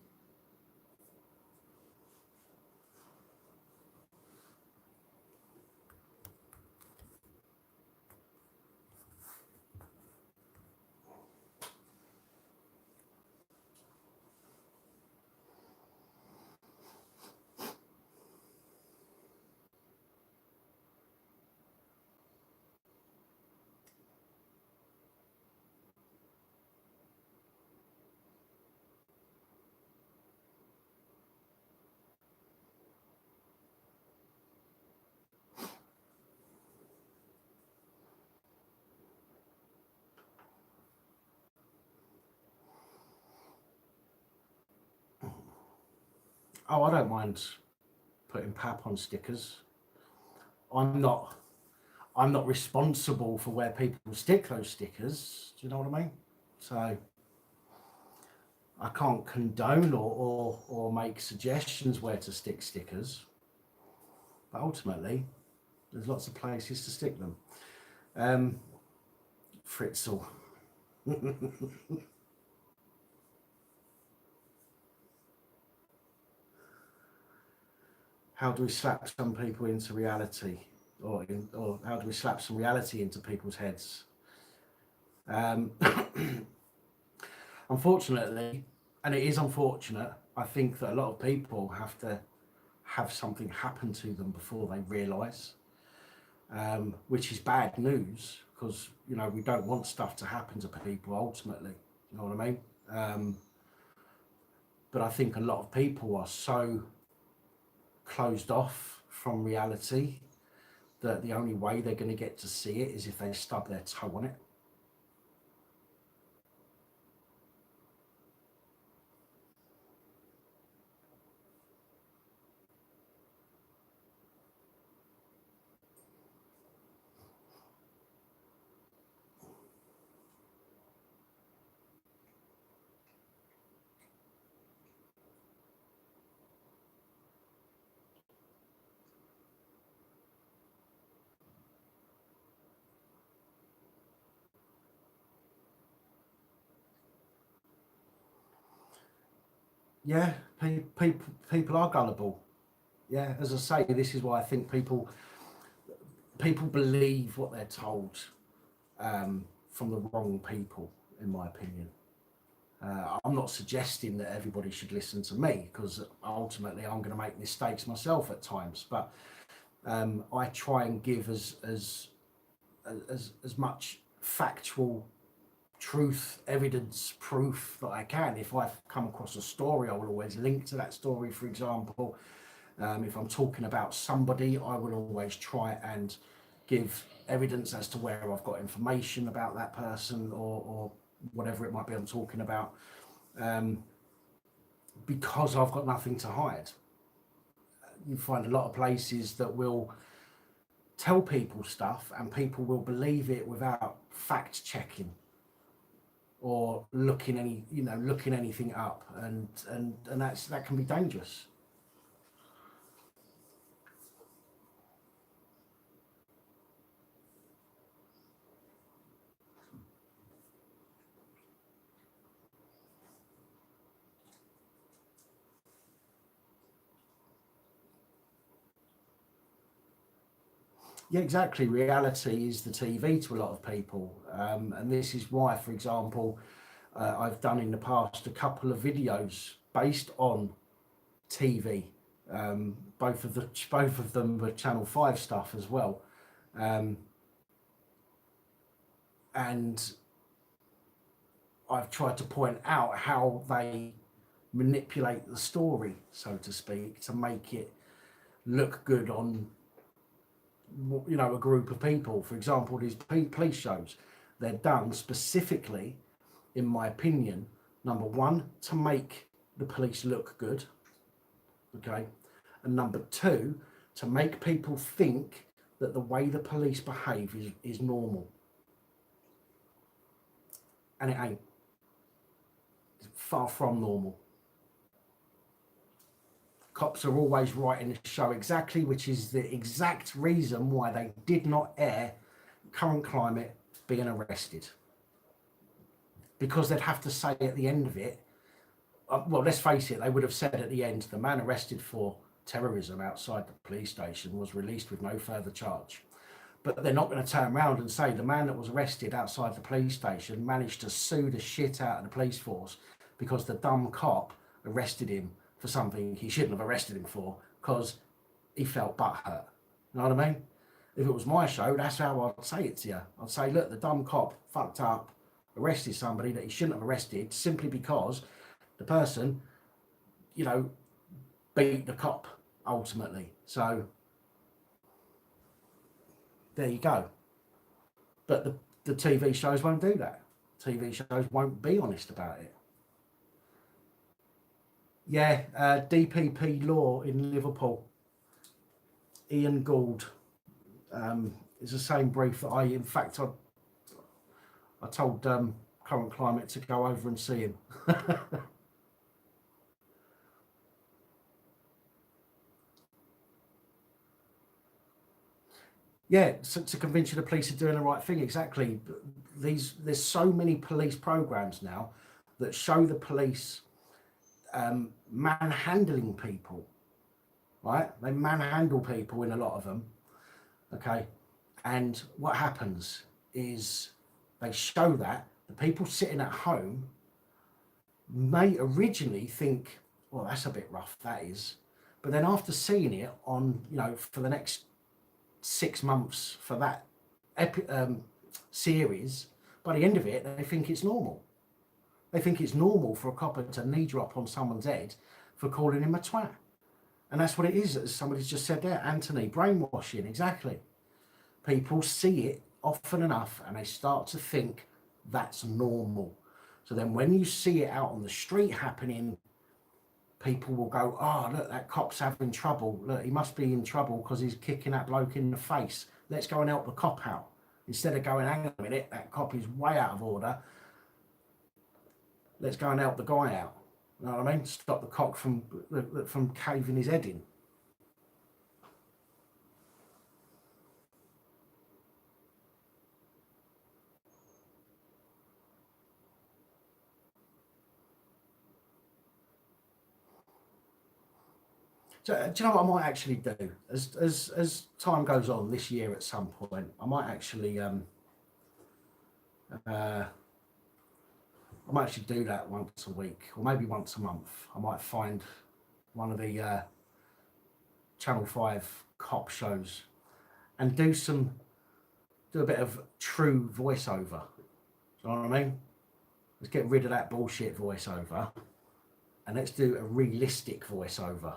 Oh, I don't mind putting PAP on stickers. I'm not responsible for where people stick those stickers. Do you know what I mean? So I can't condone or make suggestions where to stick stickers. But ultimately, there's lots of places to stick them. Fritzl. How do we slap some people into reality? Or how do we slap some reality into people's heads? Unfortunately, and it is unfortunate, I think that a lot of people have to have something happen to them before they realise, which is bad news, because you know we don't want stuff to happen to people ultimately. You know what I mean? But I think a lot of people are so closed off from reality that the only way they're going to get to see it is if they stub their toe on it. Yeah, people are gullible. Yeah, as I say, this is why I think people believe what they're told from the wrong people, in my opinion. I'm not suggesting that everybody should listen to me, because ultimately I'm going to make mistakes myself at times. But I try and give as much factual truth, evidence, proof that I can. If I've come across a story, I will always link to that story, for example. If I'm talking about somebody, I will always try and give evidence as to where I've got information about that person, or whatever it might be I'm talking about, because I've got nothing to hide. You find a lot of places that will tell people stuff and people will believe it without fact checking or looking anything up, and that can be dangerous. Yeah, exactly. Reality is the TV to a lot of people, and this is why, for example, I've done in the past a couple of videos based on TV. Both of them were Channel 5 stuff as well, and I've tried to point out how they manipulate the story, so to speak, to make it look good on a group of people. For example, these police shows, they're done specifically, in my opinion, number one, to make the police look good, okay, and number two, to make people think that the way the police behave is normal, and it ain't. It's far from normal. Cops are always right in the show exactly, which is the exact reason why they did not air Current Climate being arrested, because they'd have to say at the end of it, well, let's face it, they would have said at the end, the man arrested for terrorism outside the police station was released with no further charge. But they're not going to turn around and say the man that was arrested outside the police station managed to sue the shit out of the police force because the dumb cop arrested him for something he shouldn't have arrested him for, because he felt butthurt. You know what I mean? If it was my show, that's how I'd say it to you. I'd say, look, the dumb cop fucked up, arrested somebody that he shouldn't have arrested simply because the person, beat the cop ultimately. So there you go. But the TV shows won't do that. TV shows won't be honest about it. Yeah, DPP Law in Liverpool. Ian Gould is the same brief that in fact, I told Current Climate to go over and see him. Yeah, so to convince you the police are doing the right thing. Exactly. There's so many police programs now that show the police manhandling people, right? They manhandle people in a lot of them, okay? And what happens is they show that the people sitting at home may originally think, well, that's a bit rough, that is. But then after seeing it on, for the next 6 months for that series, by the end of it, they think it's normal. They think it's normal for a copper to knee drop on someone's head for calling him a twat. And that's what it is, as somebody's just said there, Anthony, brainwashing, exactly. People see it often enough and they start to think that's normal. So then when you see it out on the street happening, people will go, oh, look, that cop's having trouble. Look, he must be in trouble because he's kicking that bloke in the face. Let's go and help the cop out. Instead of going, hang on a minute, that cop is way out of order. Let's go and help the guy out. You know what I mean? Stop the cop from caving his head in. So, do you know what I might actually do? As time goes on this year, at some point, I might actually do that once a week, or maybe once a month. I might find one of the Channel 5 cop shows and do a bit of true voiceover. Do you know what I mean? Let's get rid of that bullshit voiceover and let's do a realistic voiceover.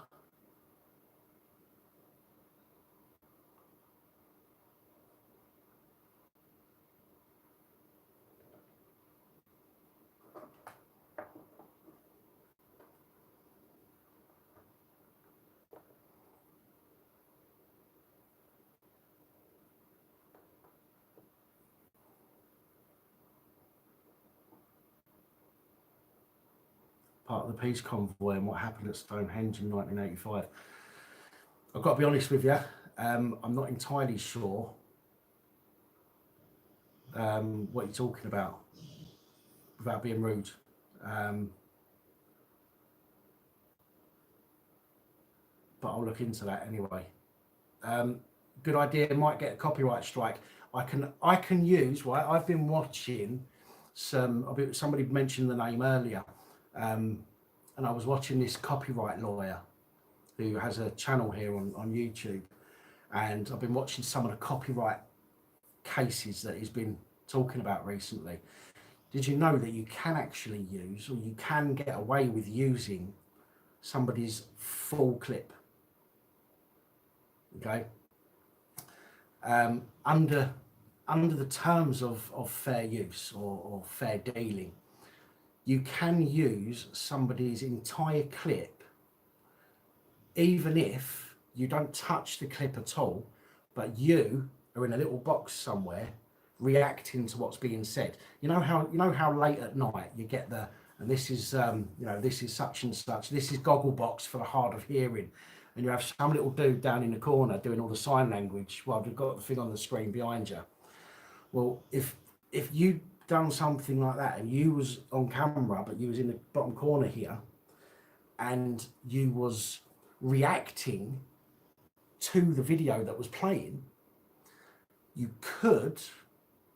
Part of the peace convoy and what happened at Stonehenge in 1985. I've got to be honest with you, I'm not entirely sure what you're talking about, without being rude. But I'll look into that anyway. Good idea, might get a copyright strike. I can use, right, I've been watching somebody mentioned the name earlier, and I was watching this copyright lawyer who has a channel here on YouTube, and I've been watching some of the copyright cases that he's been talking about recently. Did you know that you can actually use, or you can get away with using somebody's full clip? Okay. Under the terms of fair use or fair dealing, you can use somebody's entire clip, even if you don't touch the clip at all, but you are in a little box somewhere reacting to what's being said. You know how late at night you get and this is this is such and such, this is Gogglebox for the hard of hearing, and you have some little dude down in the corner doing all the sign language while they've got the thing on the screen behind you. Well, if you done something like that and you was on camera but you was in the bottom corner here and you was reacting to the video that was playing, you could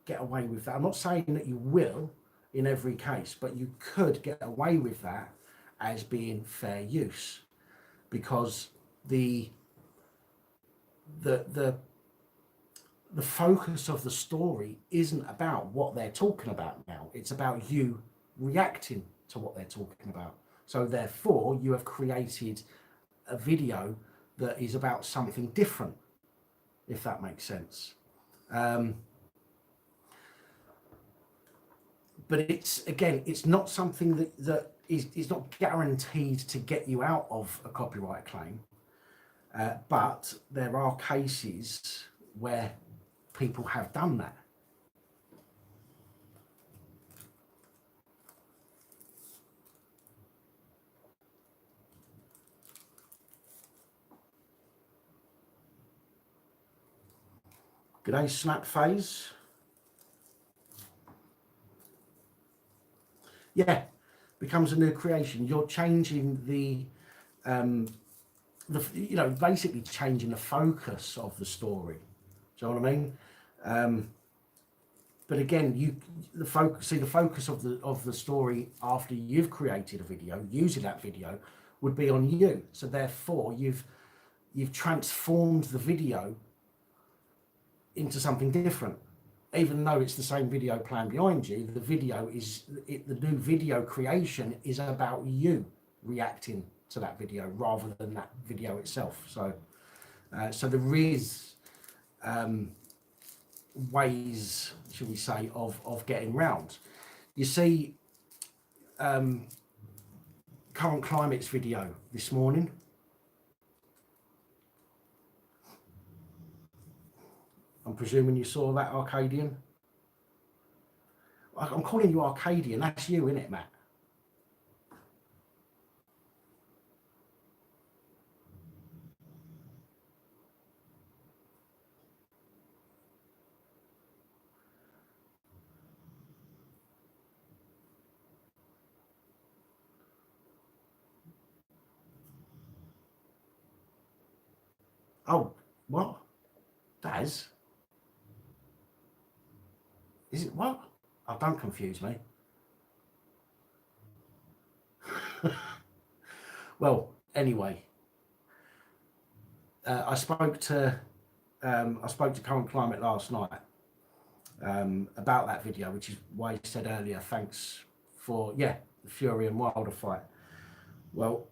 get away with that. I'm not saying that you will in every case, but you could get away with that as being fair use, because the focus of the story isn't about what they're talking about now. It's about you reacting to what they're talking about. So therefore, you have created a video that is about something different, if that makes sense. But it's not something that is not guaranteed to get you out of a copyright claim, but there are cases where people have done that. G'day, Snap Phase. Yeah, becomes a new creation. You're changing the you know, basically changing the focus of the story. Do you know what I mean? But again, the focus of the story after you've created a video, using that video, would be on you. So therefore, you've transformed the video into something different. Even though it's the same video playing behind you, the new video creation is about you reacting to that video rather than that video itself. So, so there is ways, should we say, of getting round. You see, Current Climate's video this morning. I'm presuming you saw that, Arcadian. I'm calling you Arcadian. That's you, isn't it, Matt? Oh, what? Daz? Is it what? Oh, don't confuse me. Well, anyway, I spoke to Current Climate last night about that video, which is why he said earlier, thanks for the Fury and Wilder fight. Well,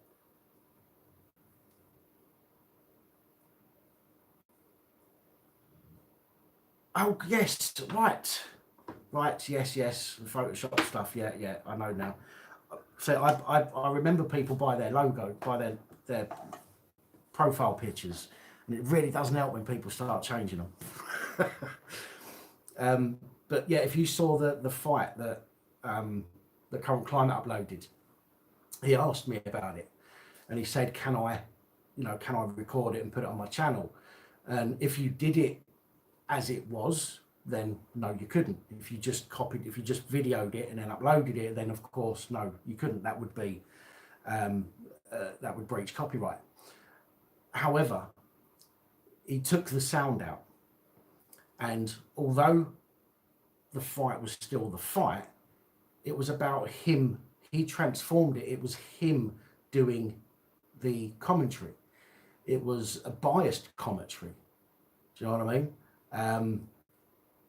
oh yes, right, yes, Photoshop stuff. Yeah, I know now. So I remember people by their logo, by their profile pictures, and it really doesn't help when people start changing them. But yeah, if you saw the fight that the Current Climate uploaded, he asked me about it, and he said, can I record it and put it on my channel? And if you did it as it was, then no, you couldn't. If you just videoed it and then uploaded it, then of course no, you couldn't. That would be that would breach copyright. However, he took the sound out, and although the fight was still the fight, it was about him. He transformed it. It was him doing the commentary. It was a biased commentary. Do you know what I mean?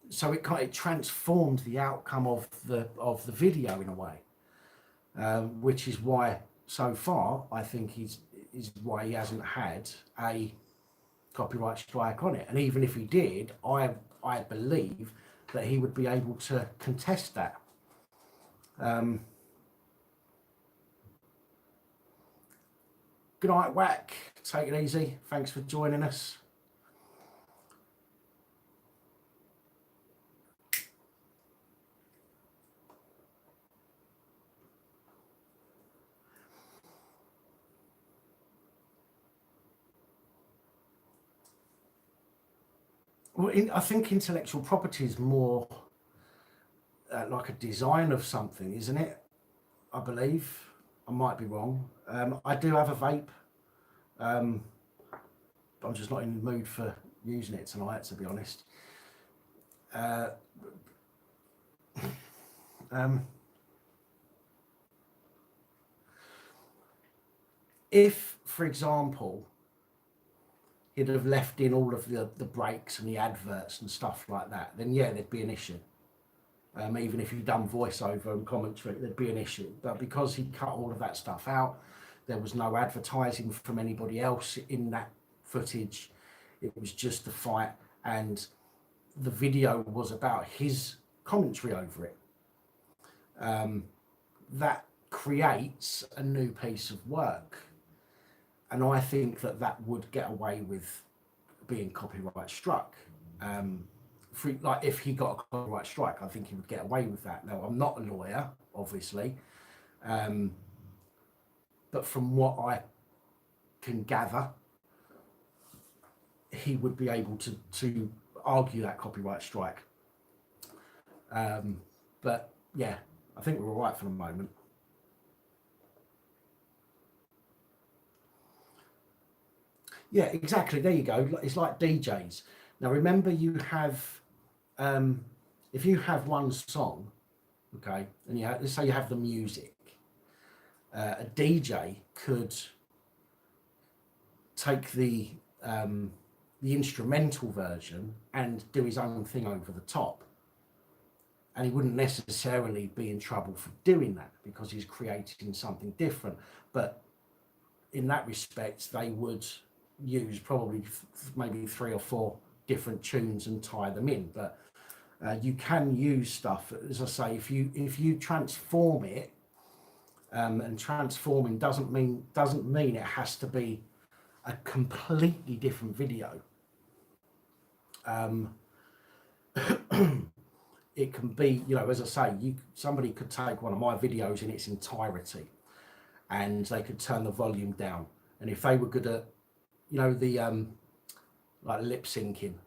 So it transformed the outcome of the video in a way, which is why so far I think is why he hasn't had a copyright strike on it. And even if he did, I believe that he would be able to contest that. Good night, Whack. Take it easy. Thanks for joining us. Well, I think intellectual property is more like a design of something, isn't it? I believe. I might be wrong. I do have a vape, but I'm just not in the mood for using it tonight, to be honest. If, for example, he'd have left in all of the breaks and the adverts and stuff like that, then yeah, there'd be an issue. Even if you'd done voiceover and commentary, there'd be an issue. But because he cut all of that stuff out, there was no advertising from anybody else in that footage. It was just the fight, and the video was about his commentary over it. That creates a new piece of work. And I think that that would get away with being copyright struck. Like if he got a copyright strike, I think he would get away with that. Now, I'm not a lawyer, obviously, but from what I can gather, he would be able to argue that copyright strike. But yeah, I think we're all right for the moment. Yeah, exactly. There you go. It's like DJs. Now, remember, you have, if you have one song, okay, and you have, let's say you have the music, a DJ could take the instrumental version and do his own thing over the top. And he wouldn't necessarily be in trouble for doing that because he's creating something different. But in that respect, they would use probably maybe 3 or 4 different tunes and tie them in. But you can use stuff, as I say, if you transform it, and transforming doesn't mean it has to be a completely different video. It can be, you know, as I say, somebody could take one of my videos in its entirety and they could turn the volume down. And if they were good at, you know, the like lip syncing,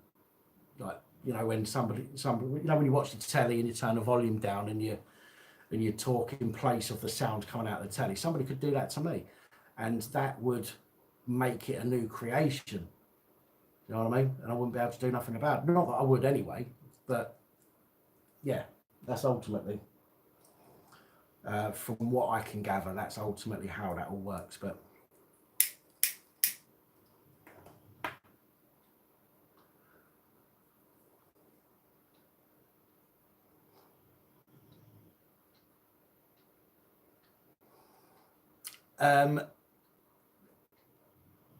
like, you know, when somebody, you know, when you watch the telly and you turn the volume down and you talk in place of the sound coming out of the telly, somebody could do that to me, and that would make it a new creation. You know what I mean? And I wouldn't be able to do nothing about it. Not that I would anyway, but yeah, that's ultimately, from what I can gather, that's ultimately how that all works. But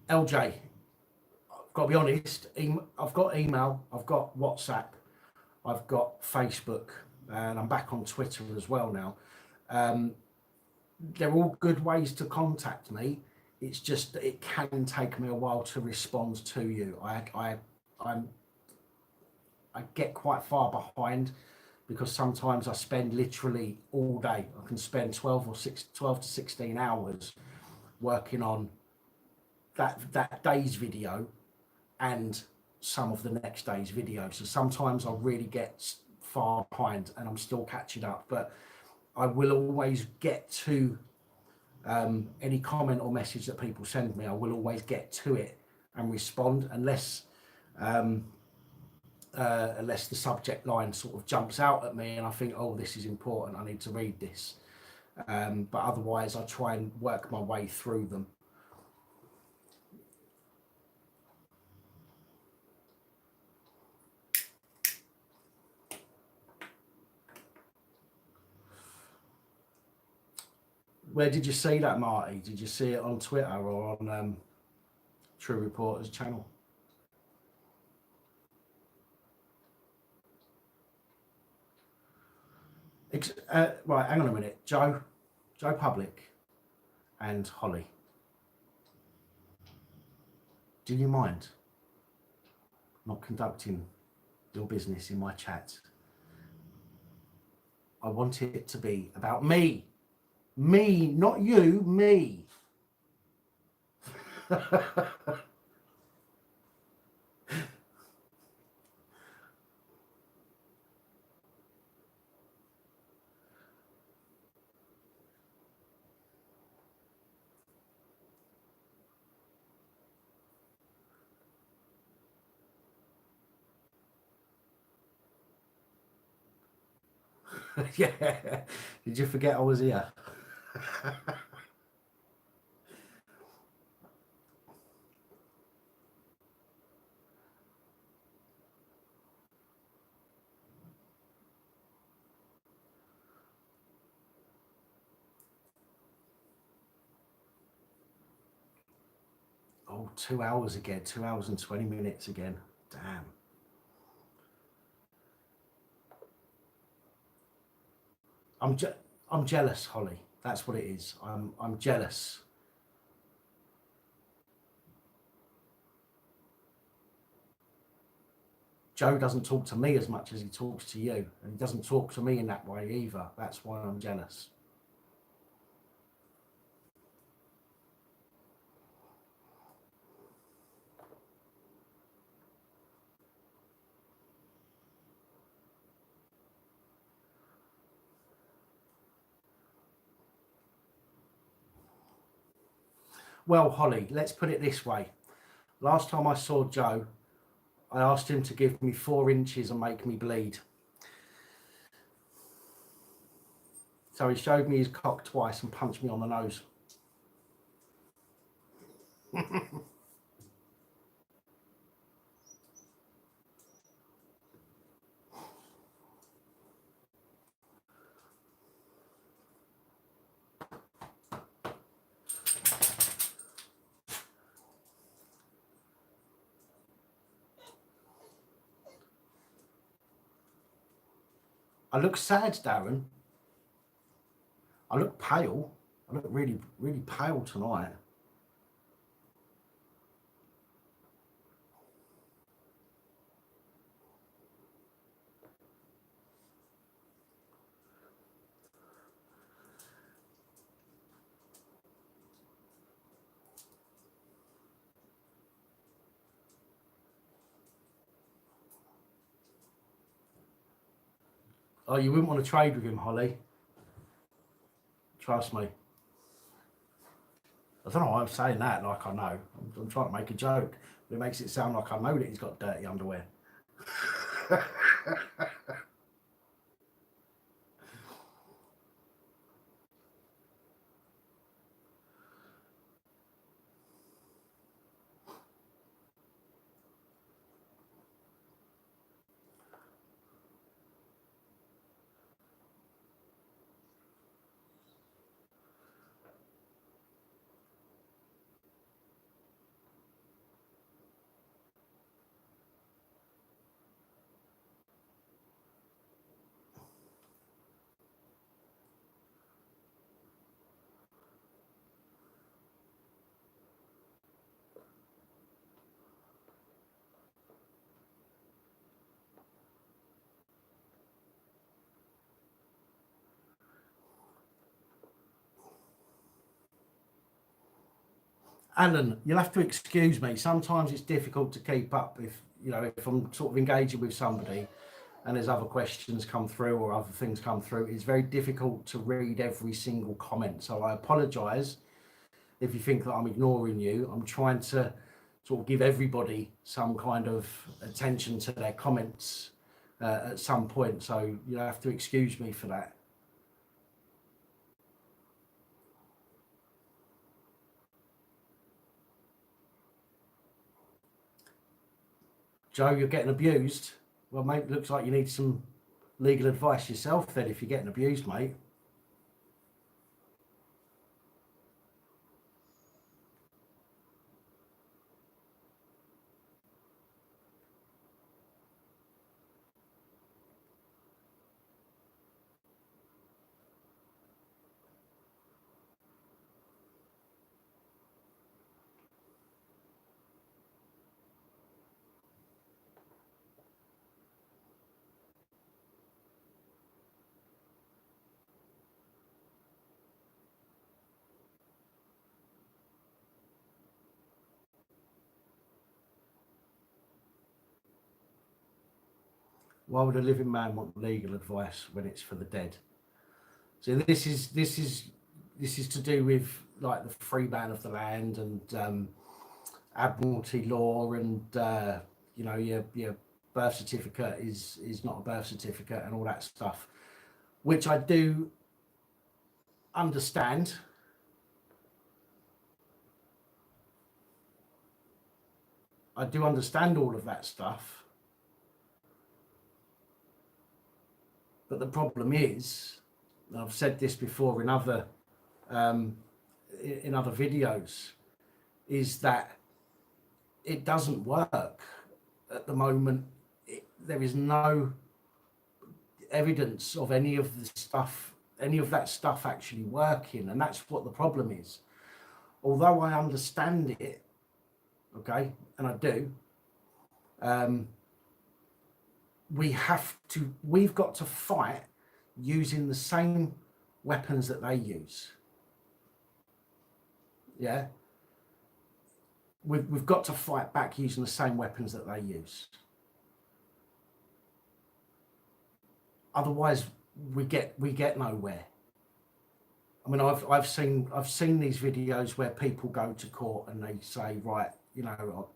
LJ, I've got to be honest, I've got email, I've got WhatsApp, I've got Facebook, and I'm back on Twitter as well now. They're all good ways to contact me. It's just that it can take me a while to respond to you. I get quite far behind because sometimes I spend literally all day. I can spend 12 to 16 hours working on that day's video and some of the next day's video. So sometimes I really get far behind and I'm still catching up, but I will always get to any comment or message that people send me. I will always get to it and respond, unless the subject line sort of jumps out at me and I think, oh, this is important, I need to read this. But otherwise I try and work my way through them. Where did you see that, Marty? Did you see it on Twitter or on True Reporter's channel? Right, hang on a minute. Joe Public and Holly, do you mind not conducting your business in my chat? I want it to be about me. Me, not you, me. Yeah. Did you forget I was here? Oh, 2 hours again, 2 hours and 20 minutes again. Damn. I'm jealous, Holly. That's what it is. I'm jealous. Joe doesn't talk to me as much as he talks to you, and he doesn't talk to me in that way either. That's why I'm jealous. Well, Holly, let's put it this way. Last time I saw Joe, I asked him to give me 4 inches and make me bleed. So he showed me his cock twice and punched me on the nose. I look sad, Darren. I look pale. I look really, really pale tonight. Oh, you wouldn't want to trade with him, Holly. Trust me. I don't know why I'm saying that like I know. I'm trying to make a joke, but it makes it sound like I know that he's got dirty underwear. Alan, you'll have to excuse me. Sometimes it's difficult to keep up if I'm sort of engaging with somebody and there's other questions come through or other things come through. It's very difficult to read every single comment. So I apologise if you think that I'm ignoring you. I'm trying to sort of give everybody some kind of attention to their comments at some point. So you'll have to excuse me for that. Joe, you're getting abused. Well, mate, looks like you need some legal advice yourself then if you're getting abused, mate. Why would a living man want legal advice when it's for the dead? So this is to do with like the free man of the land and admiralty law and your birth certificate is not a birth certificate and all that stuff, which I do understand. I do understand all of that stuff. But the problem is, and I've said this before in other videos, is that it doesn't work at the moment. There is no evidence of any of the stuff any of that stuff actually working. And that's what the problem is. Although I understand it, okay, and I do, we've got to fight using the same weapons that they use. Yeah, we've got to fight back using the same weapons that they use. Otherwise, we get nowhere. I mean, I've seen these videos where people go to court and they say, right, you know,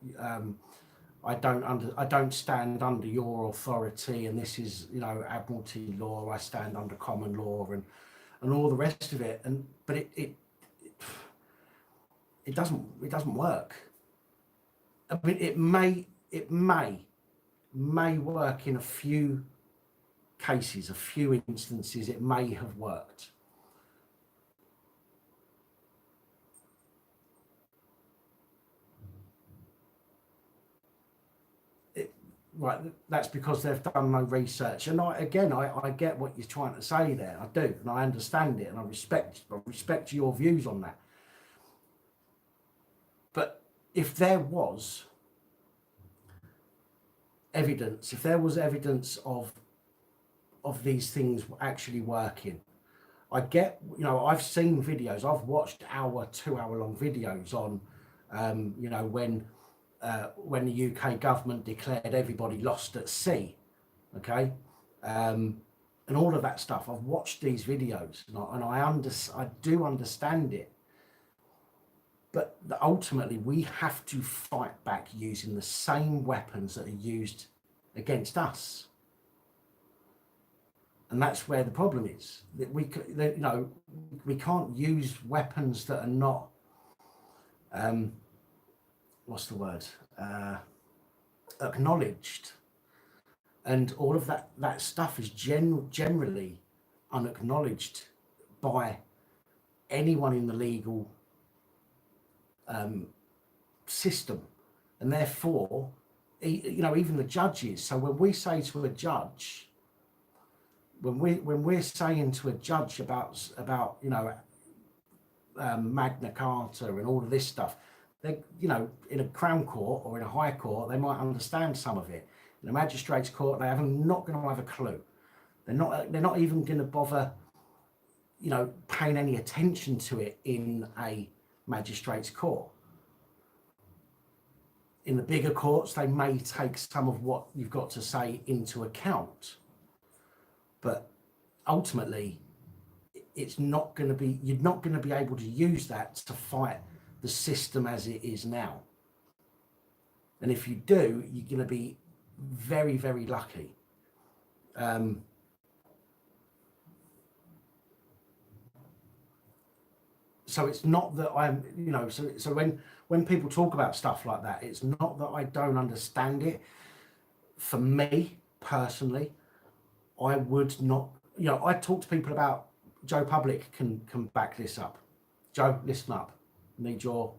I don't stand under your authority, and this is, you know, admiralty law. I stand under common law, and all the rest of it. But it doesn't work. I mean, it may work in a few cases, a few instances. It may have worked. Right, that's because they've done no research. And I get what you're trying to say there. I do, and I understand it, and I respect your views on that. But if there was evidence, of these things actually working, I get, you know, I've seen videos, I've watched 2-hour long videos on, you know, when the UK government declared everybody lost at sea, okay, and all of that stuff. I've watched these videos, and I do understand it, but ultimately we have to fight back using the same weapons that are used against us, and that's where the problem is. That we can't use weapons that are not what's the word, acknowledged, and all of that stuff is generally unacknowledged by anyone in the legal system, and therefore, you know, even the judges. So when we say to a judge, when we're saying to a judge about you know, Magna Carta and all of this stuff, they, you know, in a Crown Court or in a High Court, they might understand some of it. In a Magistrates Court, they're not going to have a clue. They're not even going to bother, you know, paying any attention to it in a Magistrates Court. In the bigger courts, they may take some of what you've got to say into account, but ultimately, it's not going to be. You're not going to be able to use that to fight the system as it is now. And if you do, you're going to be very, very lucky. So it's not that I'm, you know, so when people talk about stuff like that, it's not that I don't understand it. For me personally, I would not, you know, I talk to people about, Joe Public can back this up. Joe, listen up. Need your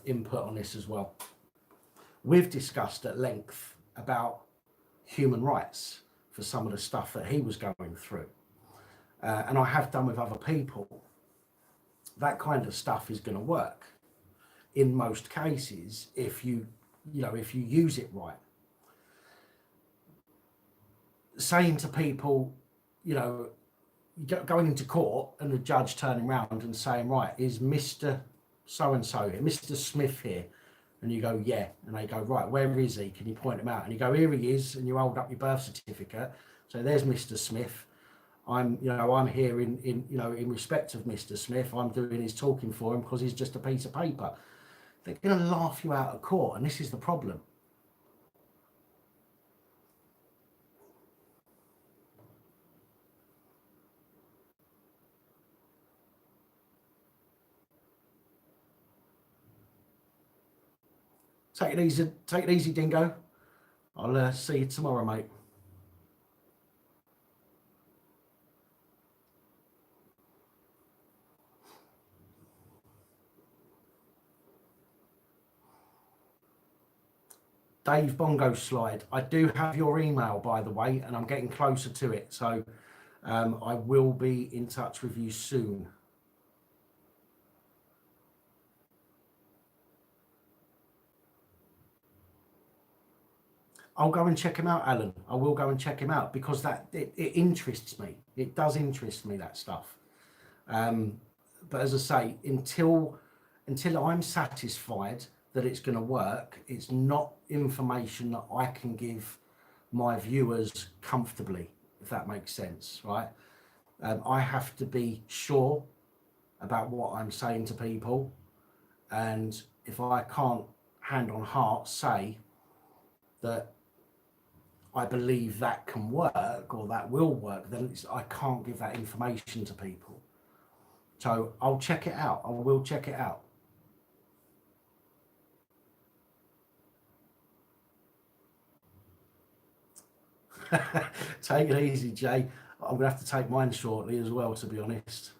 input on this as well. We've discussed at length about human rights for some of the stuff that he was going through, and I have done with other people. That kind of stuff is going to work in most cases if you use it right. Saying to people, you know, going into court and the judge turning around and saying, right, is Mr. So-and-so here, Mr. Smith here? And you go, yeah. And they go, right, where is he? Can you point him out? And you go, here he is. And you hold up your birth certificate. So there's Mr. Smith. I'm here in respect of Mr. Smith. I'm doing his talking for him because he's just a piece of paper. They're going to laugh you out of court. And this is the problem. Take it easy, Dingo. I'll see you tomorrow, mate. Dave Bongo Slide. I do have your email, by the way, and I'm getting closer to it. So I will be in touch with you soon. I'll go and check him out, Alan. I will go and check him out because it interests me. It does interest me, that stuff. But as I say, until I'm satisfied that it's going to work, it's not information that I can give my viewers comfortably, if that makes sense, right? I have to be sure about what I'm saying to people, and if I can't hand on heart say that I believe that can work or that will work, then I can't give that information to people. So I'll check it out. I will check it out. Take it easy, Jay. I'm going to have to take mine shortly as well, to be honest.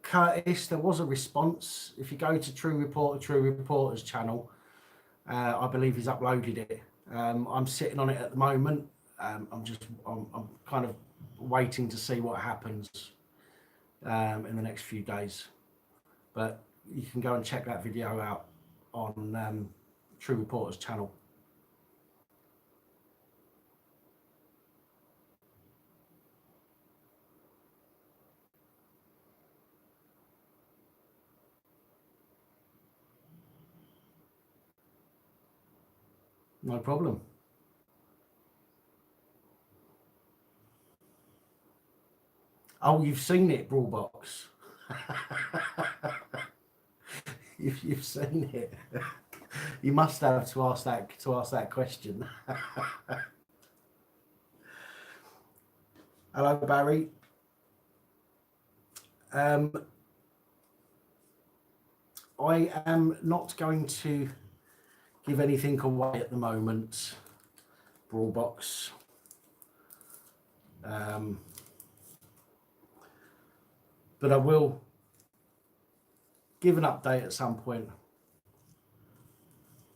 Curtis, there was a response. If you go to True Reporter's channel, I believe he's uploaded it. I'm sitting on it at the moment. I'm kind of waiting to see what happens in the next few days. But you can go and check that video out on True Reporter's channel. No problem. Oh, you've seen it, Brawlbox. You've seen it. You must have to ask that question. Hello, Barry. I am not going to give anything away at the moment, Brawlbox. But I will give an update at some point.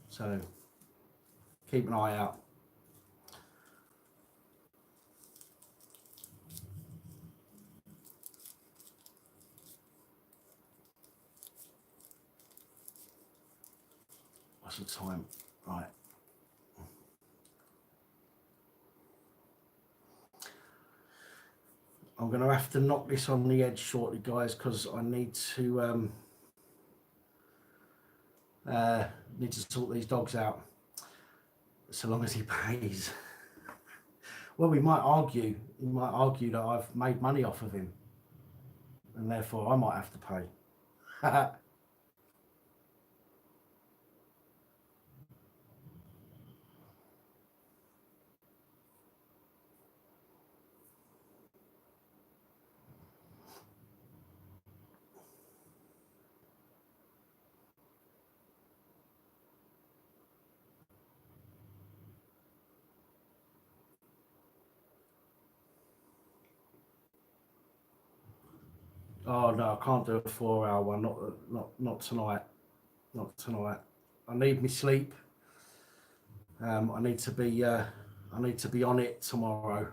So keep an eye out. What's the time? Right. I'm going to have to knock this on the edge shortly, guys, because I need to sort these dogs out. So long as he pays. Well, we might argue. He might argue that I've made money off of him, and therefore I might have to pay. Oh no, I can't do a 4-hour one. Not tonight. Not tonight. I need my sleep. I need to be on it tomorrow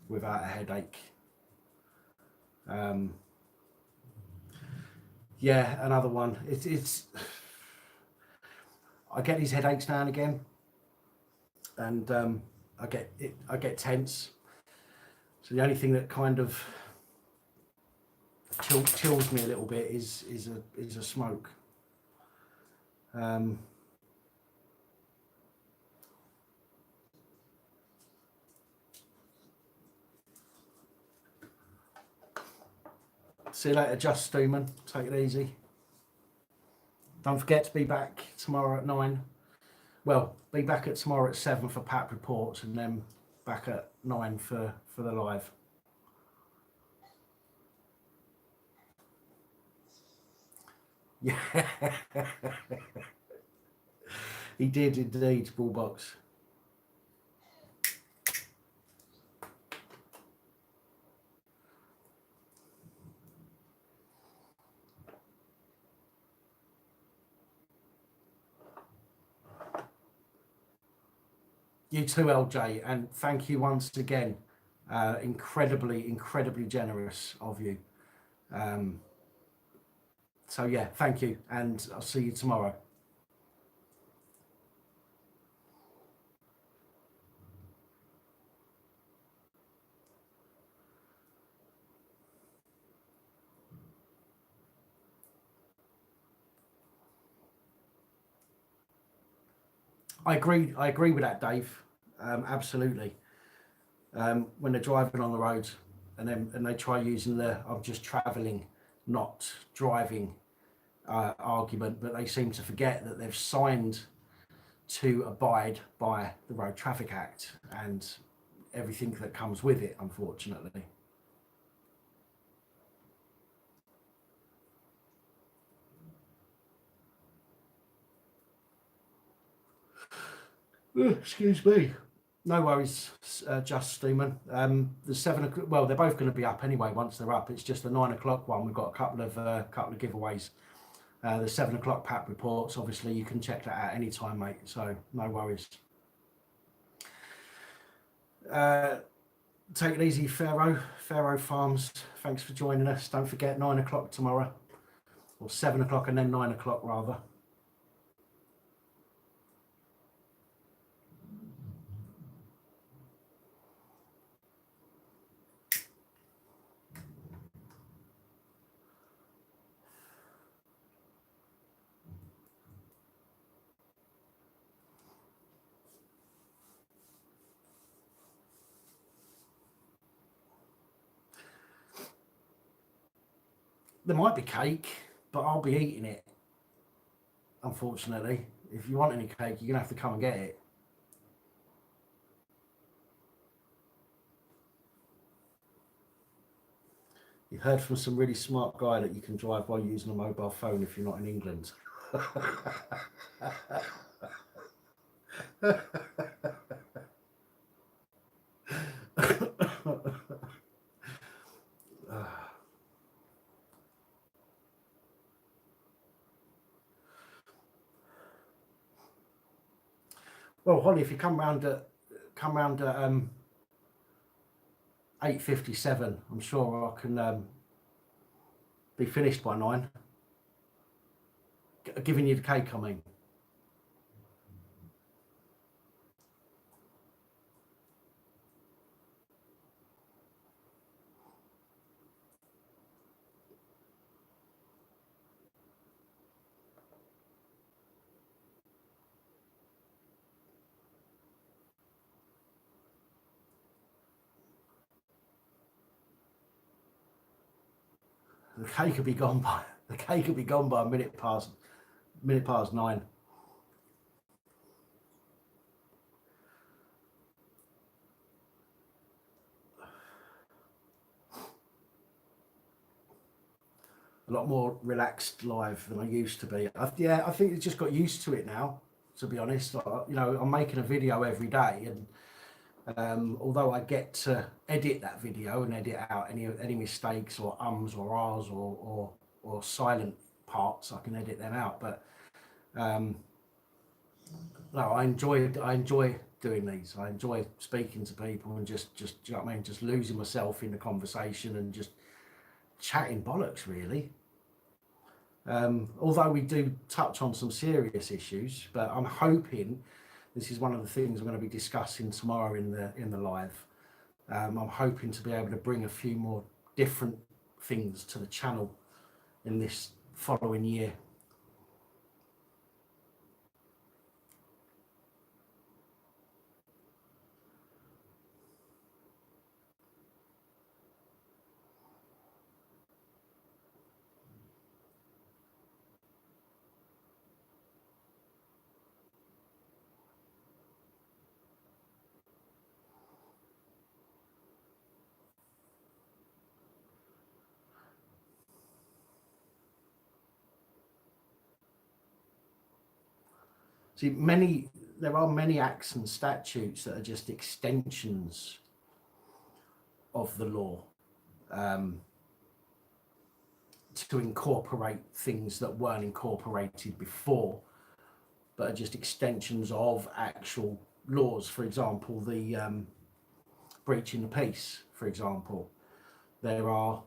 without a headache. Yeah, another one. It's I get these headaches now and again, and I get tense. So the only thing that kind of chills me a little bit is a smoke. See you later, Just Stewman. Take it easy. Don't forget to be back tomorrow at 9. Well, be back at tomorrow at 7 for PAP reports, and then back at 9 for the live. Yeah. He did indeed, Bullbox. You too, LJ, and thank you once again. Incredibly generous of you. So yeah, thank you, and I'll see you tomorrow. I agree with that, Dave. Absolutely. When they're driving on the road and they try using the "I'm just travelling, not driving" argument, but they seem to forget that they've signed to abide by the Road Traffic Act and everything that comes with it, unfortunately. Excuse me. No worries, Just Steeman. The 7 o'clock. Well, they're both going to be up anyway once they're up. It's just the 9 o'clock one. We've got a couple of giveaways. The 7 o'clock PAP reports. Obviously, you can check that out anytime, mate. So no worries. Take it easy, Pharaoh Farms. Thanks for joining us. Don't forget 9 o'clock tomorrow, or 7 o'clock and then 9 o'clock rather. There might be cake, but I'll be eating it, unfortunately. If you want any cake, you're going to have to come and get it. You heard from some really smart guy that you can drive while using a mobile phone if you're not in England. Well, Holly, if you come round at 8:57, I'm sure I can be finished by 9. Giving you the cake, I mean. The cake will be gone by a minute past 9. A lot more relaxed live than I used to be. I think it's just got used to it now, to be honest. I'm making a video every day, and although I get to edit that video and edit out any mistakes or ums or ahs or silent parts, I can edit them out. But no, I enjoy doing these. I enjoy speaking to people and just you know what I mean, just losing myself in the conversation and just chatting bollocks, really. Although we do touch on some serious issues, but I'm hoping this is one of the things I'm going to be discussing tomorrow in the live. I'm hoping to be able to bring a few more different things to the channel in this following year. See, there are many acts and statutes that are just extensions of the law, to incorporate things that weren't incorporated before, but are just extensions of actual laws. For example, the breaching the peace, for example. There are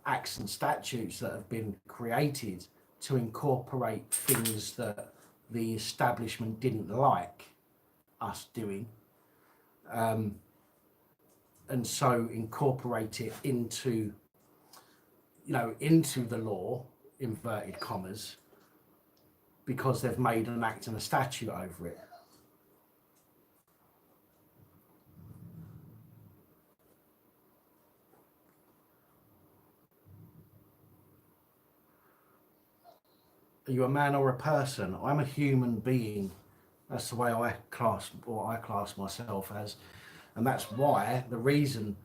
acts and statutes that have been created to incorporate things that the establishment didn't like us doing, and so incorporate it into, into the law, inverted commas, because they've made an act and a statute over it. Are you a man or a person? I'm a human being. That's the way I class myself as. And that's why the reason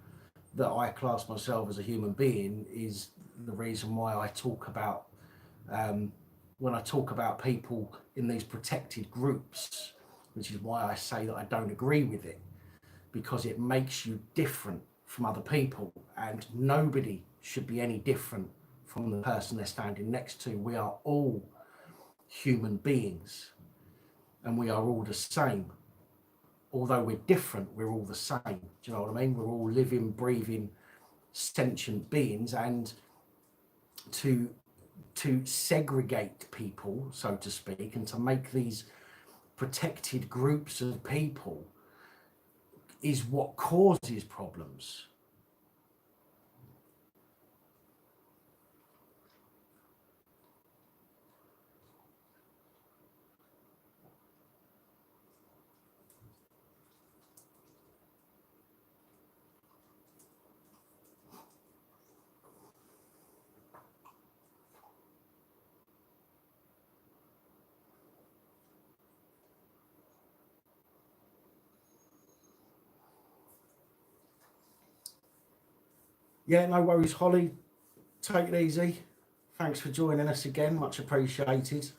that I class myself as a human being is the reason why I talk about, when I talk about people in these protected groups, which is why I say that I don't agree with it, because it makes you different from other people, and nobody should be any different from the person they're standing next to. We are all human beings, and we are all the same. Although we're different, we're all the same. Do you know what I mean? We're all living, breathing, sentient beings, and to segregate people, so to speak, and to make these protected groups of people is what causes problems. Yeah, no worries, Holly. Take it easy. Thanks for joining us again. Much appreciated.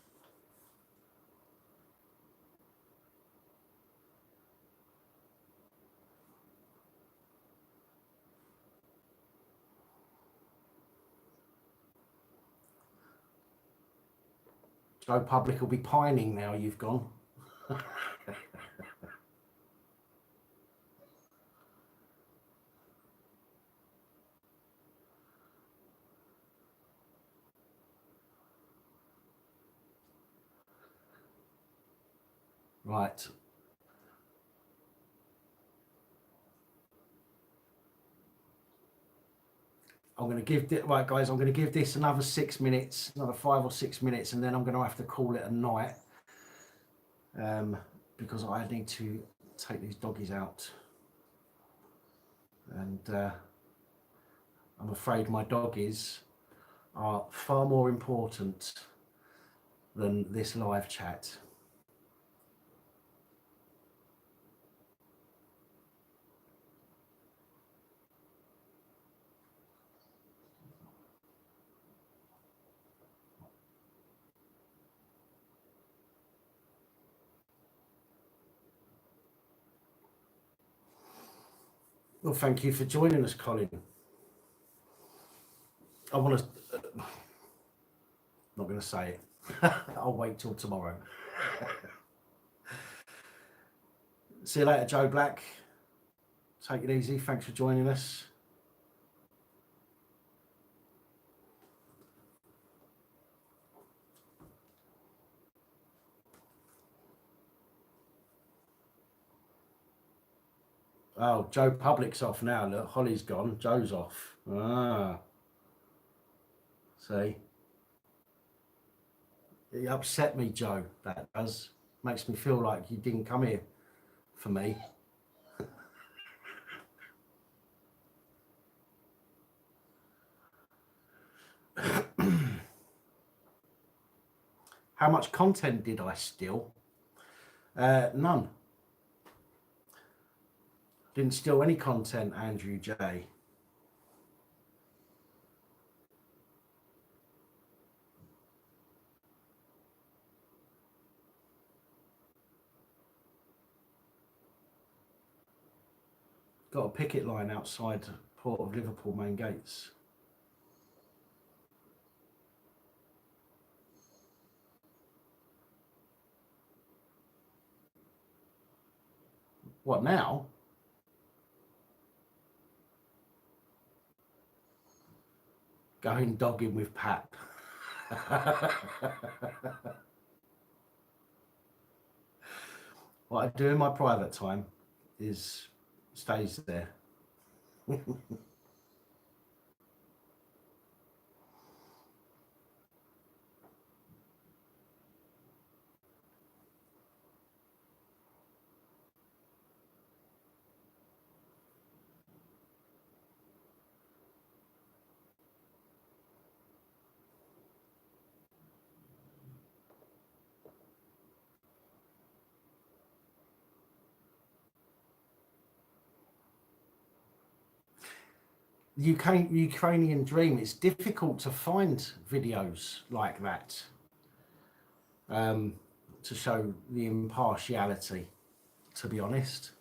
Joe Public will be pining now you've gone. Right. I'm going to give right, guys. I'm going to give this another 6 minutes, another 5 or 6 minutes, and then I'm going to have to call it a night, because I need to take these doggies out, and I'm afraid my doggies are far more important than this live chat. Well, thank you for joining us, Colin. I want to, not going to say it. I'll wait till tomorrow. See you later, Joe Black. Take it easy. Thanks for joining us. Oh, Joe Public's off now. Look, Holly's gone. Joe's off. Ah. See? It upset me, Joe. That does. Makes me feel like you didn't come here for me. How much content did I steal? None. Didn't steal any content, Andrew J. got a picket line outside Port of Liverpool main gates. What now? Going dogging with PAP. What I do in my private time is stays there. The Ukrainian dream, it's difficult to find videos like that to show the impartiality, to be honest.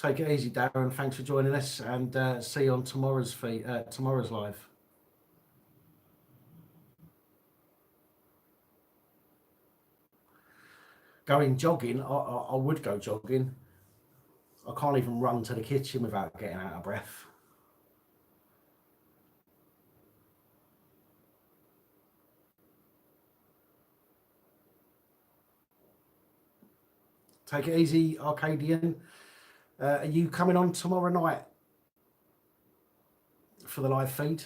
Take it easy, Darren. Thanks for joining us, and see you on tomorrow's live. Going jogging, I would go jogging. I can't even run to the kitchen without getting out of breath. Take it easy, Arcadian. Are you coming on tomorrow night for the live feed?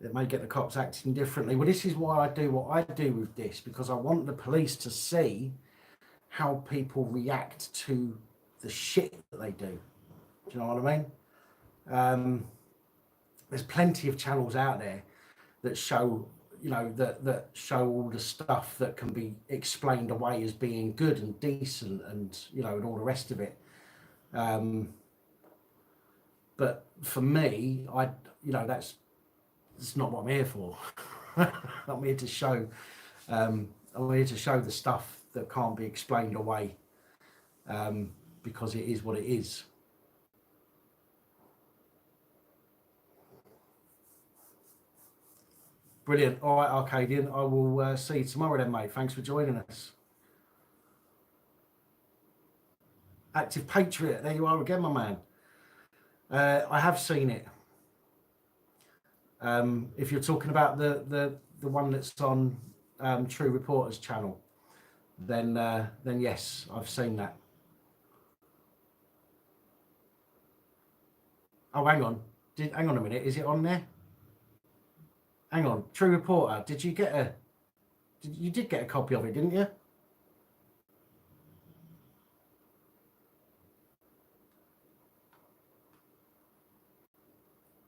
It may get the cops acting differently. Well, this is why I do what I do with this, because I want the police to see how people react to the shit that they do. Do you know what I mean? There's plenty of channels out there that show, that show all the stuff that can be explained away as being good and decent, and and all the rest of it. But for me, that's not what I'm here for. I'm here to show. I'm here to show the stuff that can't be explained away, because it is what it is. Brilliant. All right, Arcadian. I will see you tomorrow then, mate. Thanks for joining us. Active Patriot. There you are again, my man. I have seen it. If you're talking about the one that's on True Reporter's channel, then yes, I've seen that. Oh, hang on. Hang on a minute. Is it on there? Hang on. True Reporter. Did you get a? You did get a copy of it, didn't you?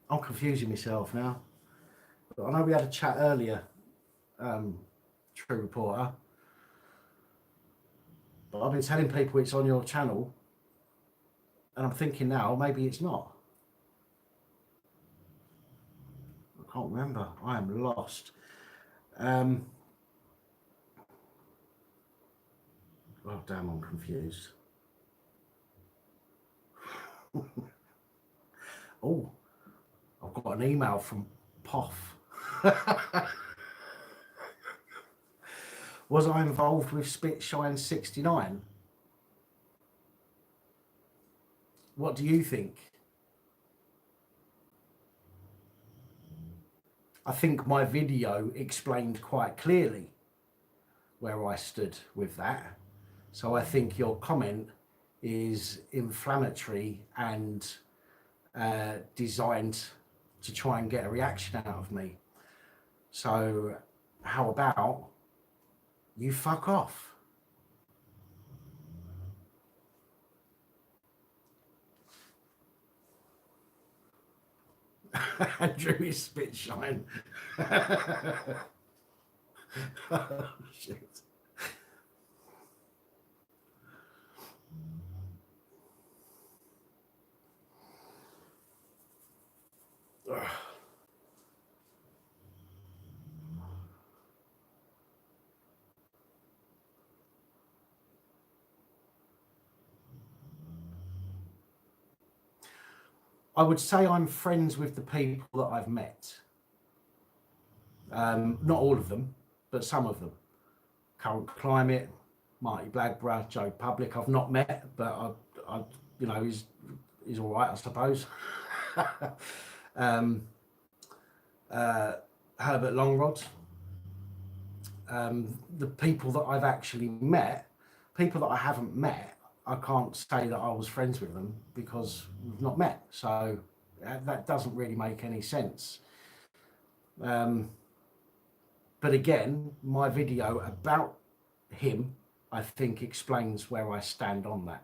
I'm confusing myself now. But I know we had a chat earlier, True Reporter. But I've been telling people it's on your channel, and I'm thinking now maybe it's not. I can't remember. I am lost. Oh damn, I'm confused. Oh, I've got an email from Poff. Was I involved with Spitshine 69? What do you think? I think my video explained quite clearly where I stood with that. So I think your comment is inflammatory and designed to try and get a reaction out of me. So how about you fuck off? Andrew is Spitshine. Oh, shit. I would say I'm friends with the people that I've met. Not all of them, but some of them. Current Climate, Marty Blagborough, Joe Public. I've not met, but I you know, he's all right, I suppose. Herbert Longrod. The people that I've actually met, people that I haven't met, I can't say that I was friends with them because we've not met. So that doesn't really make any sense. But again, my video about him, I think, explains where I stand on that.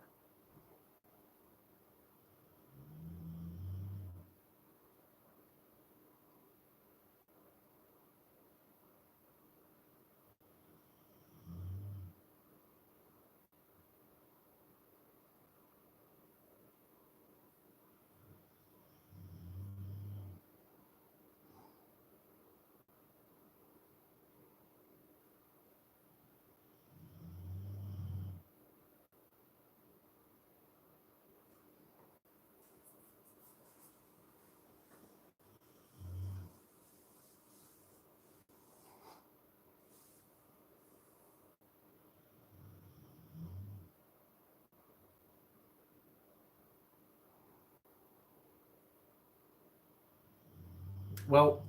Well,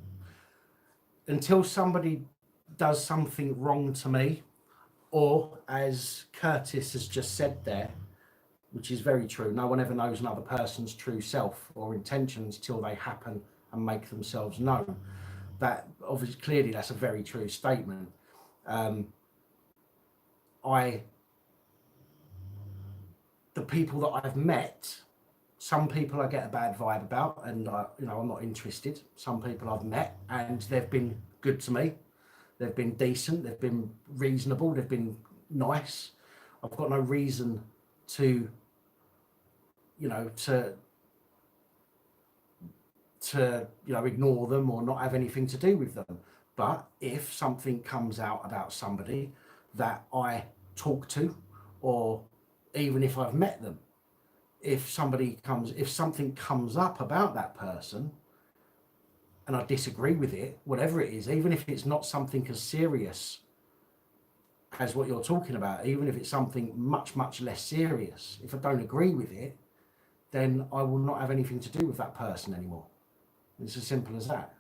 until somebody does something wrong to me, or as Curtis has just said there, which is very true, no one ever knows another person's true self or intentions till they happen and make themselves known. That obviously, clearly, that's a very true statement. The people that I've met, some people I get a bad vibe about, and I'm not interested. Some people I've met and they've been good to me. They've been decent. They've been reasonable. They've been nice. I've got no reason to, ignore them or not have anything to do with them. But if something comes out about somebody that I talk to, or even if I've met them, if something comes up about that person and I disagree with it, whatever it is, even if it's not something as serious as what you're talking about, even if it's something much, much less serious, if I don't agree with it, then I will not have anything to do with that person anymore. It's as simple as that.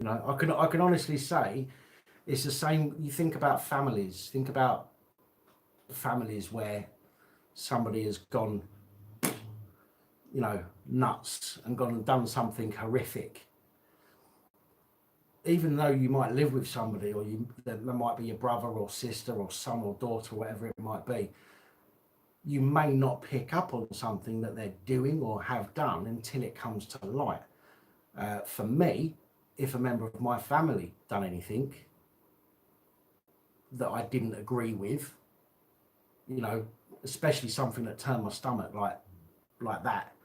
I can honestly say it's the same. You think about families. Think about families where somebody has gone, nuts and gone and done something horrific. Even though you might live with somebody, or there might be your brother or sister or son or daughter, whatever it might be, you may not pick up on something that they're doing or have done until it comes to light. For me, if a member of my family done anything that I didn't agree with, especially something that turned my stomach like that,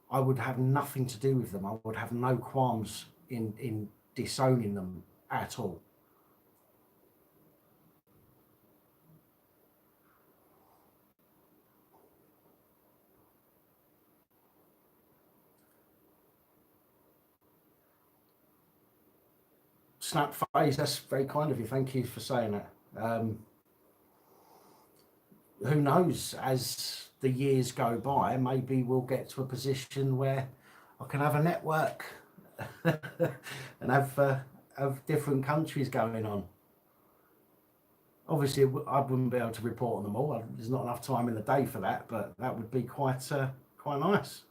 I would have nothing to do with them. I would have no qualms in disowning them at all. Snap phase, that's very kind of you. Thank you for saying that. Who knows, as the years go by, maybe we'll get to a position where I can have a network and have different countries going on. Obviously, I wouldn't be able to report on them all. There's not enough time in the day for that, but that would be quite nice.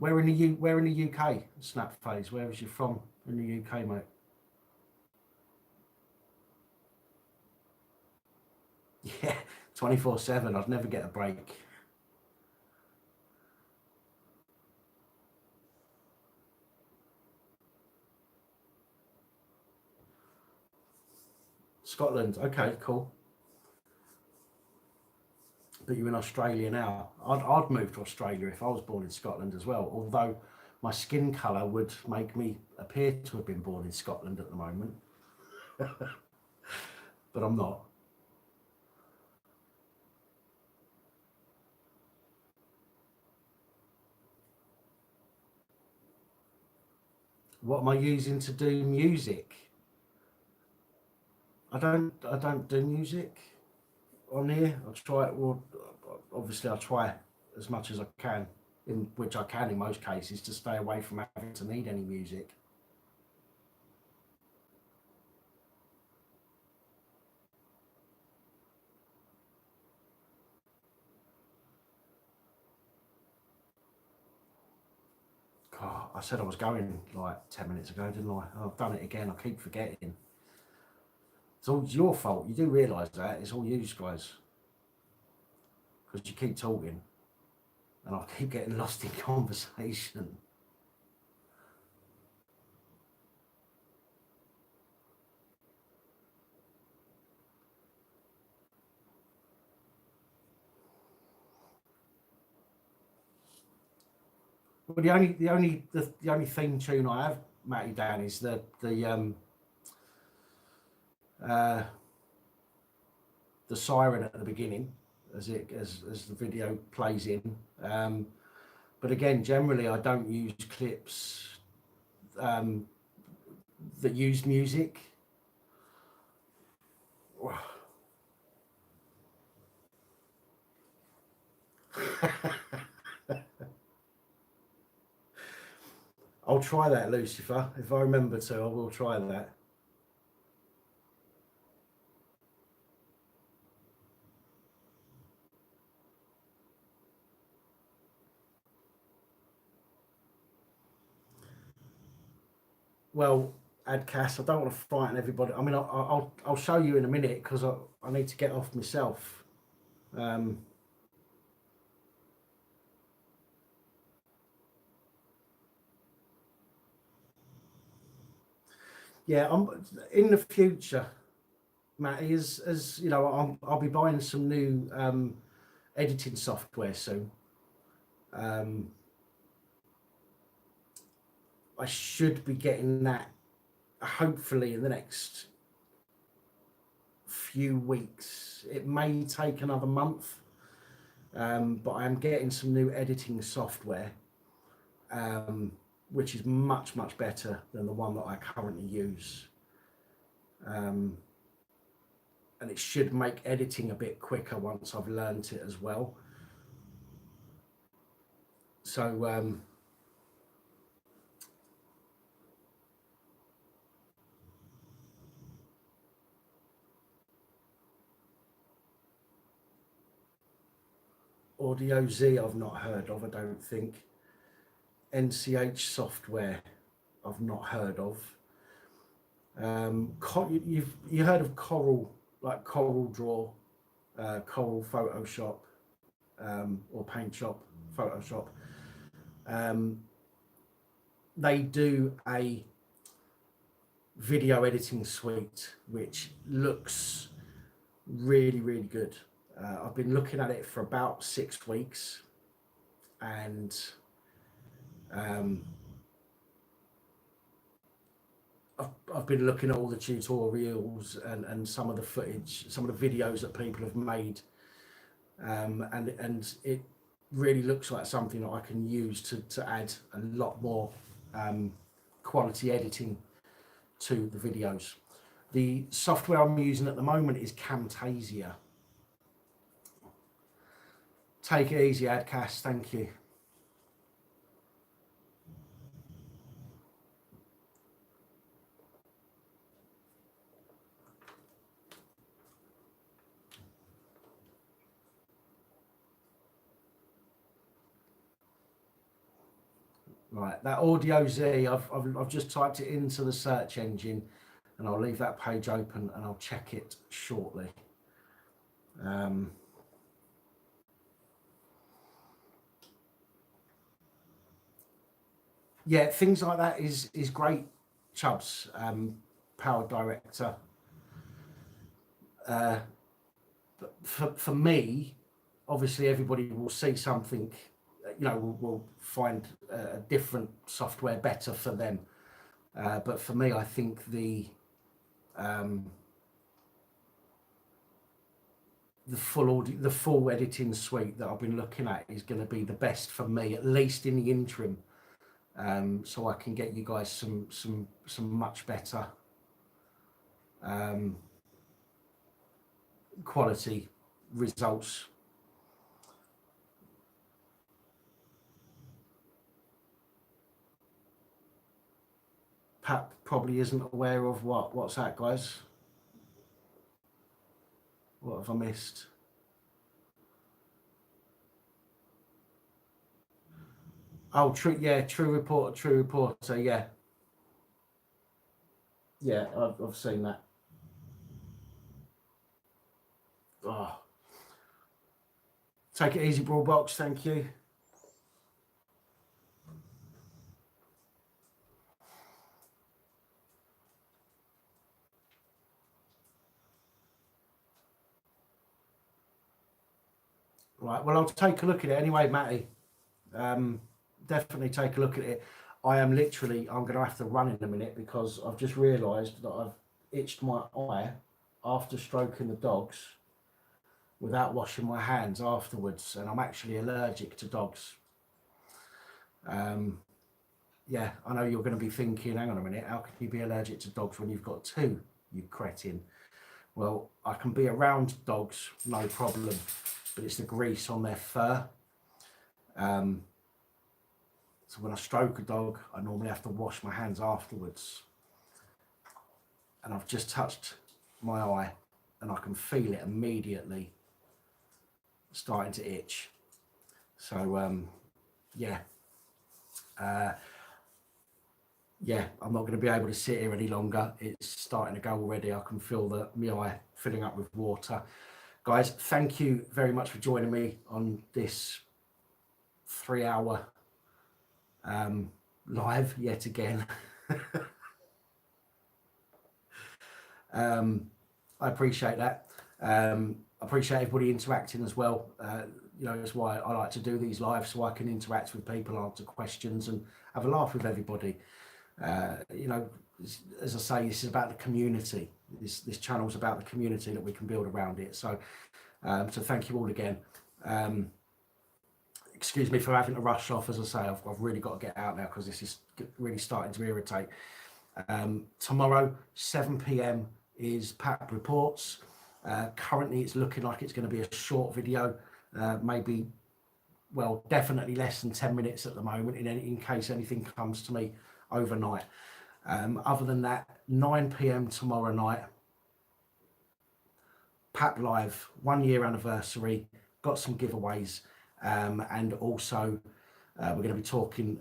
Where in the UK, Snap Phase? Where is you from in the UK, mate? Yeah, 24/7. I'd never get a break. Scotland. Okay, cool. But you're in Australia now. I'd move to Australia if I was born in Scotland as well. Although my skin colour would make me appear to have been born in Scotland at the moment, but I'm not. What am I using to do music? I don't do music on here. I try. Well, obviously I try as much as I can, in which I can in most cases, to stay away from having to need any music. God, I said I was going like 10 minutes ago, didn't I? I've done it again. I keep forgetting. It's all your fault. You do realise that. It's all you guys. Because you keep talking and I keep getting lost in conversation. Well, the only theme tune I have, Matty Dan, is uh, the siren at the beginning as the video plays in. But again, generally I don't use clips that use music. I'll try that, Lucifer. If I remember to, I will try that. Well, Adcast, I don't want to frighten everybody. I mean, I'll show you in a minute because I need to get off myself. Yeah, I'm in the future, Matty. As you know, I'll be buying some new editing software soon. I should be getting that hopefully in the next few weeks. It may take another month, but I'm getting some new editing software, which is much better than the one that I currently use. And it should make editing a bit quicker once I've learned it as well. So Audio Z I've not heard of, I don't think. NCH software I've not heard of. You heard of Coral, like Coral Draw, Coral Photoshop, or Paint Shop Photoshop. They do a video editing suite which looks really good. I've been looking at it for about 6 weeks, and I've been looking at all the tutorials and some of the footage, some of the videos that people have made, and it really looks like something that I can use to add a lot more quality editing to the videos. The software I'm using at the moment is Camtasia. Take it easy, Adcast. Thank you. Right, that Audio Z, I've just typed it into the search engine, and I'll leave that page open and I'll check it shortly. Yeah, things like that is great, Chubbs. Power Director. For me, obviously everybody will see something, you know, will find a different software better for them. But for me, I think the full editing suite that I've been looking at is going to be the best for me, at least in the interim. So I can get you guys some much better quality results. PAP probably isn't aware of what's that, guys? What have I missed? Oh, true. Yeah, True Reporter. Yeah, yeah. I've seen that. Oh, take it easy, Brawl Box. Thank you. Right. Well, I'll take a look at it anyway, Matty. Definitely take a look at it. I'm going to have to run in a minute because I've just realised that I've itched my eye after stroking the dogs without washing my hands afterwards, and I'm actually allergic to dogs. Yeah, I know you're going to be thinking, hang on a minute, how can you be allergic to dogs when you've got two, you cretin? Well, I can be around dogs, no problem, but it's the grease on their fur. So when I stroke a dog, I normally have to wash my hands afterwards. And I've just touched my eye and I can feel it immediately starting to itch. So, yeah. Yeah, I'm not going to be able to sit here any longer. It's starting to go already. I can feel my eye filling up with water. Guys, thank you very much for joining me on this 3-hour live yet again. I appreciate that. I appreciate everybody interacting as well. You know, that's why I like to do these lives, so I can interact with people, answer questions and have a laugh with everybody. You know, as I say, this is about the community. This channel is about the community that we can build around it. So, so thank you all again. Excuse me for having to rush off. As I say, I've really got to get out now because this is really starting to irritate. Tomorrow, 7 p.m. is PAP Reports. Currently, it's looking like it's going to be a short video, maybe, well, definitely less than 10 minutes at the moment, in case anything comes to me overnight. Other than that, 9 p.m. tomorrow night, PAP Live, 1 year anniversary, got some giveaways, and also we're going to be talking,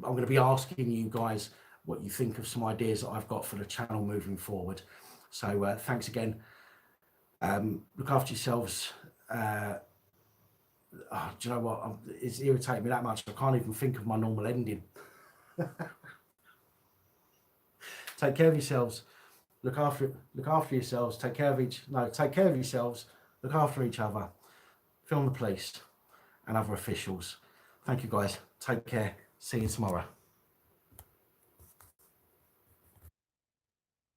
I'm going to be asking you guys what you think of some ideas that I've got for the channel moving forward. So thanks again. Look after yourselves. Oh, do you know what? It's irritating me that much. I can't even think of my normal ending. Take care of yourselves. Look after yourselves. Take care of yourselves. Look after each other. Film the police and other officials. Thank you, guys. Take care. See you tomorrow.